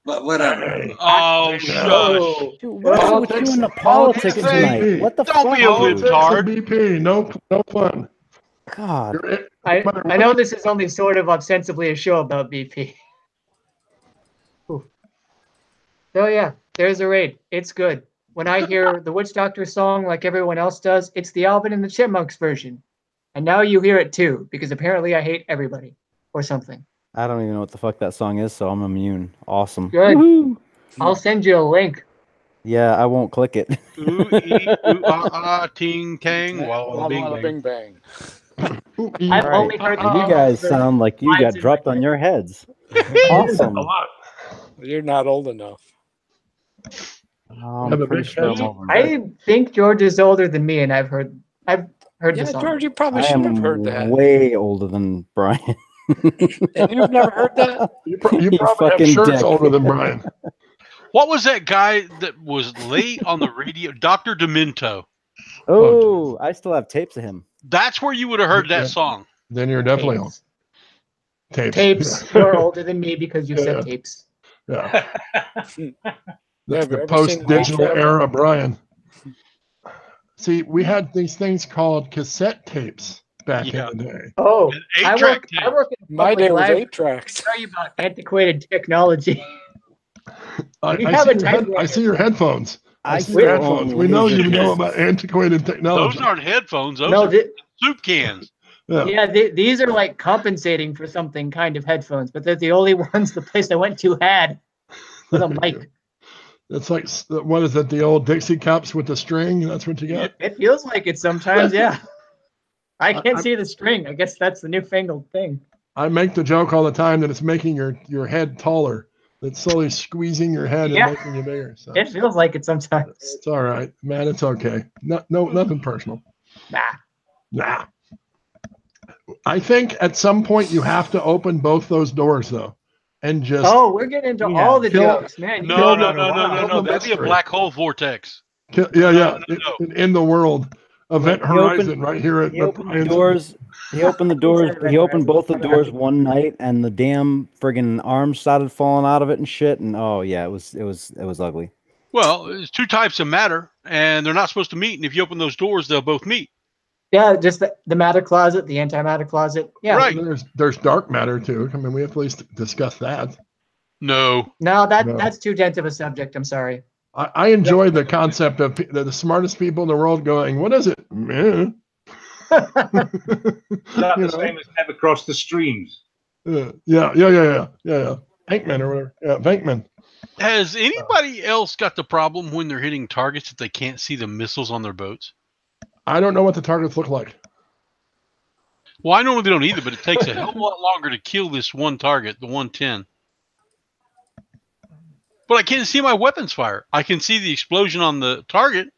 But whatever. Hey, Oh, Yeah. shush. Oh, Dude, what's well, with you politics- and the politics politics and tonight? BP. What the Don't fuck? be a dude? Politics and libtard. BP, no fun. God. You're- I know this is only sort of ostensibly a show about BP. Ooh. So yeah, there's a raid. It's good. When I hear the Witch Doctor song like everyone else does, it's the Alvin and the Chipmunks version. And now you hear it too, because apparently I hate everybody or something. I don't even know what the fuck that song is, so I'm immune. Awesome. Good. Woohoo. I'll send you a link. Yeah, I won't click it. Ooh, ee, ooh, ah, ah, ting, tang, walla, walla, Walla bing, walla bang. bing bang. Ooh, I've Right. only heard the You guys sound like you got Mine's in dropped my on head. your heads. a Awesome. lot. You're not old enough. Oh, Have I'm a pretty big sure head. I'm over. I think George is older than me, and I've heard Yeah, the song. George, you probably I should have am heard that. way older than Brian. And you've never heard that? You You probably have fucking shirts dick. older than Brian. What was that guy that was late on the radio? Dr. Demento. Oh, I still have tapes of him. That's where you would have heard Yeah. that song. Then you're definitely on Tapes. tapes. Tapes. You're older than me because you Yeah. said tapes. Yeah. Yeah, have you The ever seen post-digital Eight Track? era, Brian. See, we had these things called cassette tapes back Yeah. in the day. Oh, An I 8-track work. tape. I work in a My public day was library. 8 tracks. Tell you about antiquated technology. I, We I, have see a your typewriter. I see your headphones. I I see your still headphones. own We know you Laserdisc. know about antiquated technology. Those aren't headphones. Those No, are soup cans. Yeah. yeah, these are like compensating for something kind of headphones, but they're the only ones the place I went to had with a mic. It's like, what is it, the old Dixie cups with the string? That's what you got? It feels like it sometimes, yeah. I can't I- see the string. I guess that's the newfangled thing. I make the joke all the time that it's making your head taller. It's slowly squeezing your head Yeah. and making you bigger. So It feels like it sometimes. it's all right, man. It's okay. Nothing personal. Nah. Nah. I think at some point you have to open both those doors though, and just Oh, we're getting into Yeah. all the Kill- jokes, man. you No, guys no, are no, no, wild. no, Kill no. the That'd be a mystery. black hole vortex. yeah, No, no, no. in the world. Event He opened- Horizon right here at He the opened the Brian's- doors. He opened the doors. He opened both the doors one night, and the damn friggin' arms started falling out of it and shit. And oh yeah, it was ugly. Well, there's two types of matter, and they're not supposed to meet. And if you open those doors, they'll both meet. Yeah, just the matter closet, the antimatter closet. Yeah. Right. There's dark matter too. I mean, we have to at least discuss that. No. No, No. that's too dense of a subject. I'm sorry. I enjoy the concept of the smartest people in the world going, "What is it?" Meh. Is that You the know? same as Never Cross the Streams? Yeah. Venkman or whatever. Yeah, Venkman. Has anybody else got the problem when they're hitting targets that they can't see the missiles on their boats? I don't know what the targets look like. Well, I normally don't either, but it takes a hell of a lot longer to kill this one target, the 110. But I can't see my weapons fire. I can see the explosion on the target.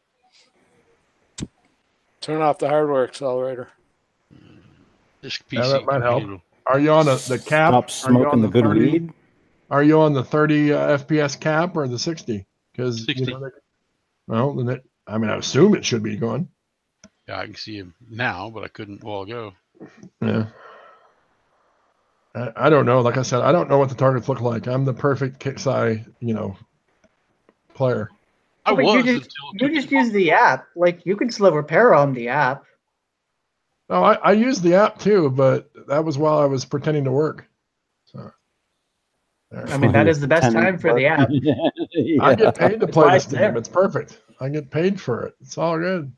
Turn off the hardware accelerator. This PC Yeah, that might help. computer. Are you on the cap? Stop Are you on smoking the good 30 weed. Are you on the 30 FPS cap or the 60? Because 60. Well, then I assume it should be going. Yeah, I can see him now, but I couldn't a while ago. Yeah. I don't know. Like I said, I don't know what the targets look like. I'm the perfect Kixeye, player. I But was you just use the app. Like you can still repair on the app. No, I used the app too, but that was while I was pretending to work. So there. I mean, that is the best time for the app. I get paid to play why this it's game. there. It's perfect. I get paid for it. It's all good.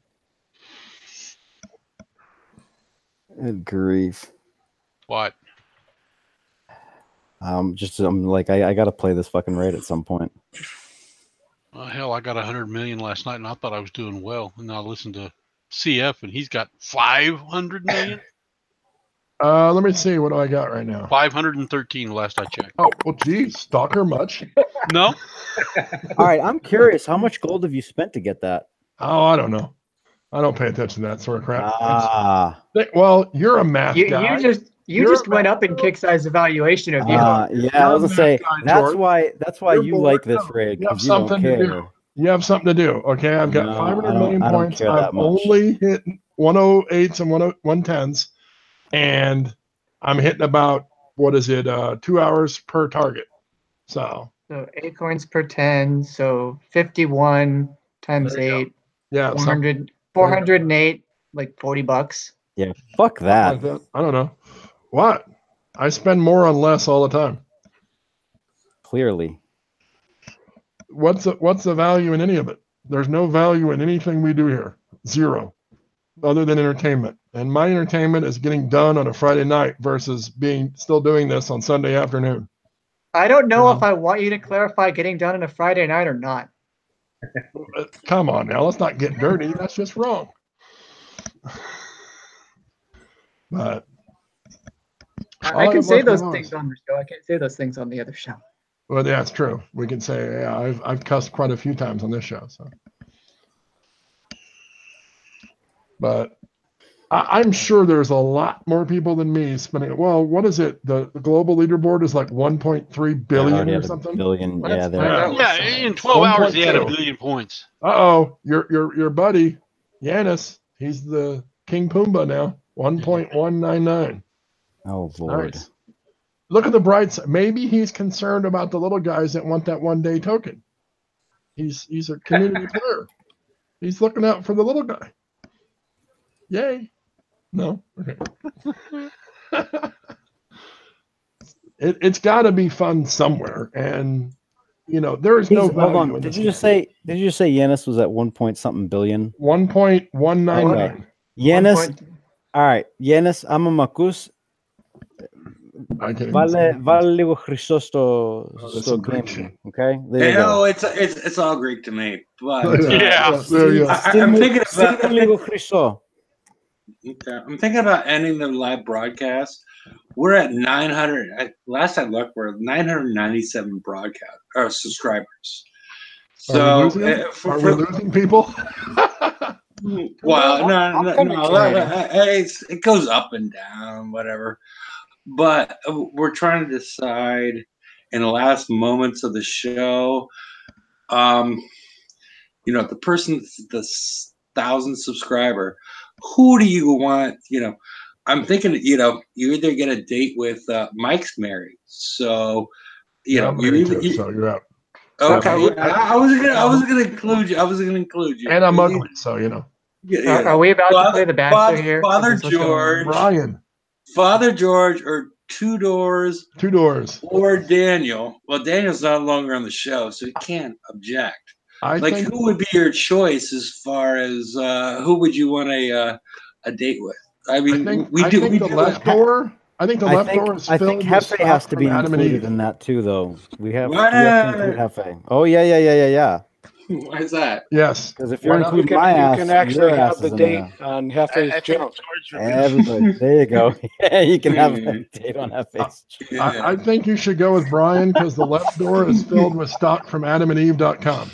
Good grief. What? I'm like, I gotta play this fucking raid at some point. Well, hell, I got 100 million last night, and I thought I was doing well. And I listened to CF, and he's got 500 million. Let me see. What do I got right now? 513 last I checked. Oh, well, geez. Stalker much? No, All right, I'm curious. How much gold have you spent to get that? Oh, I don't know. I don't pay attention to that sort of crap. Ah, Well, you're a math You guy. You You're just a went up in kick size evaluation of you. Yeah, I You're was a gonna say math guy, that's George. why You're you bored. like this No, raid you have because you don't something to do. care. You have something to do. Okay, I've got No, 500 million I don't points. care I've that much. only hit 108s and 110s, and I'm hitting about 2 hours per target. So So 8 coins per 10, so 51 times There you go. 8, yeah, 400, 408, like $40. Yeah, fuck something that. like that. I don't know what. I spend more on less all the time. Clearly, What's the value in any of it? There's no value in anything we do here. Zero, other than entertainment. And my entertainment is getting done on a Friday night versus still doing this on Sunday afternoon. I don't know Yeah. if I want you to clarify getting done on a Friday night or not. Come on now, let's not get dirty. That's just wrong. But I can say those things on the show. I can't say those things on the other show. well, yeah, it's true. We can say, yeah, I've cussed quite a few times on this show. So, but I'm sure there's a lot more people than me spending. Well, what is it? The global leaderboard is like 1.3 yeah, billion already or had a something. billion. Let's Yeah, find there. out. Yeah, in 12 hours he had 1.2. 1 billion points. Uh-oh, your buddy Yanis, he's the King Pumbaa now. 1.199. Oh Lord. Nice. Look at the bright side. Maybe he's concerned about the little guys that want that 1 day token. He's a community player. He's looking out for the little guy. Yay. No? Okay. It's got to be fun somewhere. And, there is no value. Hold on. Did you just say Yanis was at 1 point something billion? 1.199. Okay. Yanis. All right. Yanis, άμα μ' ακούς, I can't even say it. βάλε λίγο χρυσό στο some Greek game shit. σου, okay? There you No, go. it's all Greek to me. But Yeah. There you go. I'm thinking Στείλ μου about λίγο χρυσό. okay, I'm thinking about ending the live broadcast. We're at 900. Last I looked, we're at 997 broadcast or subscribers. Are we So losing them? Are we losing people? well, I'm no, kinda excited. it goes up and down, whatever. But we're trying to decide in the last moments of the show. The person, the 1,000 subscriber, who do you want? I'm thinking, you either get a date with Mike's married, so Yeah, I'm you married either. too, so you're out. Okay, I wasn't gonna include you. I wasn't gonna include you. And I'm ugly, so Are we about to play the Bachelor here? Father Is this what's going on? George, Brian, Father George, or Two Doors, 2 doors. or Daniel. Well, Daniel's no longer on the show, so he can't object. I think Who would be your choice as far as who would you want a date with? I mean, we do the left door. I think the left door is I filled think with Hefe stuff has to from be Adam and included Eve. in that too, though. We have Why to not? include Hefe. Oh yeah. Why is that? Yes. Because if Why you're not? including my ass, you can actually your have ass the is in date there. on I Hefe's think junk. George would be- Everybody, there you go. Yeah, you can have a date on Hefe's. I think you should go with Brian because the left door is filled with stock from AdamandEve.com.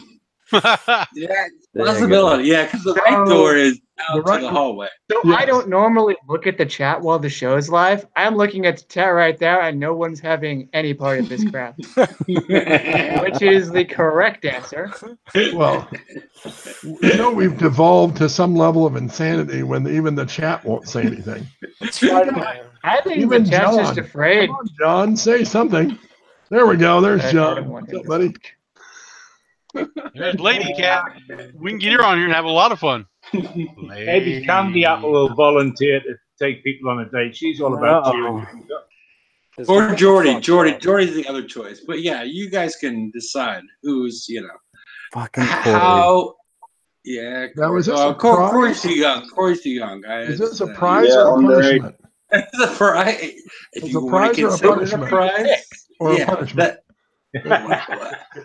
Yeah, There you possibility. Yeah, because the right door is out to the hallway. So Yes. I don't normally look at the chat while the show is live. I'm looking at the chat right there, and no one's having any part of this crap, which is the correct answer. Well, we've devolved to some level of insanity when even the chat won't say anything. It's Friday night. I think Even the chat's just John. afraid. Come on, John, say something. There we go. There's I John. don't want What's him up, to buddy? There's Lady Cat. We can get her on here and have a lot of fun. Maybe Candy Apple will volunteer to take people on a date. She's all about cheering things up. Or Jordy. Jordy's the other choice. But yeah, you guys can decide who's, Fucking Corey. how. Yeah, Now, is this a Corey's prize? too young. Corey's too young. Is this a prize or a punishment? It's a prize. If It's you a want prize to or a consider it a punishment? prize, Or a punishment?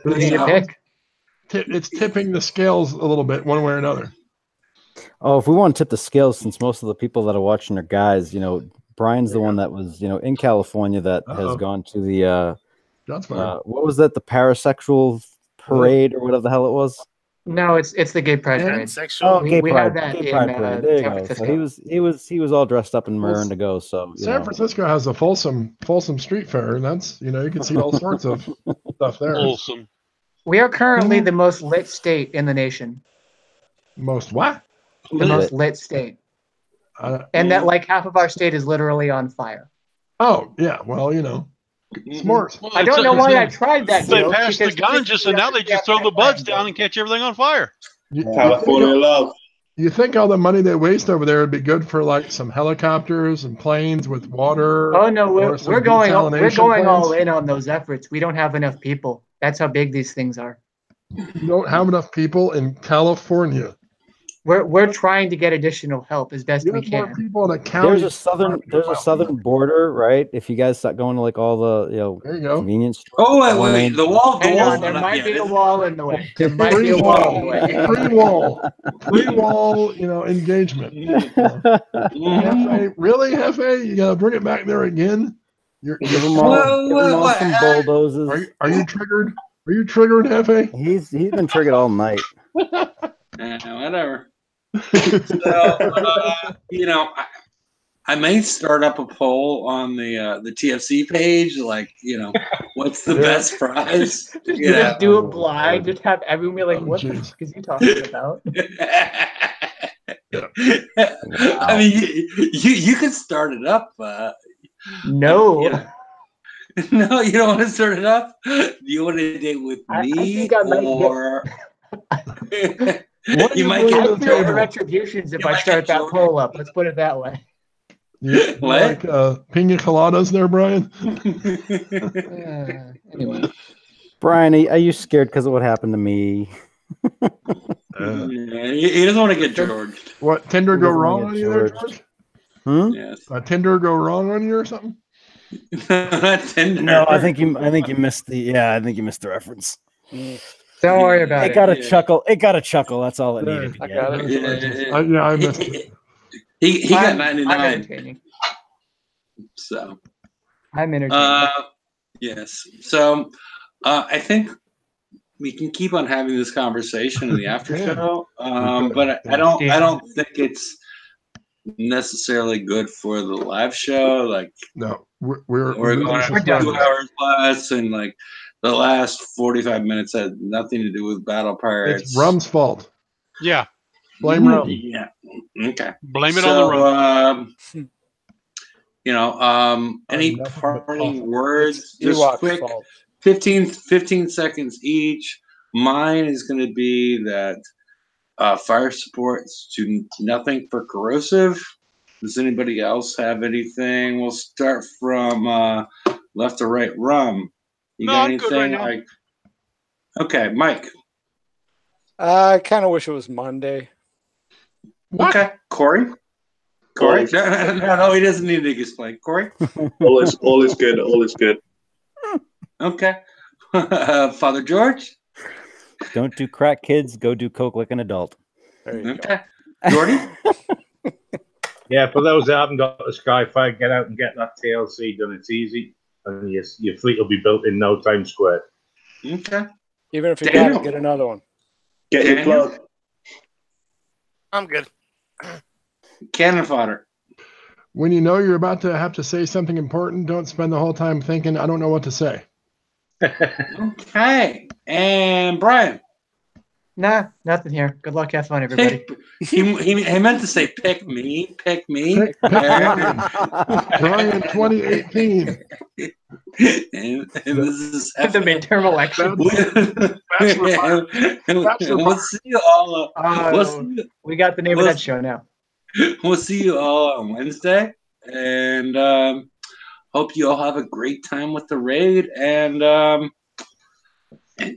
Who do you pick? It's tipping the scales a little bit one way or another. Oh, if we want to tip the scales, since most of the people that are watching are guys, Brian's the one that was, in California that has gone to the That's fine. what was that? The parasexual parade or whatever the hell it was. No, it's the gay pride parade. Transsexual. Oh, We- gay we pride, had that gay in, pride parade. There you San go. So Francisco. he was all dressed up and Well, raring to go. So you San know. Francisco has a Folsom street fair, and that's you can see all sorts of stuff there. Wholesome. We are currently Hmm. the most lit state in the nation. Most what? The most lit state. Uh, And that like half of our state is literally on fire. oh yeah, well s'mores. Well, I don't know why I tried that They joke. passed the because ganja, so now they just throw the buds down and catch everything on fire. California love. You think all the money they waste over there would be good for like some helicopters and planes with water? Oh no, or some we're going all desalination in on those efforts. We don't have enough people. That's how big these things are. You don't have enough people in California. We're trying to get additional help as best You we have more can. people in a county. There's a southern border, right? If you guys start going to like all the There you go. convenience stores. Oh wait. The wall. Hang wall's on, there not up might yet. be a wall in the way. There might be Free a wall in the way. free wall, engagement. Hefe, really, Hefe? You gotta bring it back there again? Give them all some bulldozers. Are you triggered? Are you triggered, Hefe? He's been triggered all night. Whatever. So, I may start up a poll on the TFC page, like, what's the best prize? Just do it blind. Just have everyone be like, "What the fuck is he talking about?" I mean, you could start it up. No. No, you don't want to start it up. Do you want to date with me, think I might or What you might I get feel retributions if You I might start get that poll up. Let's put it that way. You What? like pina coladas there, Brian? Anyway. Brian, are you scared because of what happened to me? He doesn't want to get George. What Tinder Who go doesn't wrong get on you there, George? George? Yes. Tinder go wrong on you or something? Tinder. No, I think you missed the reference. Don't worry about It it. got a chuckle. It got a chuckle. That's all it needed to I get. got it. Yeah, I missed it. He got I'm 99. entertaining. So. I'm entertaining. Yes. So, I think we can keep on having this conversation in the after Yeah. show, could. but I don't think it's necessarily good for the live show. Like, No, we're losing going We're done. 2 hours plus, and like the last 45 minutes had nothing to do with Battle Pirates. It's Rum's fault. Yeah. Blame Rum. Yeah. Okay. Blame it on the rum. Any nothing but parting coffee. words? Just Ewok's quick, fault. 15 seconds each. Mine is going to be that fire supports do nothing for corrosive. Does anybody else have anything? We'll start from left to right. Rum, you No, got I'm good right anything? now. Okay, Mike. I kind of wish it was Monday. What? Okay, Corey. No, he doesn't need to explain. Corey. All is good. All is good. Okay. Father George. Don't do crack, kids. Go do coke like an adult. There you go. Okay. Jordy. Yeah, for those that haven't got the Skyfire, get out and get that TLC done. It's easy, and your fleet will be built in no time squared. Okay. Even if you Daniel. got to get another one. Get your Daniel? plug. I'm good. Cannon fodder. When you know you're about to have to say something important, don't spend the whole time thinking, I don't know what to say. Okay. And Brian. Nah, nothing here. Good luck. Have fun, everybody. he meant to say pick me. Pick Brian 2018. and this is The midterm election. We'll see you all. We got the name of that show now. We'll see you all on Wednesday, and hope you all have a great time with the raid, and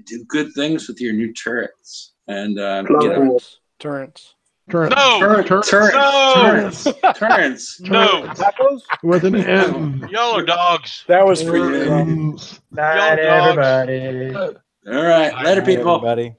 do good things with your new turrets. And Turrets. No. Turrets. No. With an M. Y'all are dogs. That was for you. Turns. Night, dogs. everybody. All right. Later, people. Everybody.